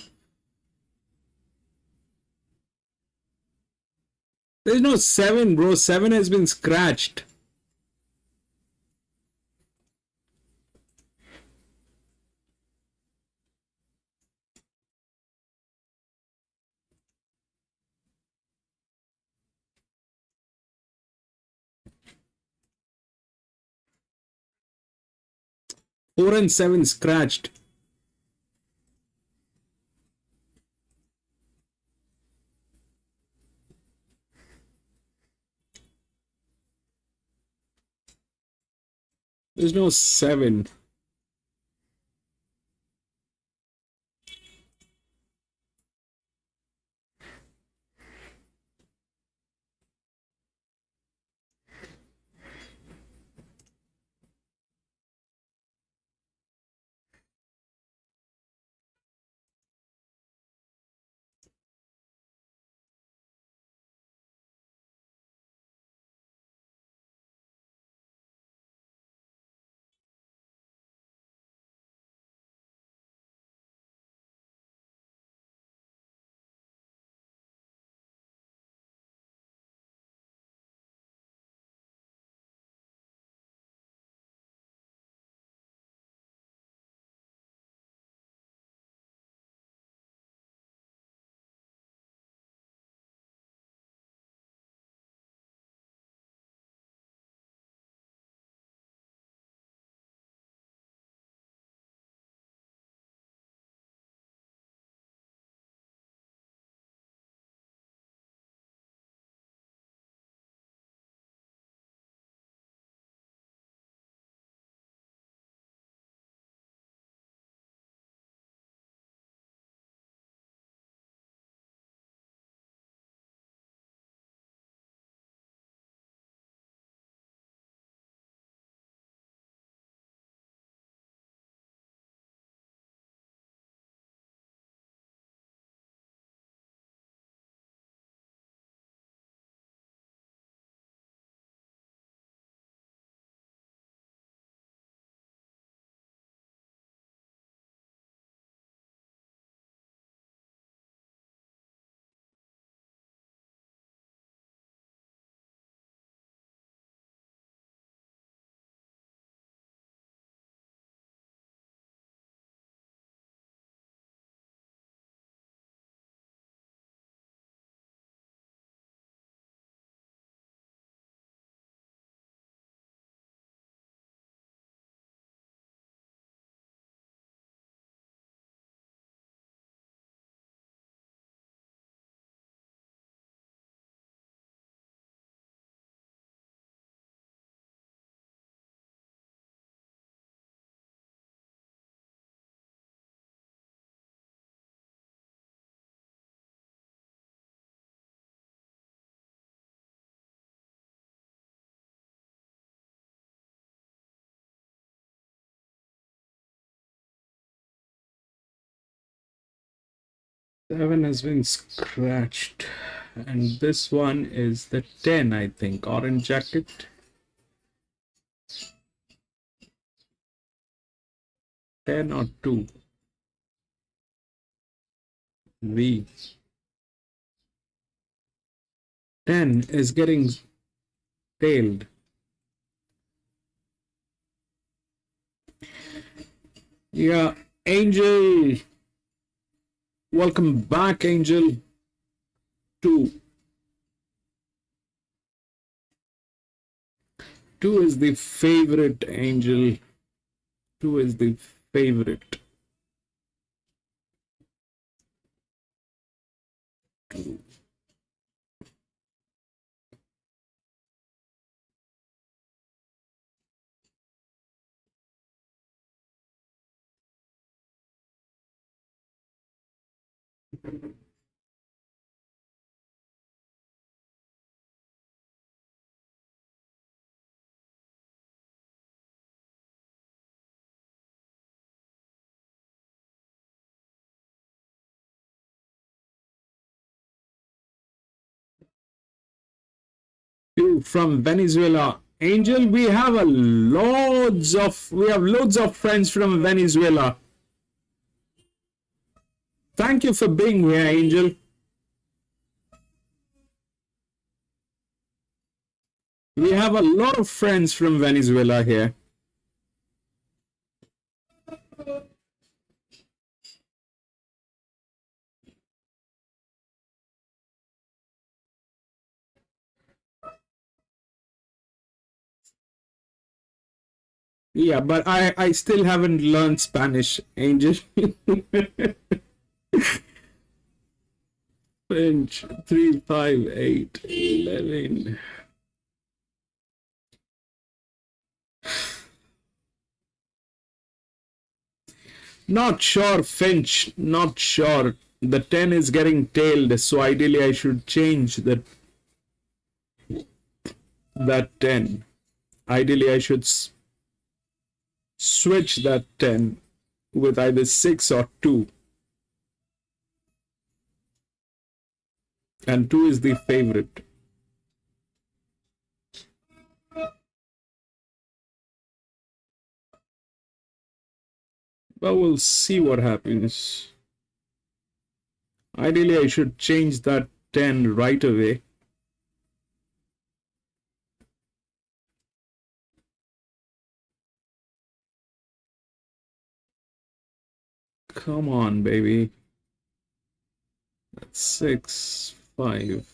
There's no 7, bro. 7 has been scratched. 4 and 7 scratched. There's no 7. Seven has been scratched, and this one is the 10, I think. Orange jacket. 10 or 2. V. 10 is getting tailed. Yeah, Angel. Welcome back, Angel. 2. 2 is the favorite, Angel. 2 is the favorite. 2. From Venezuela. Angel, we have loads of friends from Venezuela. Thank you for being here, Angel. We have a lot of friends from Venezuela here. Yeah, but I still haven't learned Spanish, Angel. Finch 3, 5, 8, 11. Not sure, Finch. Not sure. The 10 is getting tailed, so ideally I should change that 10. Ideally I should switch that 10 with either 6 or 2. And 2 is the favorite. But we'll see what happens. Ideally, I should change that 10 right away. Come on, baby. That's 6, 5.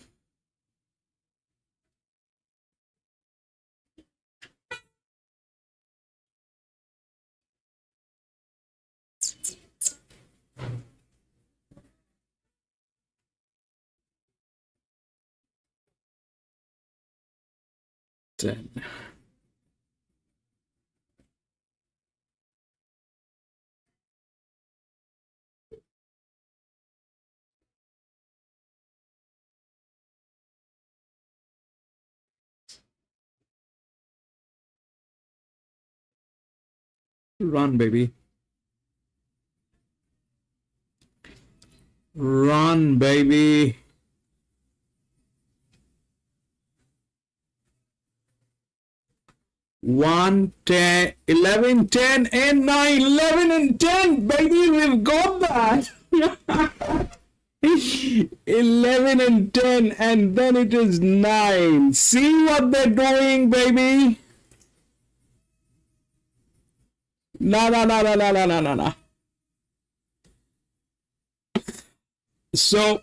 Ten. Run, baby. Run, baby. One, 10, 11, 10, and 9, 11 and 10, baby, we've got that. 11 and 10, and then it is 9. See what they're doing, baby? No. So,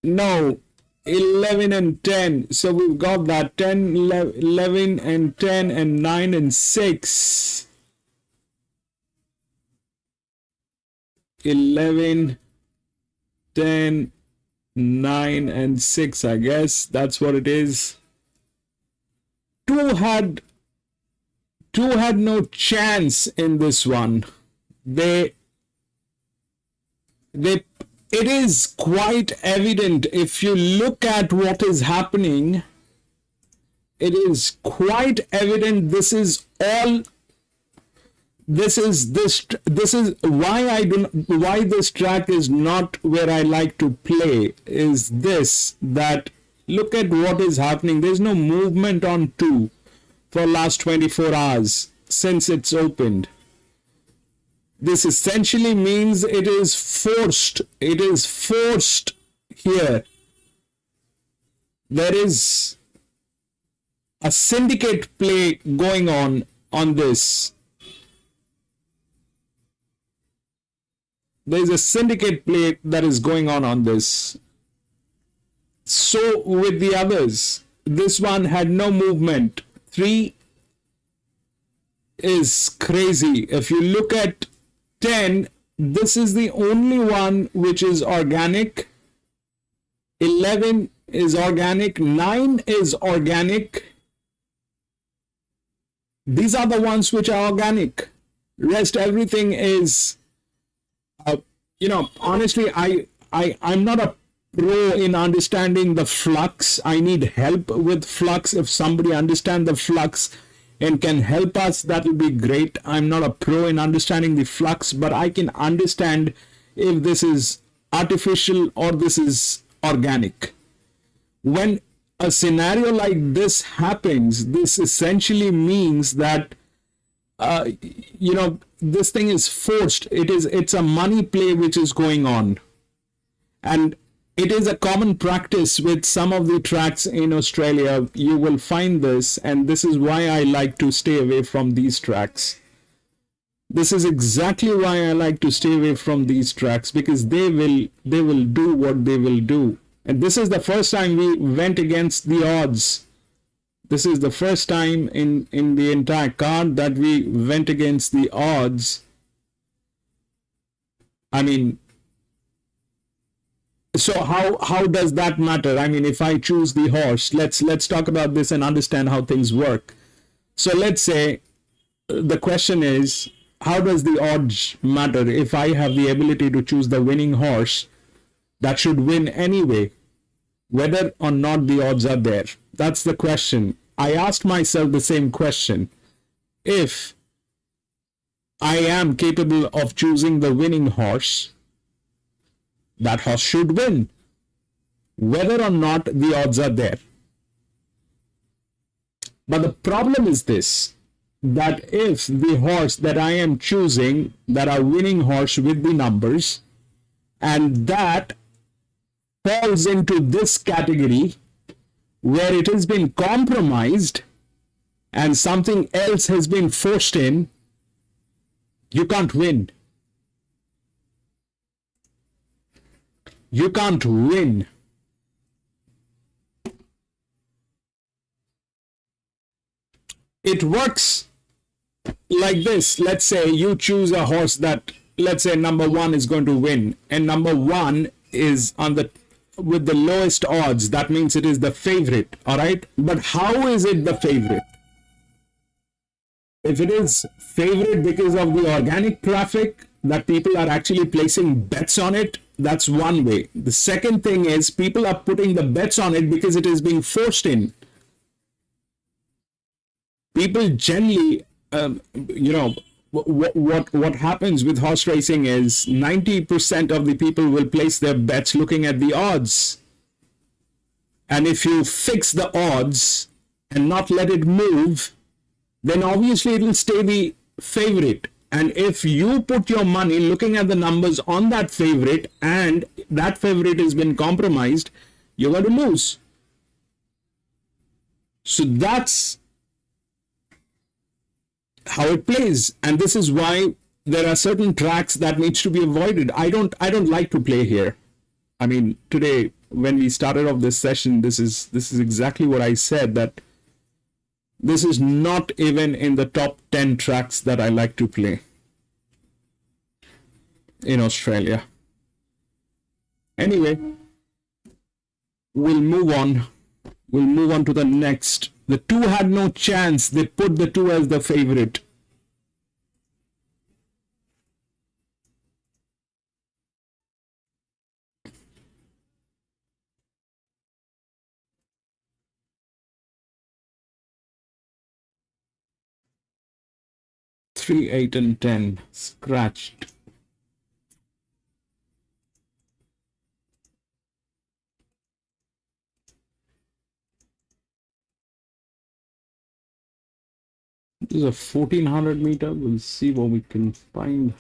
no, 11 and 10. So we've got that 10, 11 and 10 and 9 and 6. 11, 10, 9 and 6, I guess. That's what it is. Two had no chance in this one. It is quite evident if you look at what is happening. It is quite evident this is why this track is not where I like to play, is this, that look at what is happening. There's no movement on 2 for last 24 hours since it's opened. This essentially means it is forced. It is forced here. There is a syndicate play going on this. There is a syndicate play that is going on this. So with the others, this one had no movement. 3 is crazy. If you look at 10, this is the only one which is organic. 11 is organic. 9 is organic. These are the ones which are organic. Rest everything is, honestly, I'm not a pro in understanding the flux. I need help with flux. If somebody understands the flux and can help us, that will be great. I'm not a pro in understanding the flux, but I can understand if this is artificial or this is organic. When a scenario like this happens, this essentially means that this thing is forced. It's a money play which is going on, and it is a common practice with some of the tracks in Australia. You will find this, and this is why I like to stay away from these tracks. This is exactly why I like to stay away from these tracks, because they will do what they will do. And this is the first time we went against the odds. This is the first time in the entire card that we went against the odds. I mean, so how does that matter? I mean, if I choose the horse, let's talk about this and understand how things work. So let's say the question is, how does the odds matter if I have the ability to choose the winning horse that should win anyway, whether or not the odds are there? That's the question. I asked myself the same question. If I am capable of choosing the winning horse, that horse should win, whether or not the odds are there. But the problem is this, that if the horse that I am choosing, that are winning horse with the numbers, and that falls into this category where it has been compromised and something else has been forced in, you can't win. You can't win. It works like this. Let's say you choose a horse that, let's say number 1 is going to win, and number 1 is on the with the lowest odds. That means it is the favorite. All right, but how is it the favorite? If it is favorite because of the organic traffic, that people are actually placing bets on it, that's one way. The second thing is people are putting the bets on it because it is being forced in. People generally, what happens with horse racing is 90% of the people will place their bets looking at the odds. And if you fix the odds and not let it move, then obviously it will stay the favorite. And if you put your money looking at the numbers on that favorite and that favorite has been compromised, you're going to lose. So that's how it plays. And this is why there are certain tracks that needs to be avoided. I don't like to play here. I mean, today when we started off this session, this is exactly what I said, that this is not even in the top 10 tracks that I like to play in Australia. Anyway, we'll move on. We'll move on to the next. The 2 had no chance. They put the 2 as the favorite. Three, 8, and 10 scratched. This is a 1400 meter. We'll see what we can find.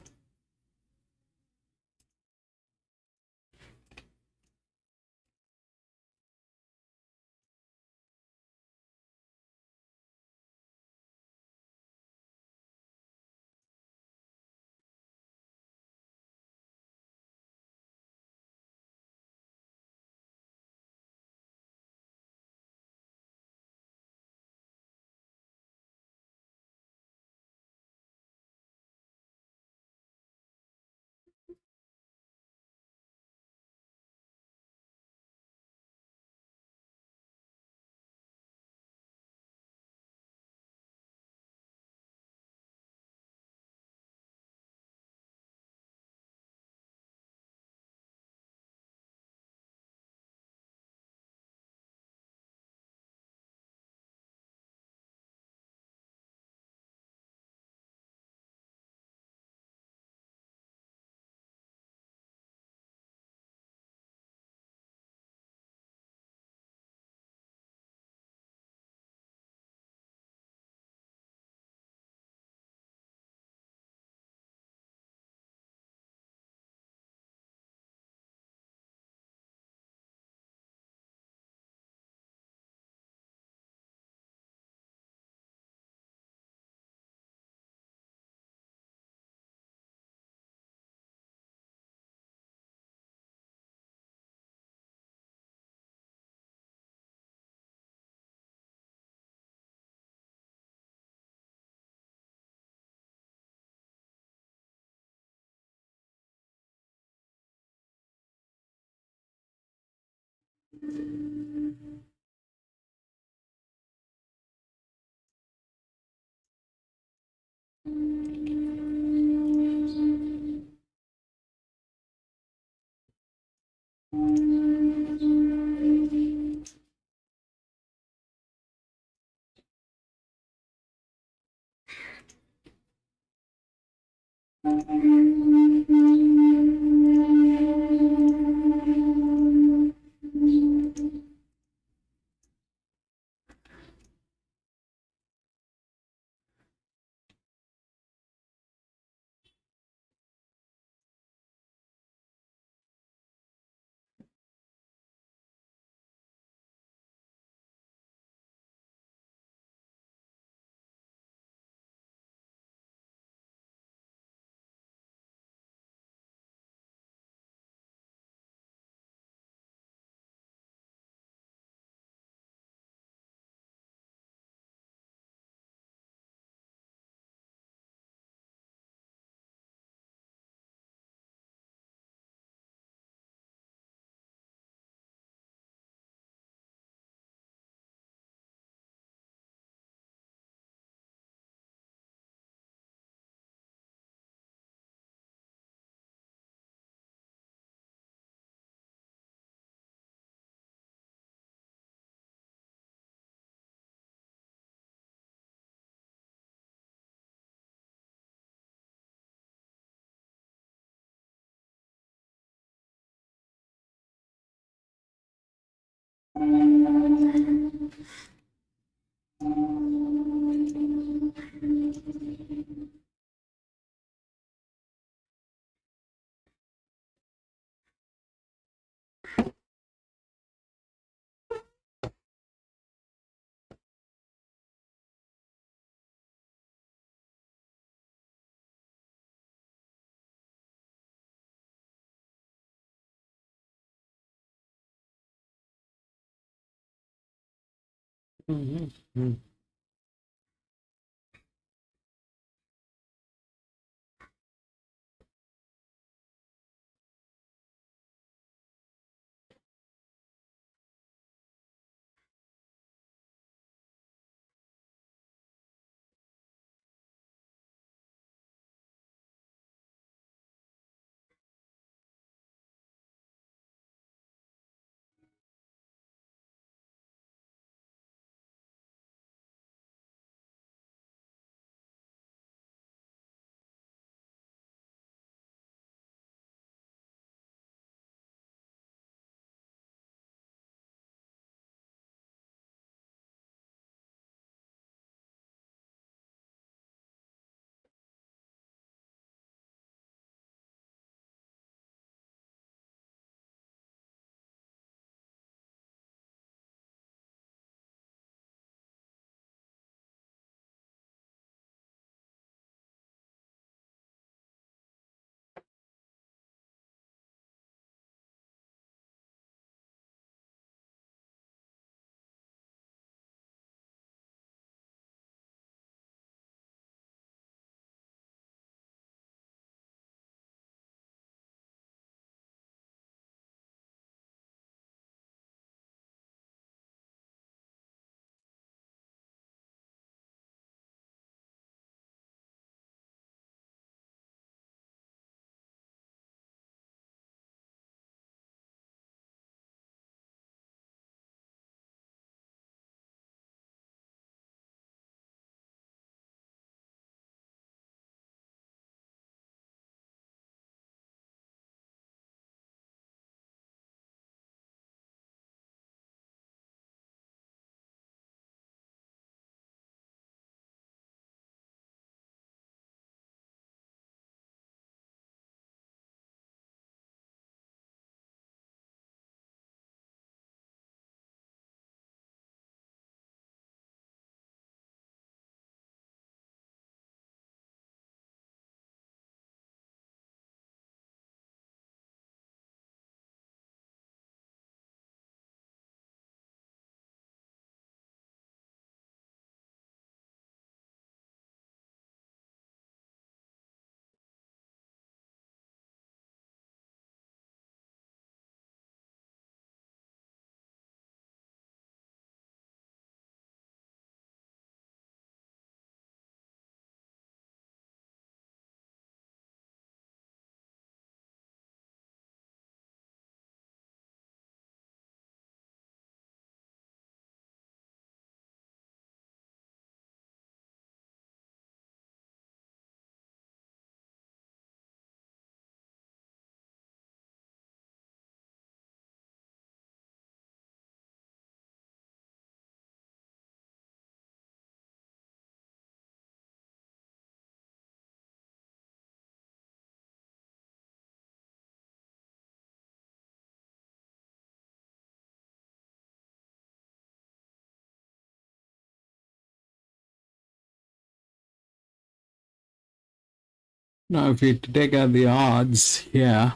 Now, if we take out the odds here,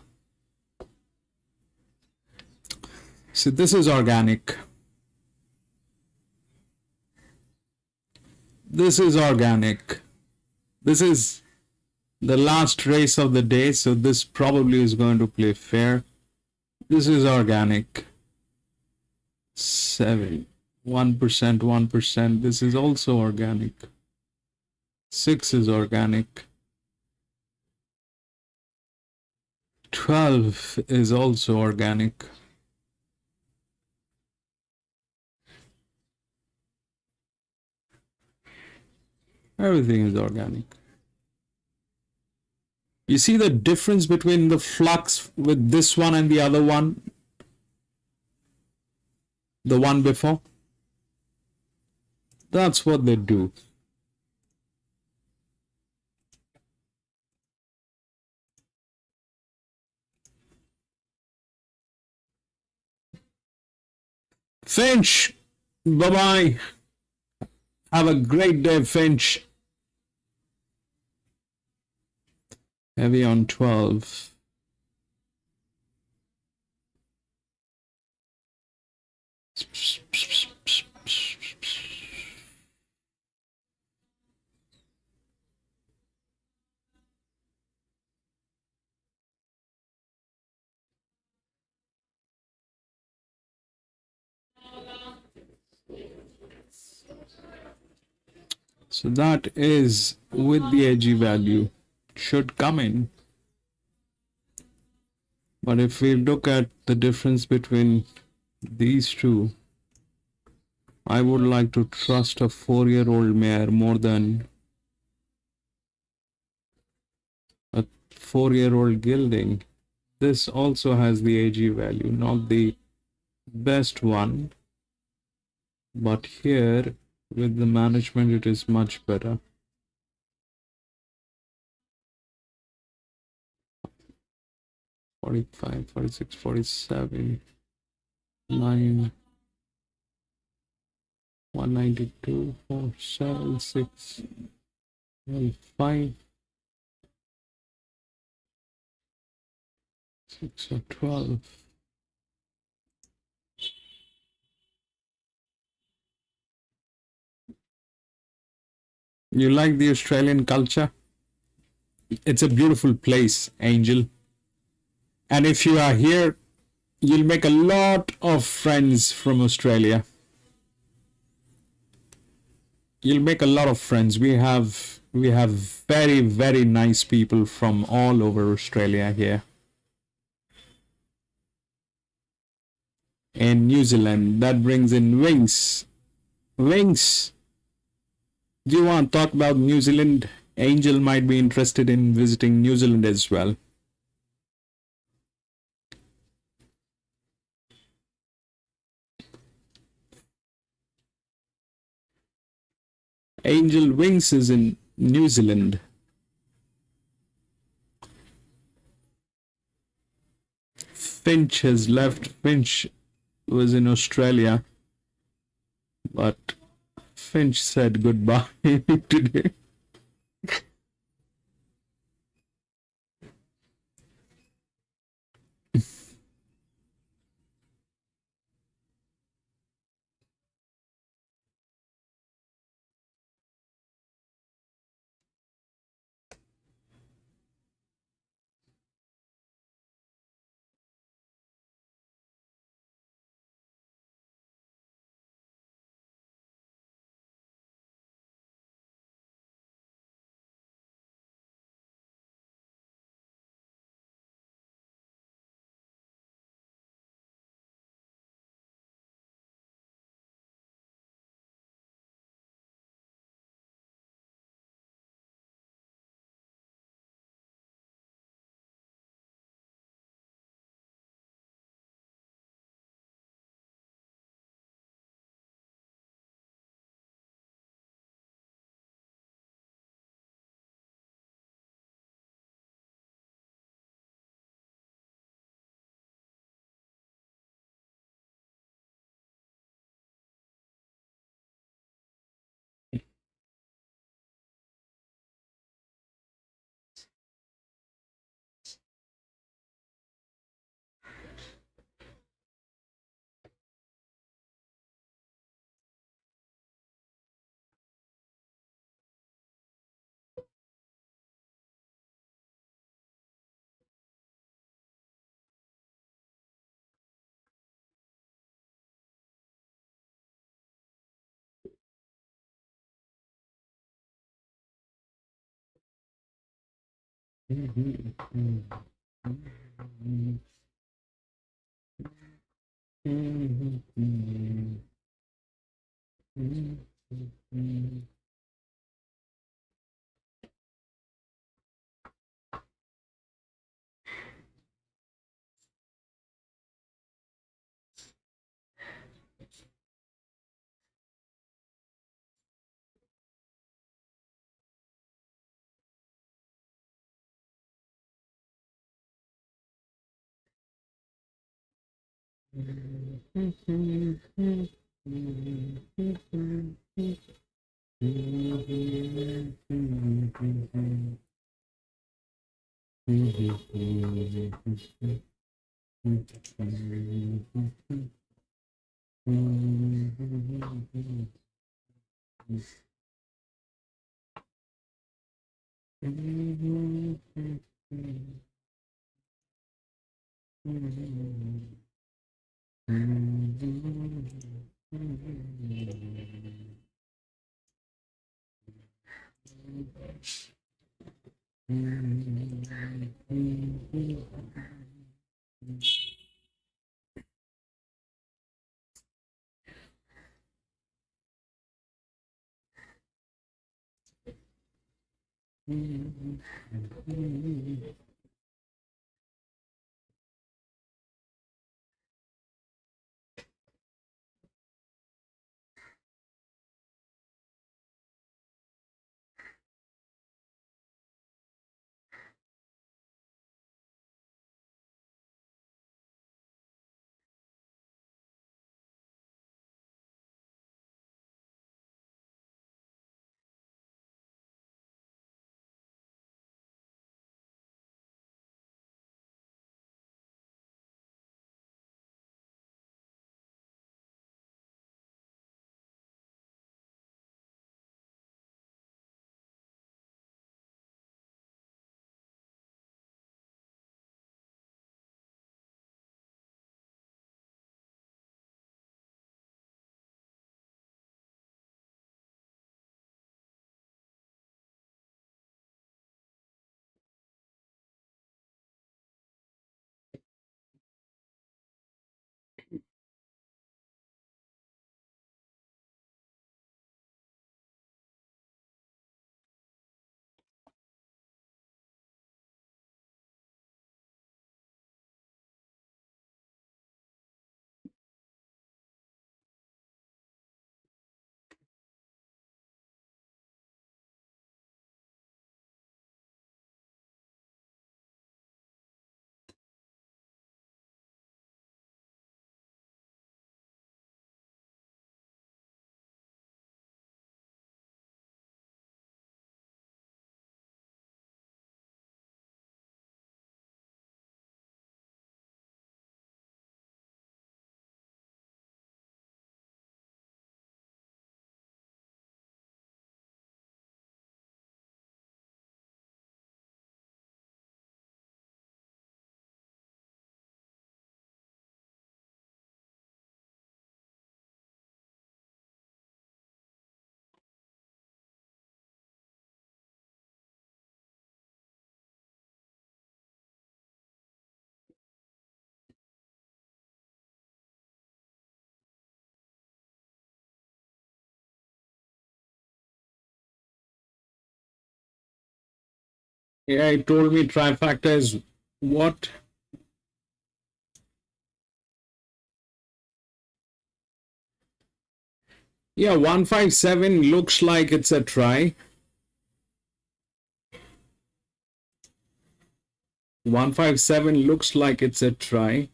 so this is organic. This is organic. This is the last race of the day, so this probably is going to play fair. This is organic. 7, 1%, 1%. This is also organic. 6 is organic. 12 is also organic. Everything is organic. You see the difference between the flux with this one and the other one? The one before? That's what they do. Finch, bye-bye. Have a great day, Finch. Heavy on 12. So that is with the AG value. Should come in. But if we look at the difference between these two, I would like to trust a 4-year-old mare more than a 4-year-old gelding. This also has the AG value, not the best one, but here with the management it is much better. $45, $46, $47, $9, $192, $4, $7, $6, $5, 6 or 12. You like the Australian culture? It's a beautiful place, Angel. And if you are here, you'll make a lot of friends from Australia. You'll make a lot of friends. We have very, very nice people from all over Australia here. In New Zealand, that brings in Wings. Wings, do you want to talk about New Zealand? Angel might be interested in visiting New Zealand as well. Angel Wings is in New Zealand. Finch has left. Finch was in Australia, but Finch said goodbye today. Yeah, it told me trifecta is what? Yeah, 157 looks like it's a try. 157 looks like it's a try.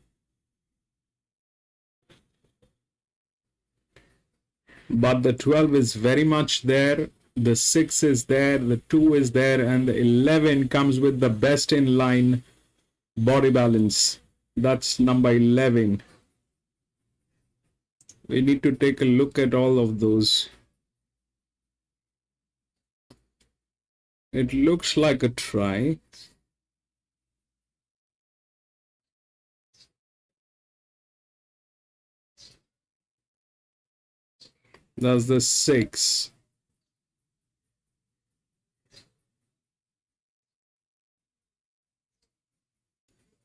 But the 12 is very much there. The 6 is there, the 2 is there, and the 11 comes with the best in line body balance. That's number 11. We need to take a look at all of those. It looks like a try. That's the 6.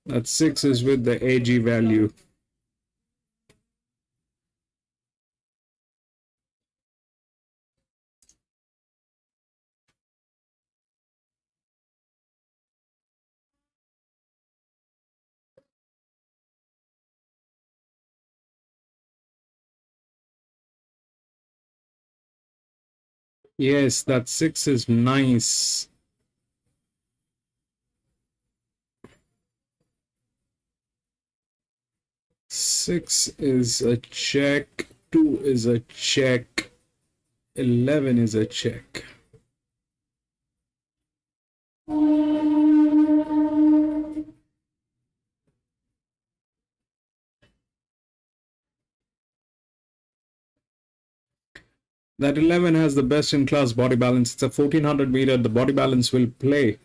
That 6 is with the AG value. Yes, that 6 is nice. Six is a check, 2 is a check, 11 is a check. That 11 has the best in class body balance. It's a 1400 meter. The body balance will play.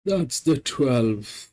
That's the 12.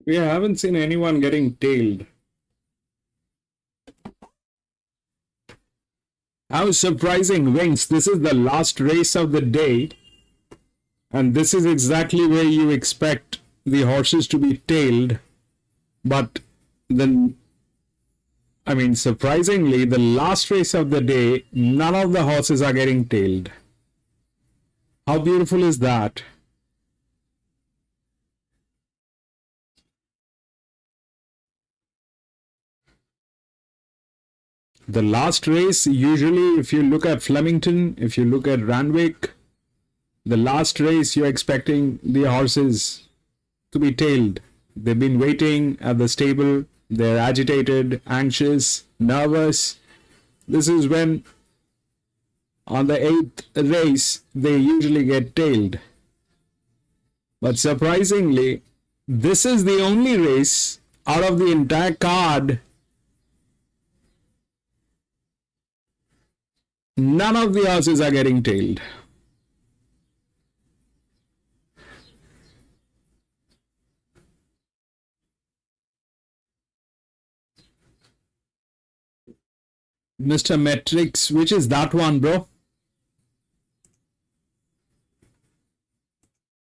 We haven't seen anyone getting tailed. How surprising, Wings. This is the last race of the day. And this is exactly where you expect the horses to be tailed. But then, I mean, surprisingly, the last race of the day, none of the horses are getting tailed. How beautiful is that? The last race, usually, if you look at Flemington, if you look at Randwick, the last race, you're expecting the horses to be tailed. They've been waiting at the stable. They're agitated, anxious, nervous. This is when, on the 8th race, they usually get tailed. But surprisingly, this is the only race out of the entire card. None of the horses are getting tailed. Mr. Metrics, which is that one, bro?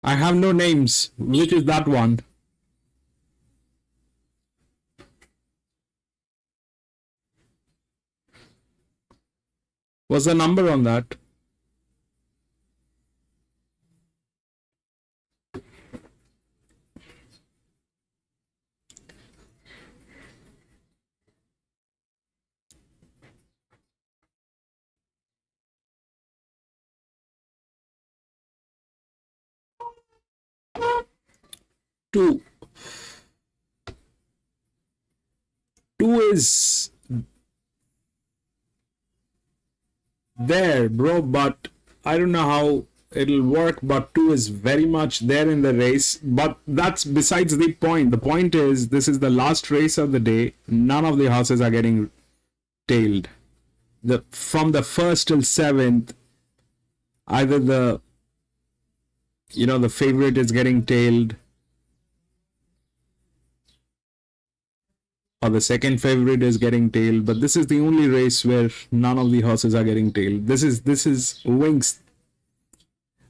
I have no names. Which is that one? What's the number on that? Two. Two is there, bro, but I don't know how it'll work, but two is very much there in the race. But that's besides the point. The point is, this is the last race of the day. None of the horses are getting tailed. From the 1st till 7th, either the favorite is getting tailed, or the second favorite is getting tailed, but this is the only race where none of the horses are getting tailed. This is Wings.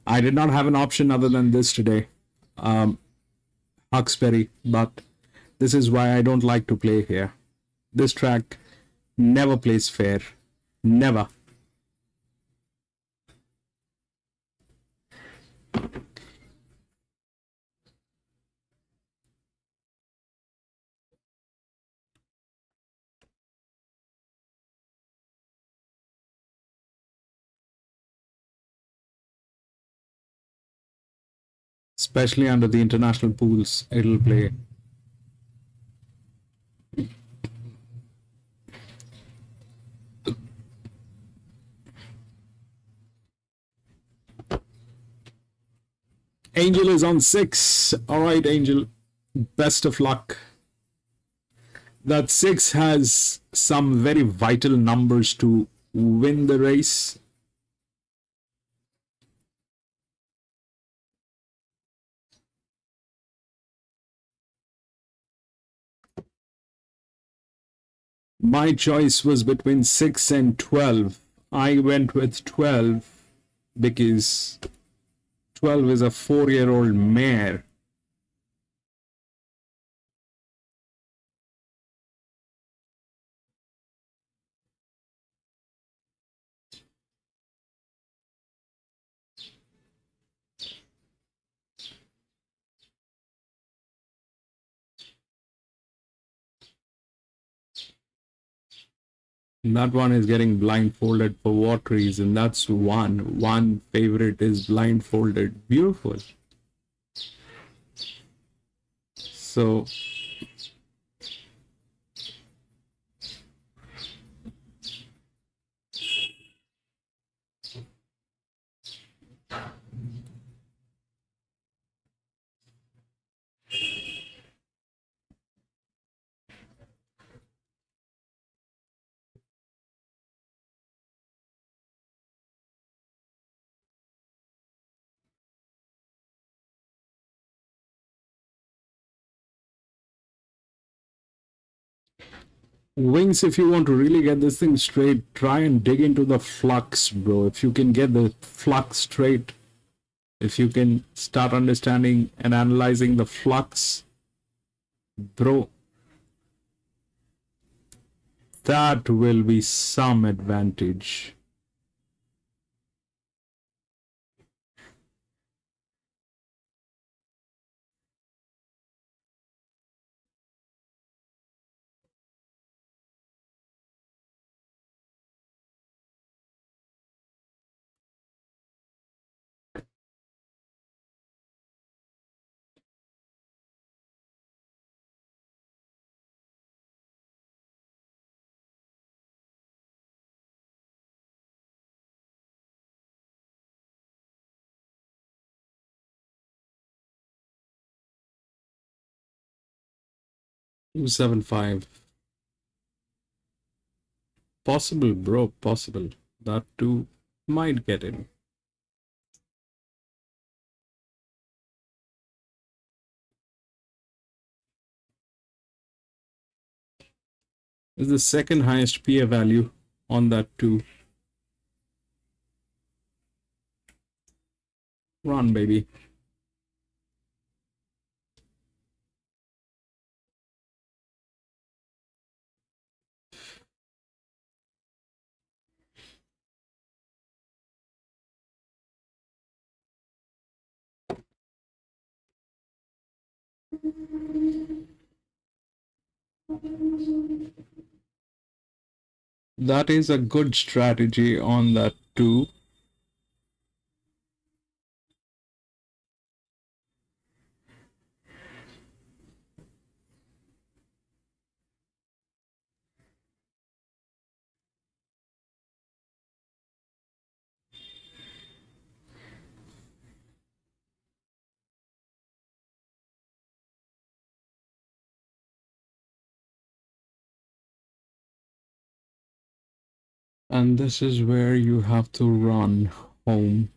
I did not have an option other than this today, Hawkesbury, but this is why I don't like to play here. This track never plays fair. Never. Especially under the international pools, it'll play. Angel is on 6. All right, Angel. Best of luck. That 6 has some very vital numbers to win the race. My choice was between 6 and 12. I went with 12 because 12 is a 4-year-old mare. That one is getting blindfolded for what reason? That's one favorite is blindfolded. Beautiful. So Wings, if you want to really get this thing straight, try and dig into the flux, bro. If you can get the flux straight, if you can start understanding and analyzing the flux, bro, that will be some advantage. Two 7-5. Possible, bro, possible. That too might get in. Is the second highest PA value on that too. Run, baby. That is a good strategy on that too. And this is where you have to run home.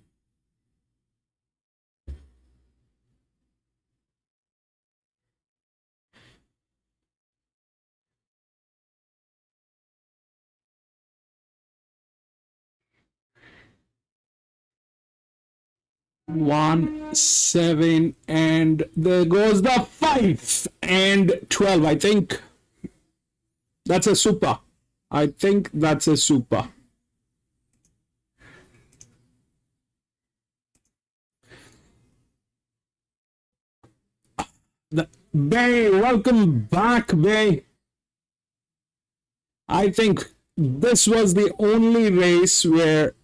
One, 7, and there goes the 5 and 12. I think that's a super. I think that's a super. Bay, welcome back, Bay. I think this was the only race where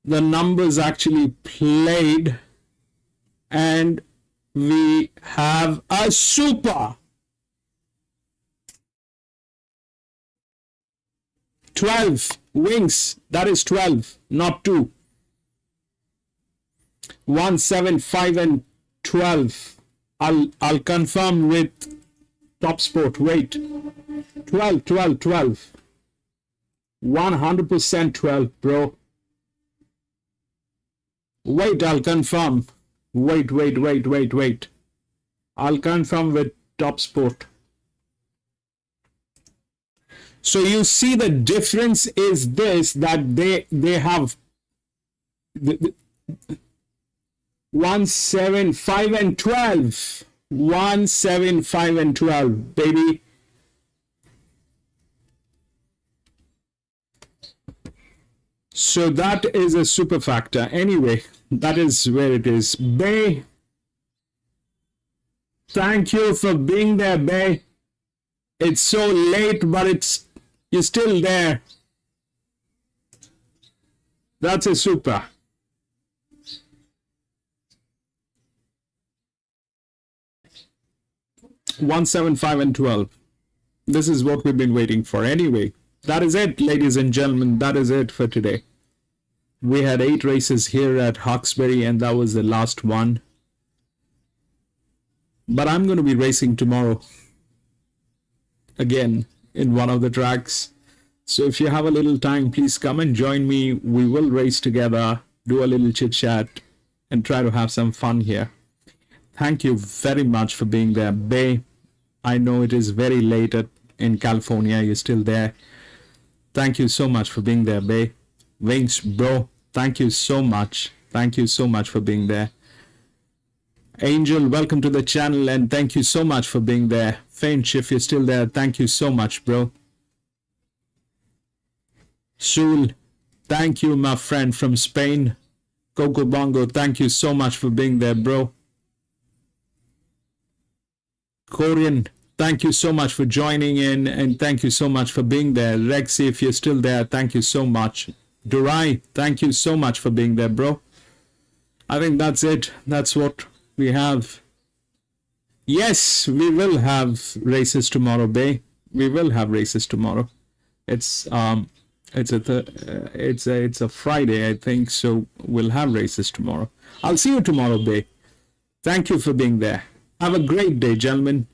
the numbers actually played and we have a super. 12 wings. That is 12, not 2. 1, 7, 5, and 12. I'll confirm with Top Sport. Wait. 12, 12, 12. 100% 12, bro. Wait, I'll confirm. Wait. I'll confirm with Top Sport. So you see the difference is this, that they have 1, 7, 5, and 12. 1, 7, 5, and 12, baby. So that is a super factor. Anyway, that is where it is. Bay, thank you for being there, Bay. It's so late, but you're still there. That's a super. One, 7, 5, and 12. This is what we've been waiting for. Anyway, that is it, ladies and gentlemen. That is it for today. We had 8 races here at Hawkesbury, and that was the last one. But I'm going to be racing tomorrow again in one of the tracks. So if you have a little time, please come and join me. We will race together, do a little chit chat, and try to have some fun here. Thank you very much for being there, Bay. I know it is very late in California. You're still there. Thank you so much for being there, Bay. Wings, bro. Thank you so much. Thank you so much for being there. Angel, welcome to the channel, and thank you so much for being there. Finch, if you're still there, thank you so much, bro. Sul, thank you, my friend from Spain. Coco Bongo, thank you so much for being there, bro. Korean, thank you so much for joining in, and thank you so much for being there. Rexy, if you're still there, thank you so much. Durai, thank you so much for being there, bro. I think that's it. That's what we have. Yes, we will have races tomorrow, Bay. We will have races tomorrow. It's a Friday, I think, so we'll have races tomorrow. I'll see you tomorrow, Bay. Thank you for being there. Have a great day, gentlemen.